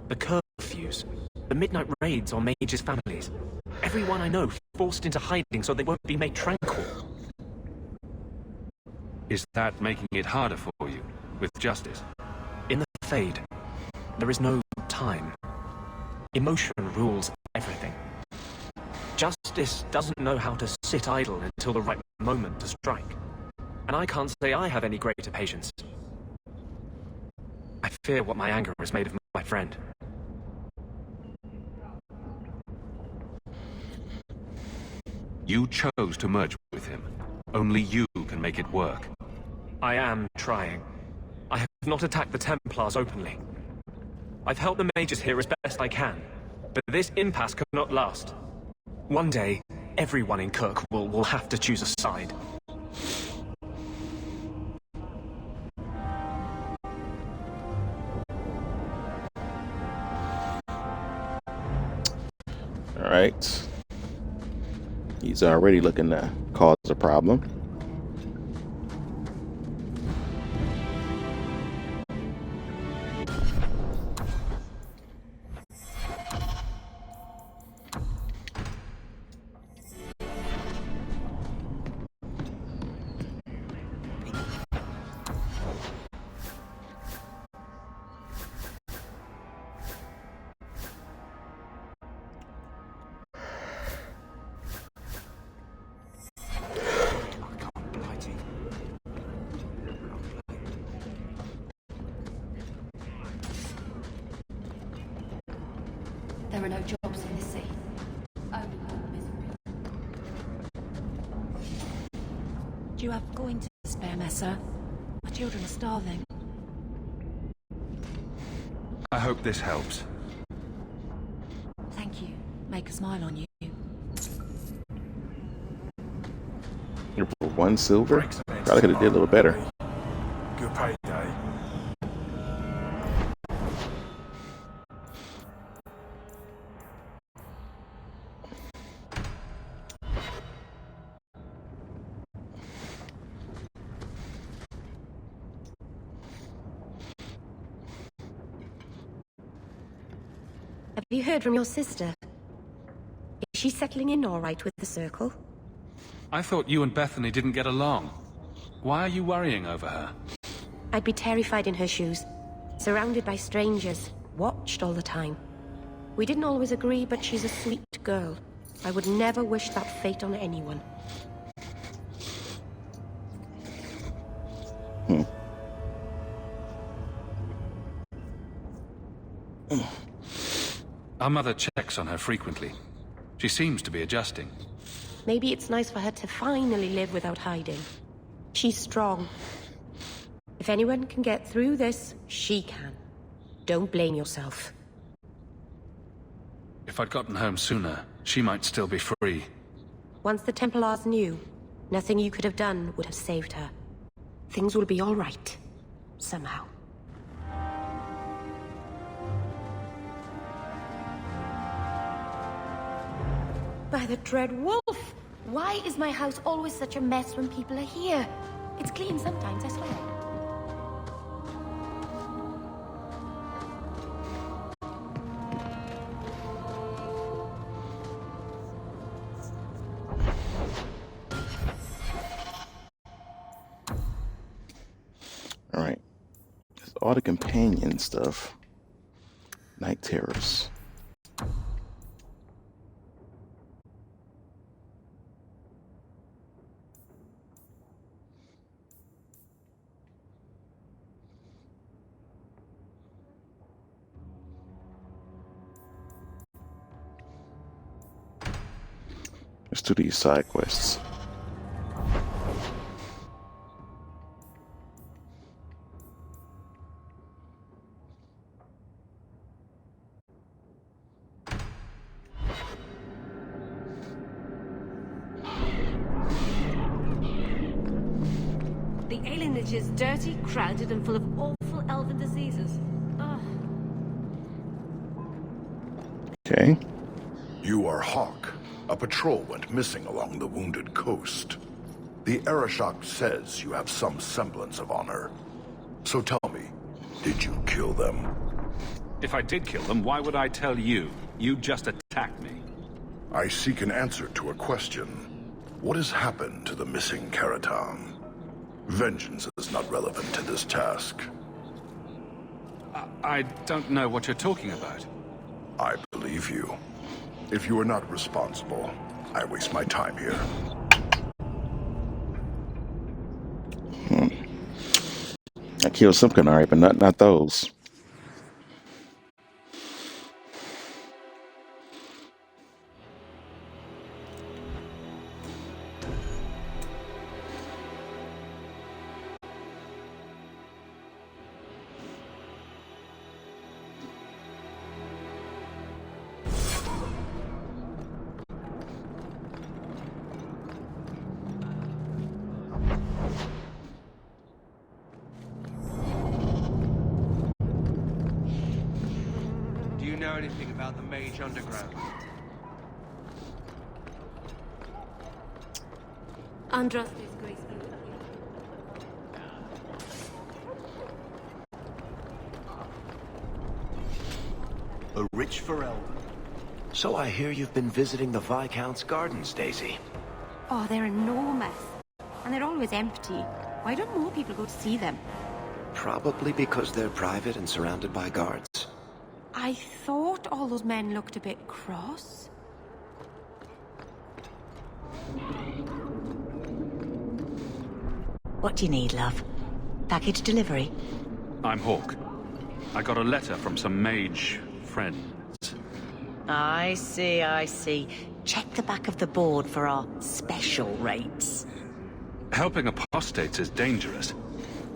The curfews, the midnight raids on mages' families. Everyone I know forced into hiding so they won't be made tranquil. Is that making it harder for you, with justice? In the Fade, there is no time. Emotion rules everything. Justice doesn't know how to sit idle until the right moment to strike. And I can't say I have any greater patience. I fear what my anger has made of my friend. You chose to merge with him. Only you can make it work. I am trying. I have not attacked the Templars openly. I've helped the mages here as best I can, but this impasse cannot last. One day, everyone in Kirkwall will have to choose a side. All right. He's already looking to cause a problem. There are no jobs in the sea. Only misery. Do you have coin to spare, Messer? My children are starving. I hope this helps. Thank you. May make a smile on you. For 1 silver? Probably could have did a little better. Good payday. Have you heard from your sister? Is she settling in all right with the Circle? I thought you and Bethany didn't get along. Why are you worrying over her? I'd be terrified in her shoes. Surrounded by strangers. Watched all the time. We didn't always agree, but she's a sweet girl. I would never wish that fate on anyone. Our mother checks on her frequently. She seems to be adjusting. Maybe it's nice for her to finally live without hiding. She's strong. If anyone can get through this, she can. Don't blame yourself. If I'd gotten home sooner, she might still be free. Once the Templars knew, nothing you could have done would have saved her. Things will be all right. Somehow. By the Dread Wolf! Why is my house always such a mess when people are here? It's clean sometimes, I swear. Alright. That's all the companion stuff. Night Terrors. Let's do these side quests. The alienage is dirty, crowded, and full of awful elven diseases. Ugh. Okay. You are Hawk. A patrol went missing along the Wounded Coast. The Arishok says you have some semblance of honor. So tell me, did you kill them? If I did kill them, why would I tell you? You just attacked me. I seek an answer to a question. What has happened to the missing Karatam? Vengeance is not relevant to this task. I don't know what you're talking about. I believe you. If you are not responsible, I waste my time here. I killed some Qunari, but not those. Do you know anything about the Mage Underground? Andraste's grace. A rich Ferelden. So I hear you've been visiting the Viscount's gardens, Daisy. Oh, they're enormous. And they're always empty. Why don't more people go to see them? Probably because they're private and surrounded by guards. I thought all those men looked a bit cross. What do you need, love? Package delivery? I'm Hawk. I got a letter from some mage friends. I see, I see. Check the back of the board for our special rates. Helping apostates is dangerous.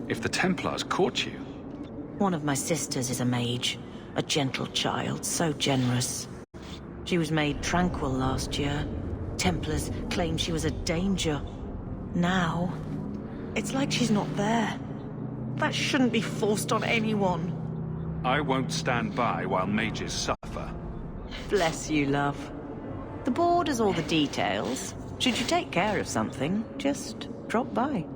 If the Templars caught you... One of my sisters is a mage. A gentle child, so generous. She was made tranquil last year. Templars claimed she was a danger. Now, it's like she's not there. That shouldn't be forced on anyone. I won't stand by while mages suffer. Bless you, love. The board has all the details. Should you take care of something, just drop by.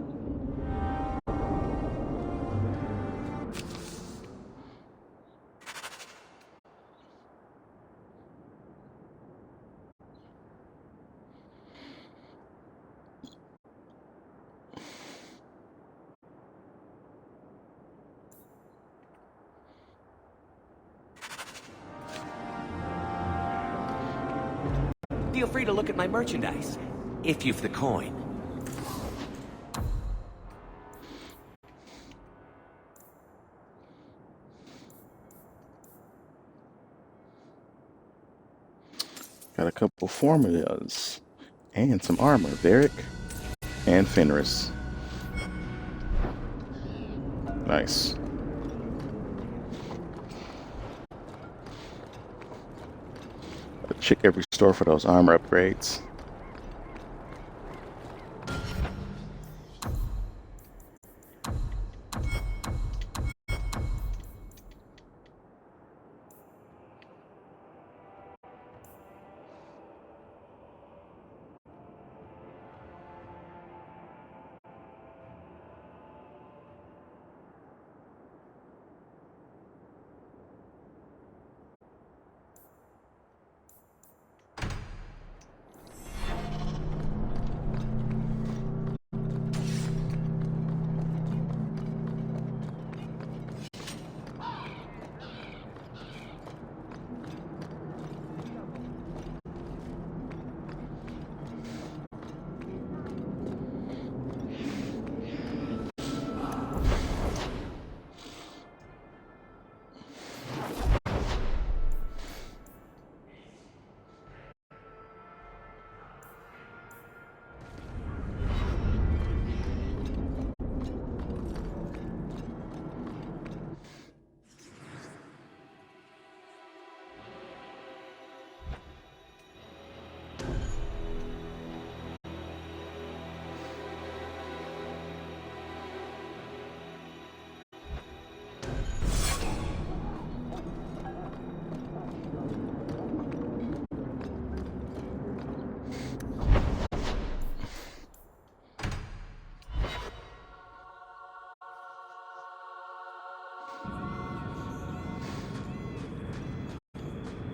Feel free to look at my merchandise, if you've the coin. Got a couple formulas and some armor. Varric and Fenris. Nice. Check every store for those armor upgrades.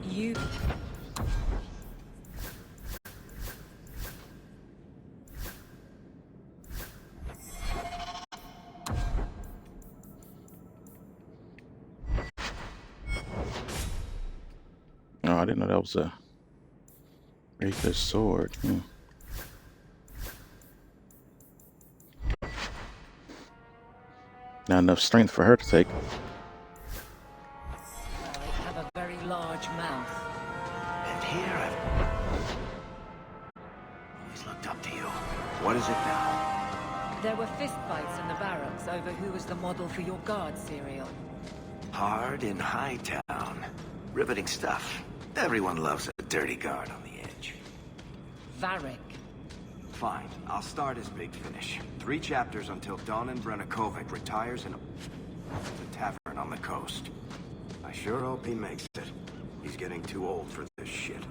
You... Oh, I didn't know that was a Wraither's sword. Not enough strength for her to take. I have a very large mouth. And here I've always looked up to you. What is it now? There were fistfights in the barracks over who was the model for your guard serial. Hard in Hightown. Riveting stuff. Everyone loves a dirty guard on the edge. Varric. Fine, I'll start as Big Finish. 3 chapters until Donan Brennakovic retires in the tavern on the coast. I sure hope he makes it. He's getting too old for this shit.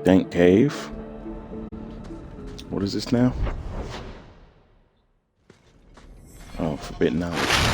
Dank Cave. What is this now? Oh, forbidden knowledge.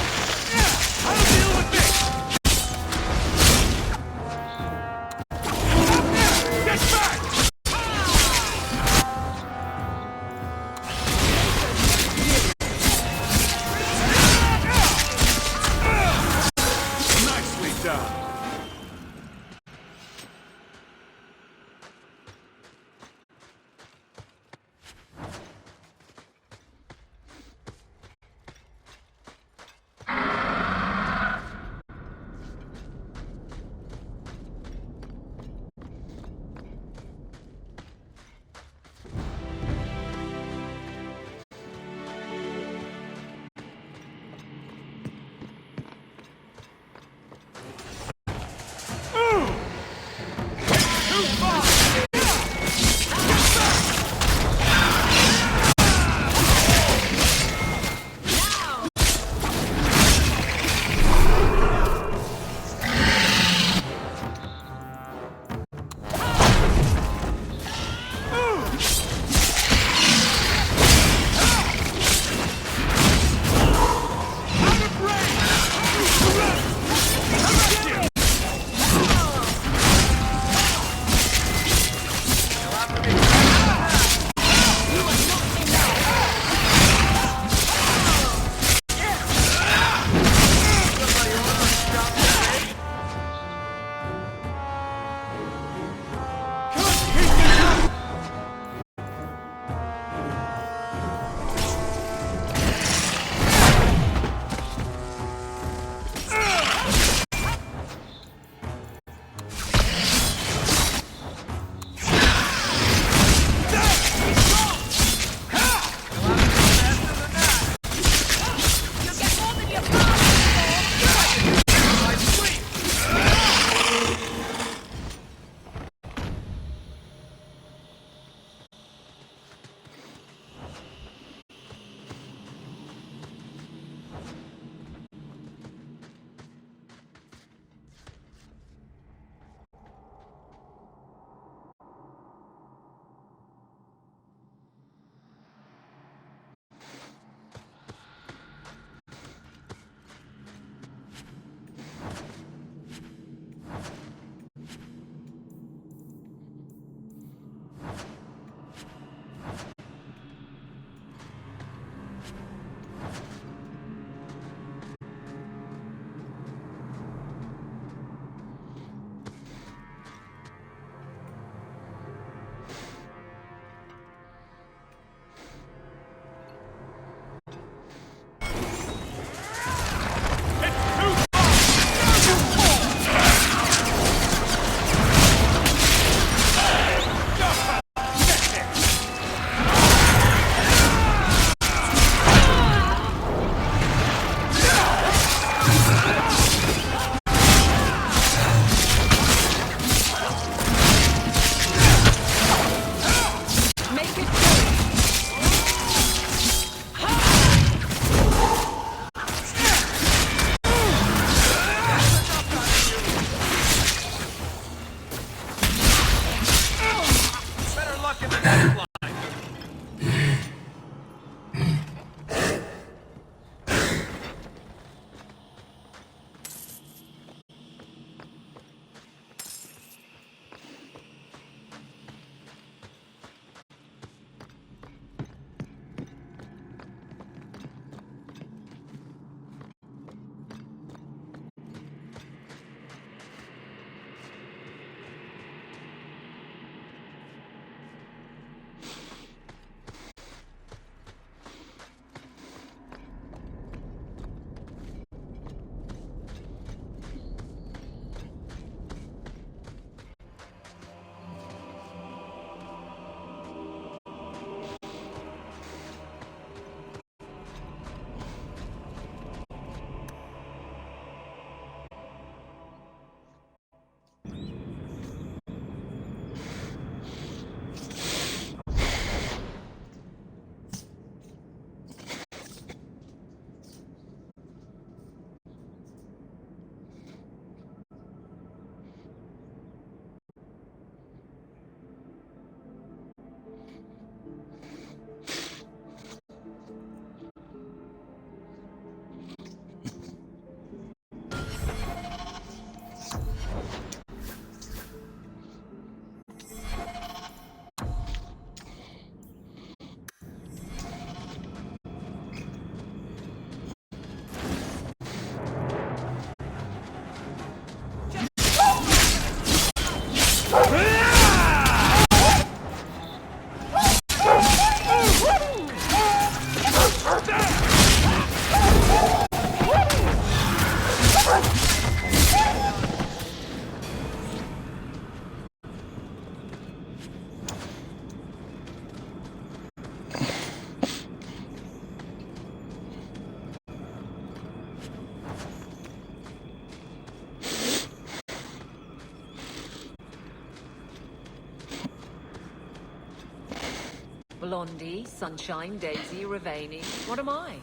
Blondie, Sunshine, Daisy, Ravani. What am I?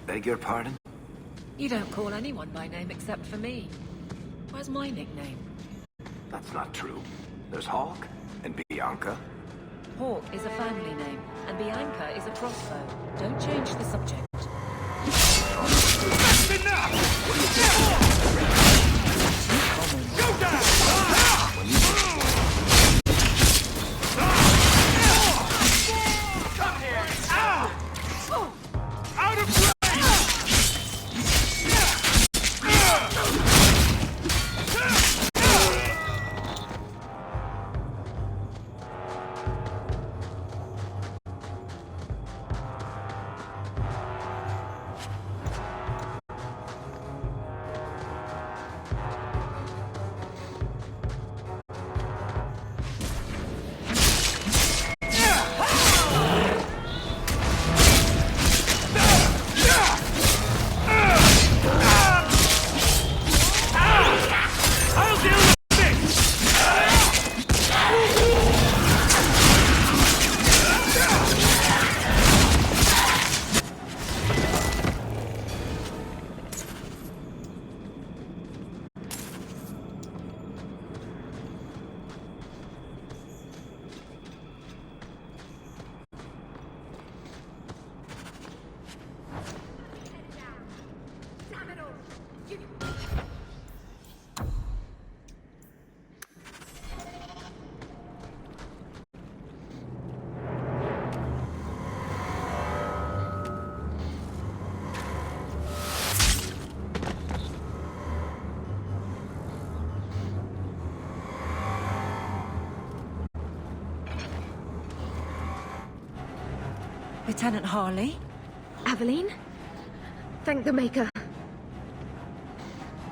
Beg your pardon? You don't call anyone by name except for me. Where's my nickname? That's not true. There's Hawk and Bianca. Hawk is a family name, and Bianca is a crossbow. Don't change the subject. That's enough! Go down! Come here! Out of range! Lieutenant Harley? Aveline? Thank the Maker.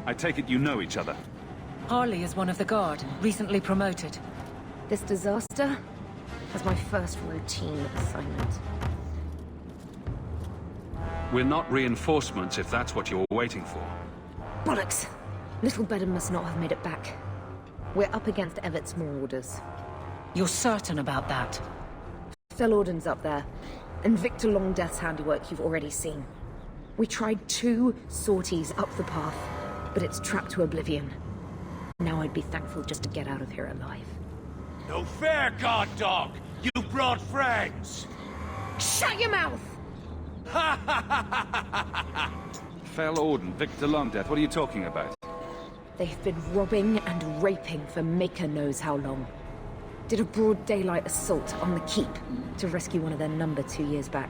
I take it you know each other. Harley is one of the Guard, recently promoted. This disaster was my first routine assignment. We're not reinforcements if that's what you're waiting for. Bollocks! Little Bedham must not have made it back. We're up against Everett's Marauders. You're certain about that? Felorden's up there, and Victor Longdeath's handiwork you've already seen. We tried 2 sorties up the path, but it's trapped to oblivion. Now I'd be thankful just to get out of here alive. No fair, guard dog! You brought friends! Shut your mouth! Felorden, Victor Longdeath, what are you talking about? They've been robbing and raping for Maker knows how long. Did a broad daylight assault on the keep to rescue one of their number 2 years back.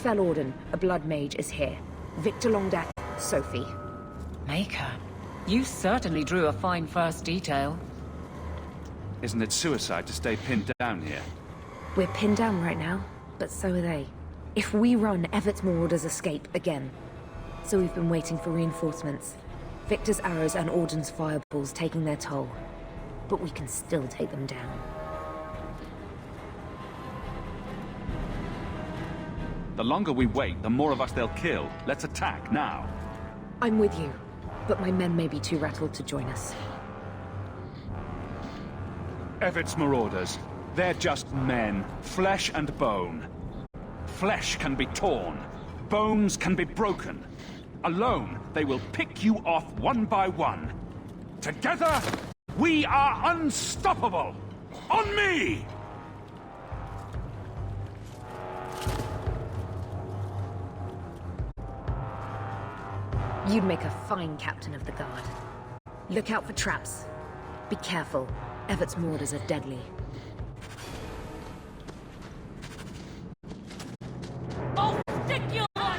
Felorden, a blood mage, is here. Victor Longdeath, Sophie. Maker? You certainly drew a fine first detail. Isn't it suicide to stay pinned down here? We're pinned down right now, but so are they. If we run, Everett's Marauders escape again. So we've been waiting for reinforcements. Victor's arrows and Auden's fireballs taking their toll. But we can still take them down. The longer we wait, the more of us they'll kill. Let's attack now. I'm with you, but my men may be too rattled to join us. Everett's Marauders. They're just men, flesh and bone. Flesh can be torn, bones can be broken. Alone, they will pick you off one by one. Together, we are unstoppable! On me! You'd make a fine captain of the guard. Look out for traps. Be careful. Everett's Marauders are deadly. I'll stick you on!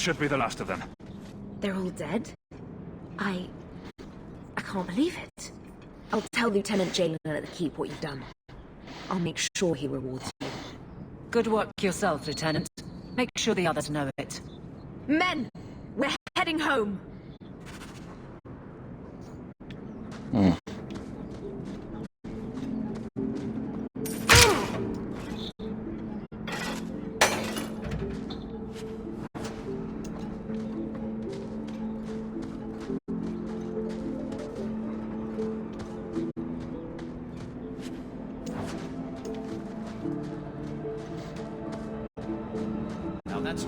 should be the last of them. They're all dead? I can't believe it. I'll tell Lieutenant Jalen at the Keep what you've done. I'll make sure he rewards you. Good work yourself, Lieutenant. Make sure the others know it. Men! We're heading home! Now that's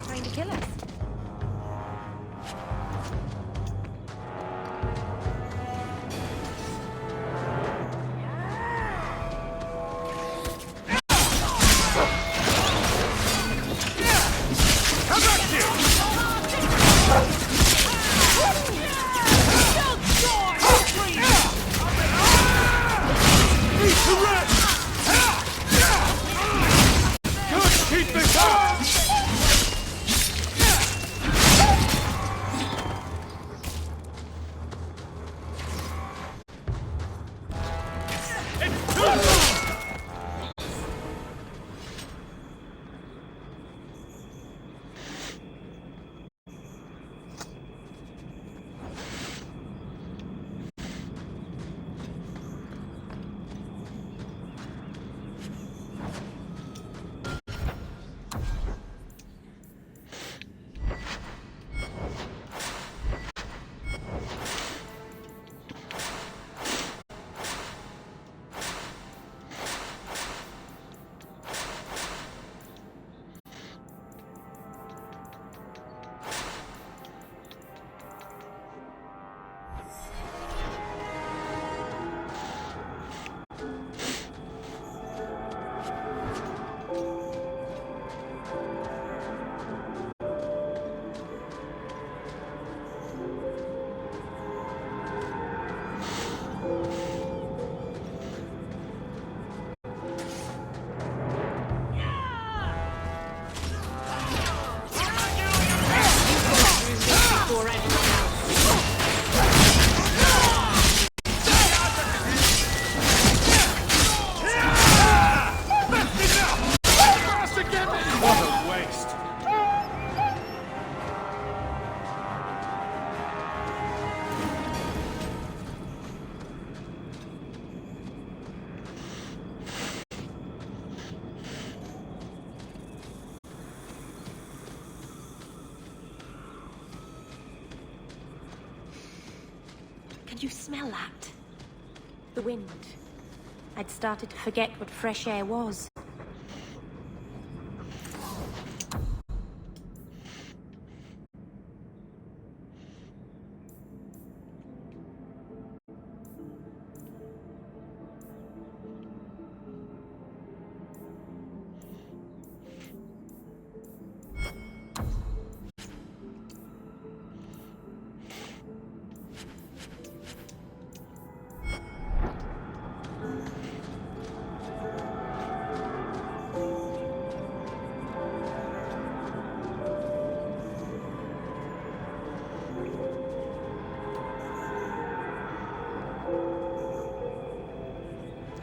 Trying to kill us. Keep this up! Can you smell that? The wind. I'd started to forget what fresh air was.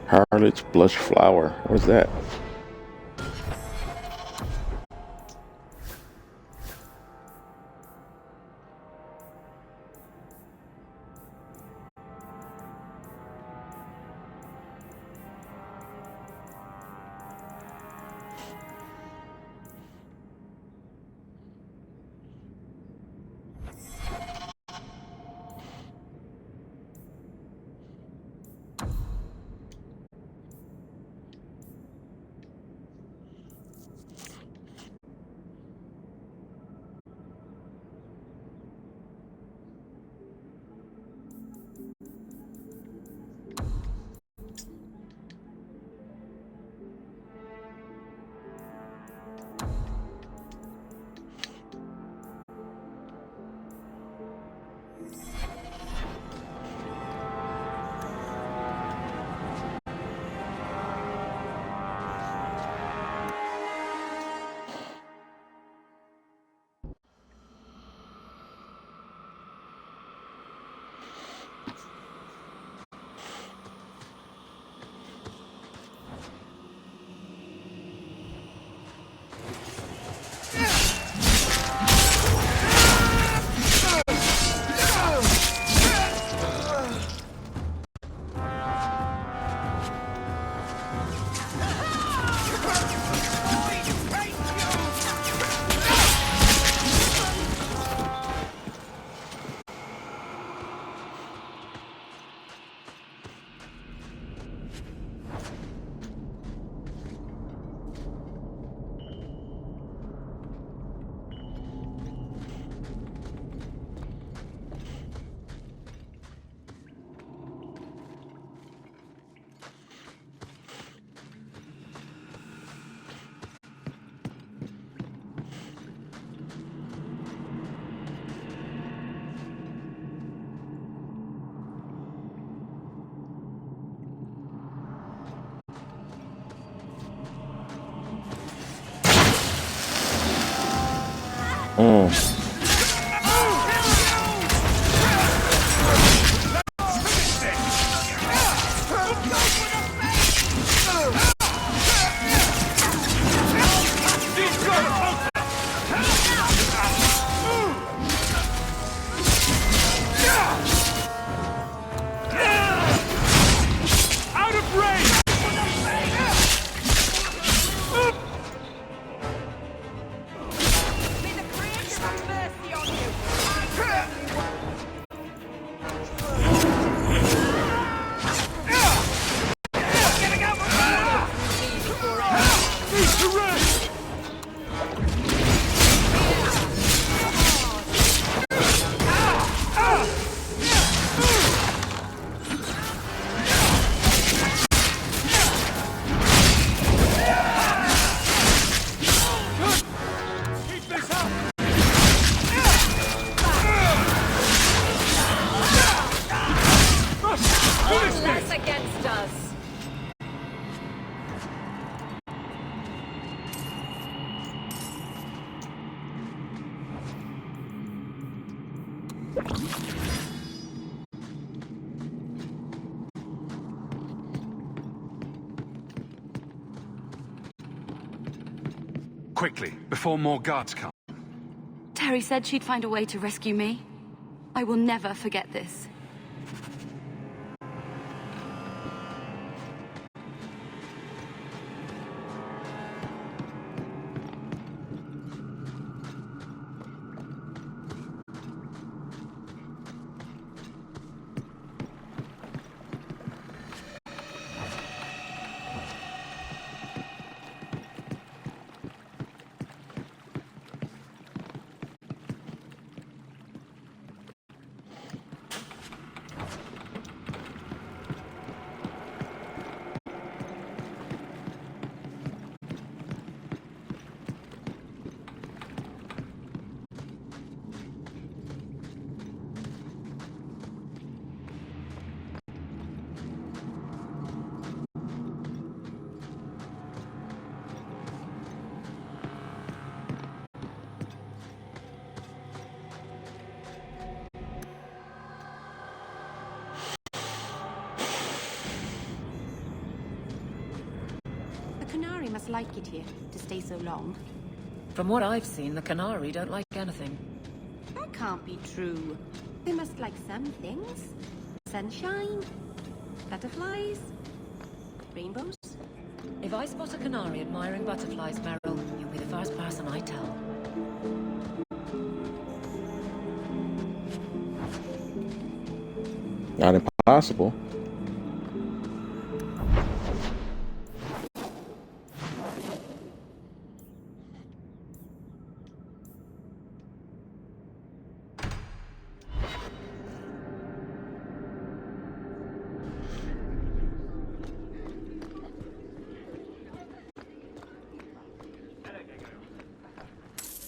Harlot's blush flower. What is that? Less against us. Quickly, before more guards come. Terry said she'd find a way to rescue me. I will never forget this. must like it here, to stay so long. From what I've seen, the Canary don't like anything. That can't be true. They must like some things. Sunshine, butterflies, rainbows. If I spot a Canary admiring butterflies, Meryl, you'll be the first person I tell. Not impossible.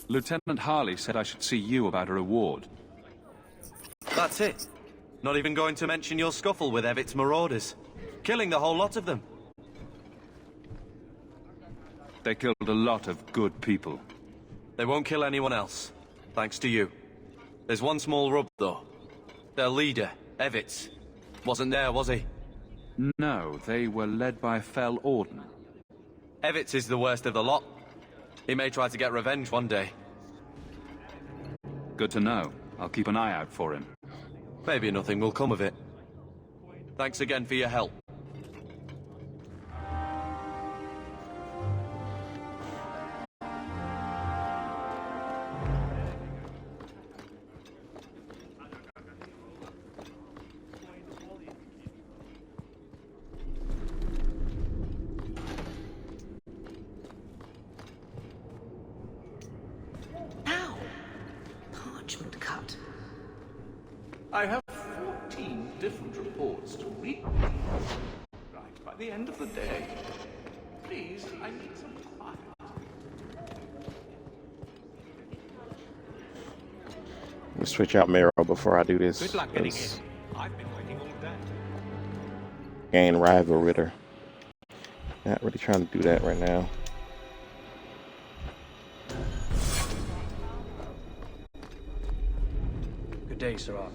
Lieutenant Harley said I should see you about a reward. That's it. Not even going to mention your scuffle with Evit's marauders. Killing the whole lot of them. They killed a lot of good people. They won't kill anyone else, thanks to you. There's one small rub, though. Their leader, Evitz, wasn't there, was he? No, they were led by Fel Orden. Evitz is the worst of the lot. He may try to get revenge one day. Good to know. I'll keep an eye out for him. Maybe nothing will come of it. Thanks again for your help. Parchment cut. I have 14 different reports to read. Right, by the end of the day. Please, I need some quiet. Let me switch out Meryl before I do this. Good luck getting in. I've been waiting all day. Gain rival Ritter. Not really trying to do that right now. Good day, Sirach.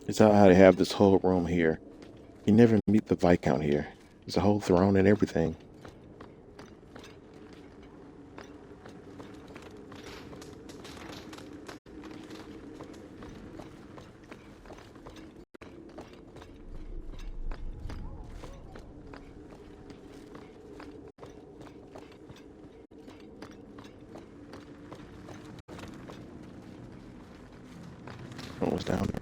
It's out how they have this whole room here. You never meet the Viscount here. There's a whole throne and everything. What was down there?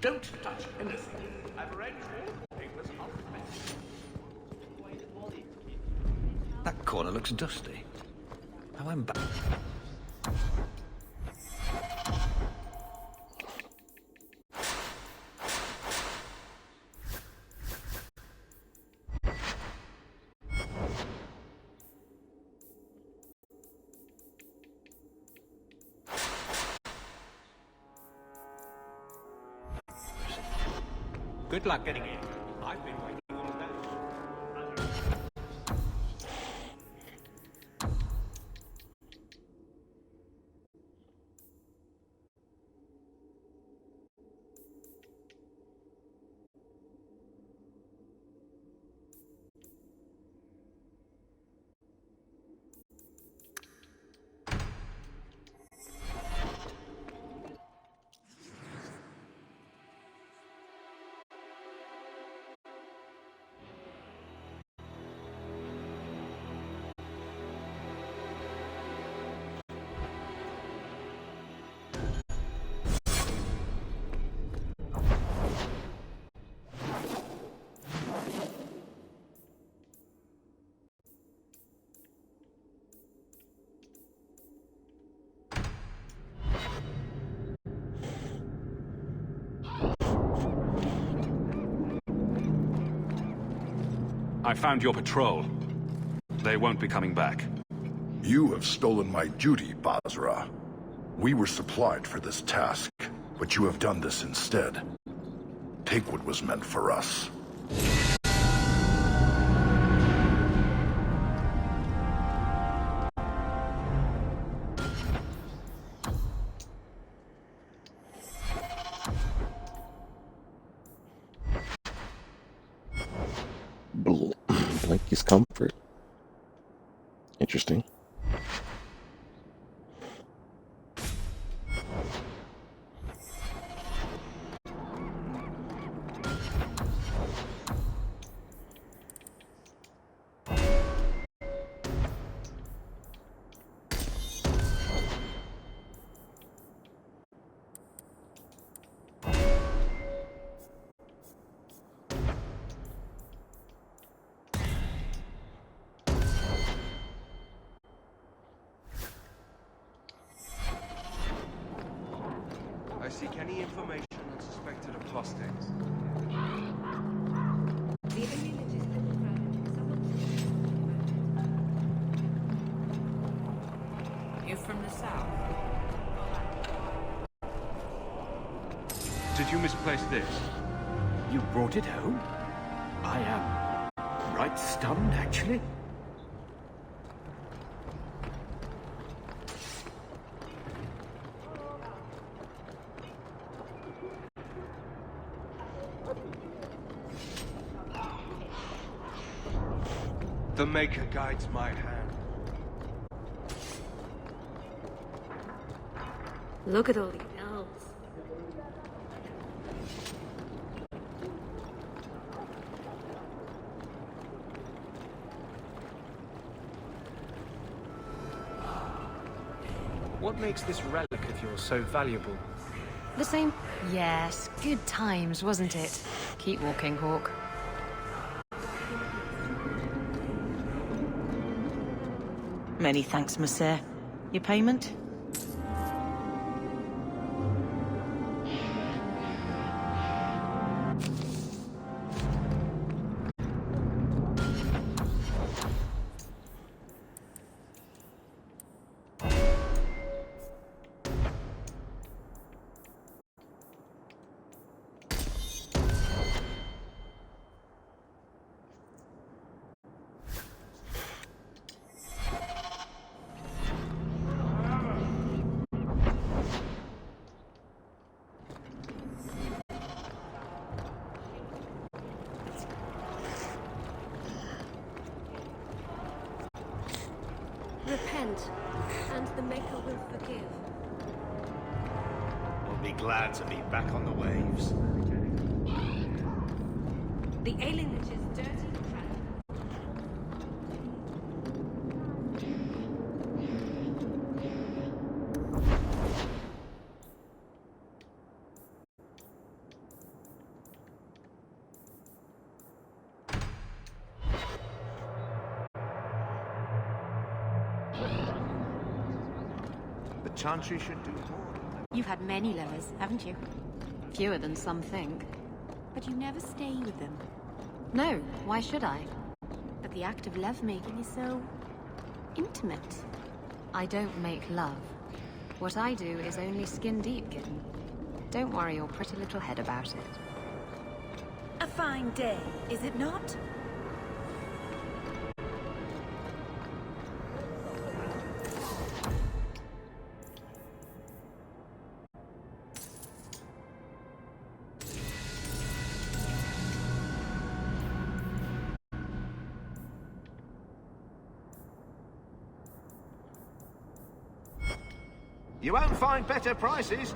Don't touch anything. I've arranged all the papers alphabetically. That corner looks dusty. How embarrassing. Good luck getting in. I've been waiting all day. I found your patrol. They won't be coming back. You have stolen my duty, Basra. We were supplied for this task, but you have done this instead. Take what was meant for us. Blanky's comfort. Interesting. I seek any information on suspected apostates. You're from the south? Did you misplace this? You brought it home? I am right stunned, actually. The Maker guides my hand. Look at all the elves. What makes this relic of yours so valuable? The same. Yes, good times, wasn't it? Keep walking, Hawk. Many thanks, Monsieur. Your payment? Repent, and the Maker will forgive. We'll be glad to be back on the waves. The alienage is dirty crap. The Chantry should do more. You've had many lovers, haven't you? Fewer than some think. But you never stay with them. No, why should I? But the act of lovemaking is so... intimate. I don't make love. What I do is only skin deep, kitten. Don't worry your pretty little head about it. A fine day, is it not? You won't find better prices.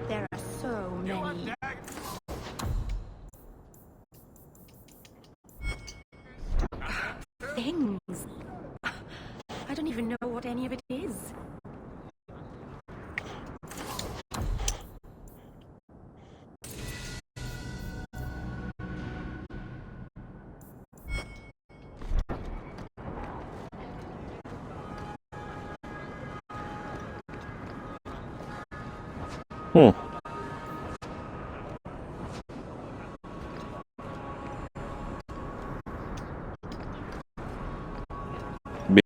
There are so many... things. I don't even know what any of it is.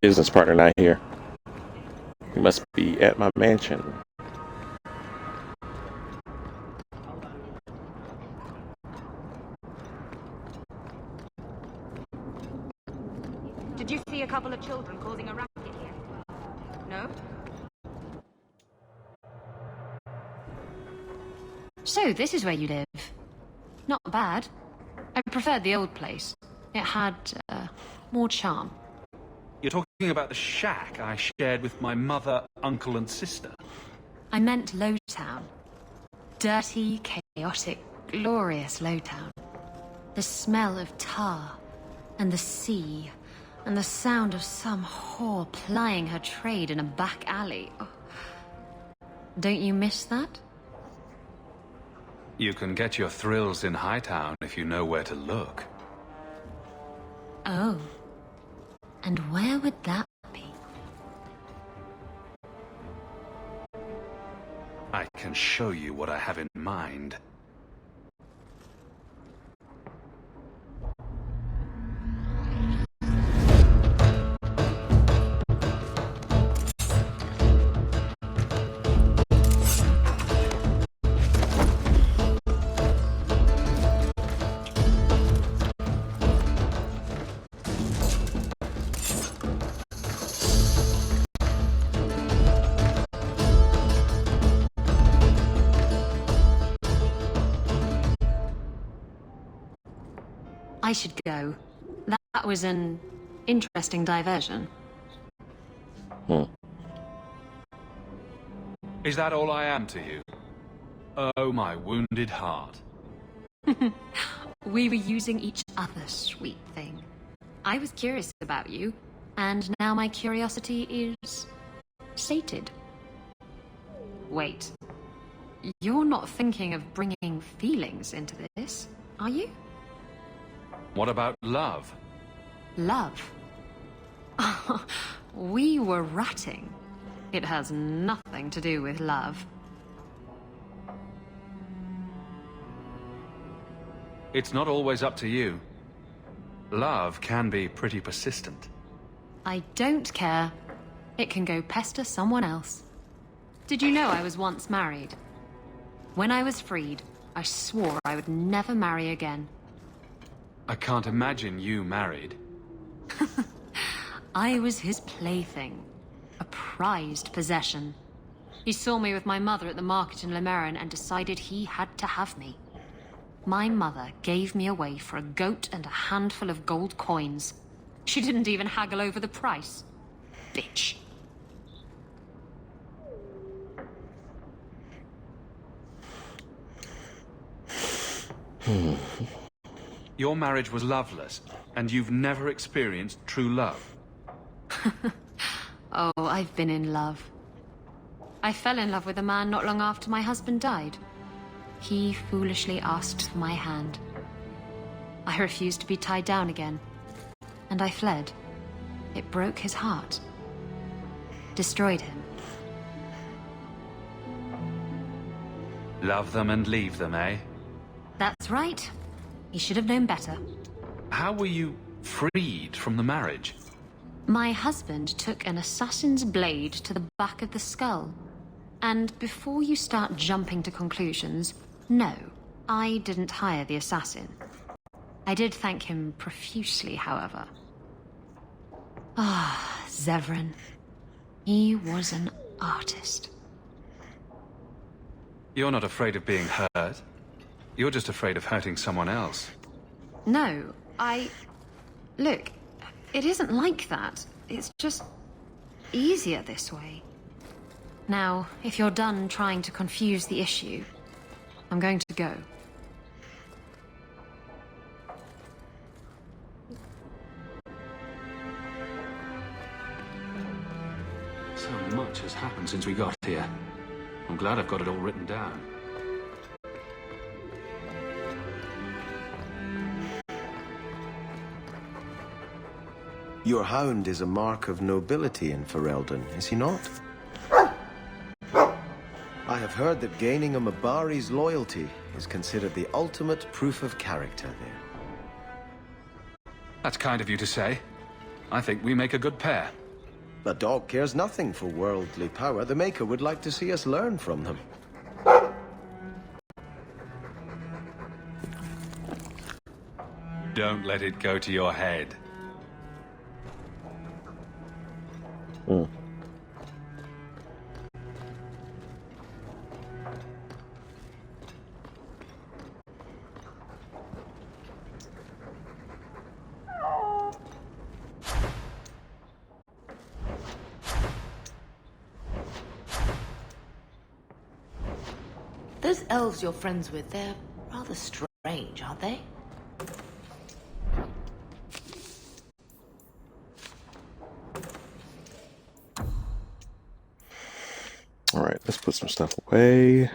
Business partner not here. He must be at my mansion. Did you see a couple of children causing a racket here? No? So, this is where you live. Not bad. I preferred the old place. It had, more charm. You're talking about the shack I shared with my mother, uncle, and sister. I meant Lowtown. Dirty, chaotic, glorious Lowtown. The smell of tar, and the sea, and the sound of some whore plying her trade in a back alley. Oh. Don't you miss that? You can get your thrills in Hightown if you know where to look. Oh. And where would that be? I can show you what I have in mind. I should go. That was an interesting diversion. Is that all I am to you? Oh, my wounded heart. We were using each other, sweet thing. I was curious about you, and now my curiosity is... sated. Wait. You're not thinking of bringing feelings into this, are you? What about love? Love? We were ratting. It has nothing to do with love. It's not always up to you. Love can be pretty persistent. I don't care. It can go pester someone else. Did you know I was once married? When I was freed, I swore I would never marry again. I can't imagine you married. I was his plaything. A prized possession. He saw me with my mother at the market in Lemerin and decided he had to have me. My mother gave me away for a goat and a handful of gold coins. She didn't even haggle over the price. Bitch. Your marriage was loveless, and you've never experienced true love. Oh, I've been in love. I fell in love with a man not long after my husband died. He foolishly asked for my hand. I refused to be tied down again, and I fled. It broke his heart. Destroyed him. Love them and leave them, eh? That's right. He should have known better. How were you freed from the marriage? My husband took an assassin's blade to the back of the skull. And before you start jumping to conclusions, no, I didn't hire the assassin. I did thank him profusely, however. Ah, Zevran. He was an artist. You're not afraid of being hurt. You're just afraid of hurting someone else. No, Look, it isn't like that. It's just easier this way. Now, if you're done trying to confuse the issue, I'm going to go. So much has happened since we got here. I'm glad I've got it all written down. Your hound is a mark of nobility in Ferelden, is he not? I have heard that gaining a Mabari's loyalty is considered the ultimate proof of character there. That's kind of you to say. I think we make a good pair. The dog cares nothing for worldly power. The Maker would like to see us learn from them. Don't let it go to your head. Those elves you're friends with, they're rather strange, aren't they? All right, let's put some stuff away.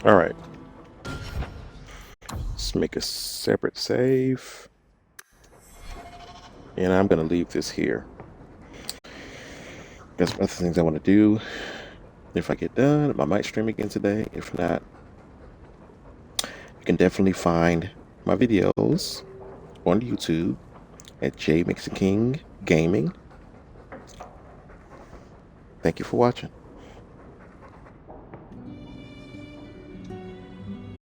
All right, let's make a separate save, and I'm gonna leave this here. Got some other things I want to do. If I get done, I might stream again today. If not, you can definitely find my videos on YouTube at J Mixing King Gaming. Thank you for watching.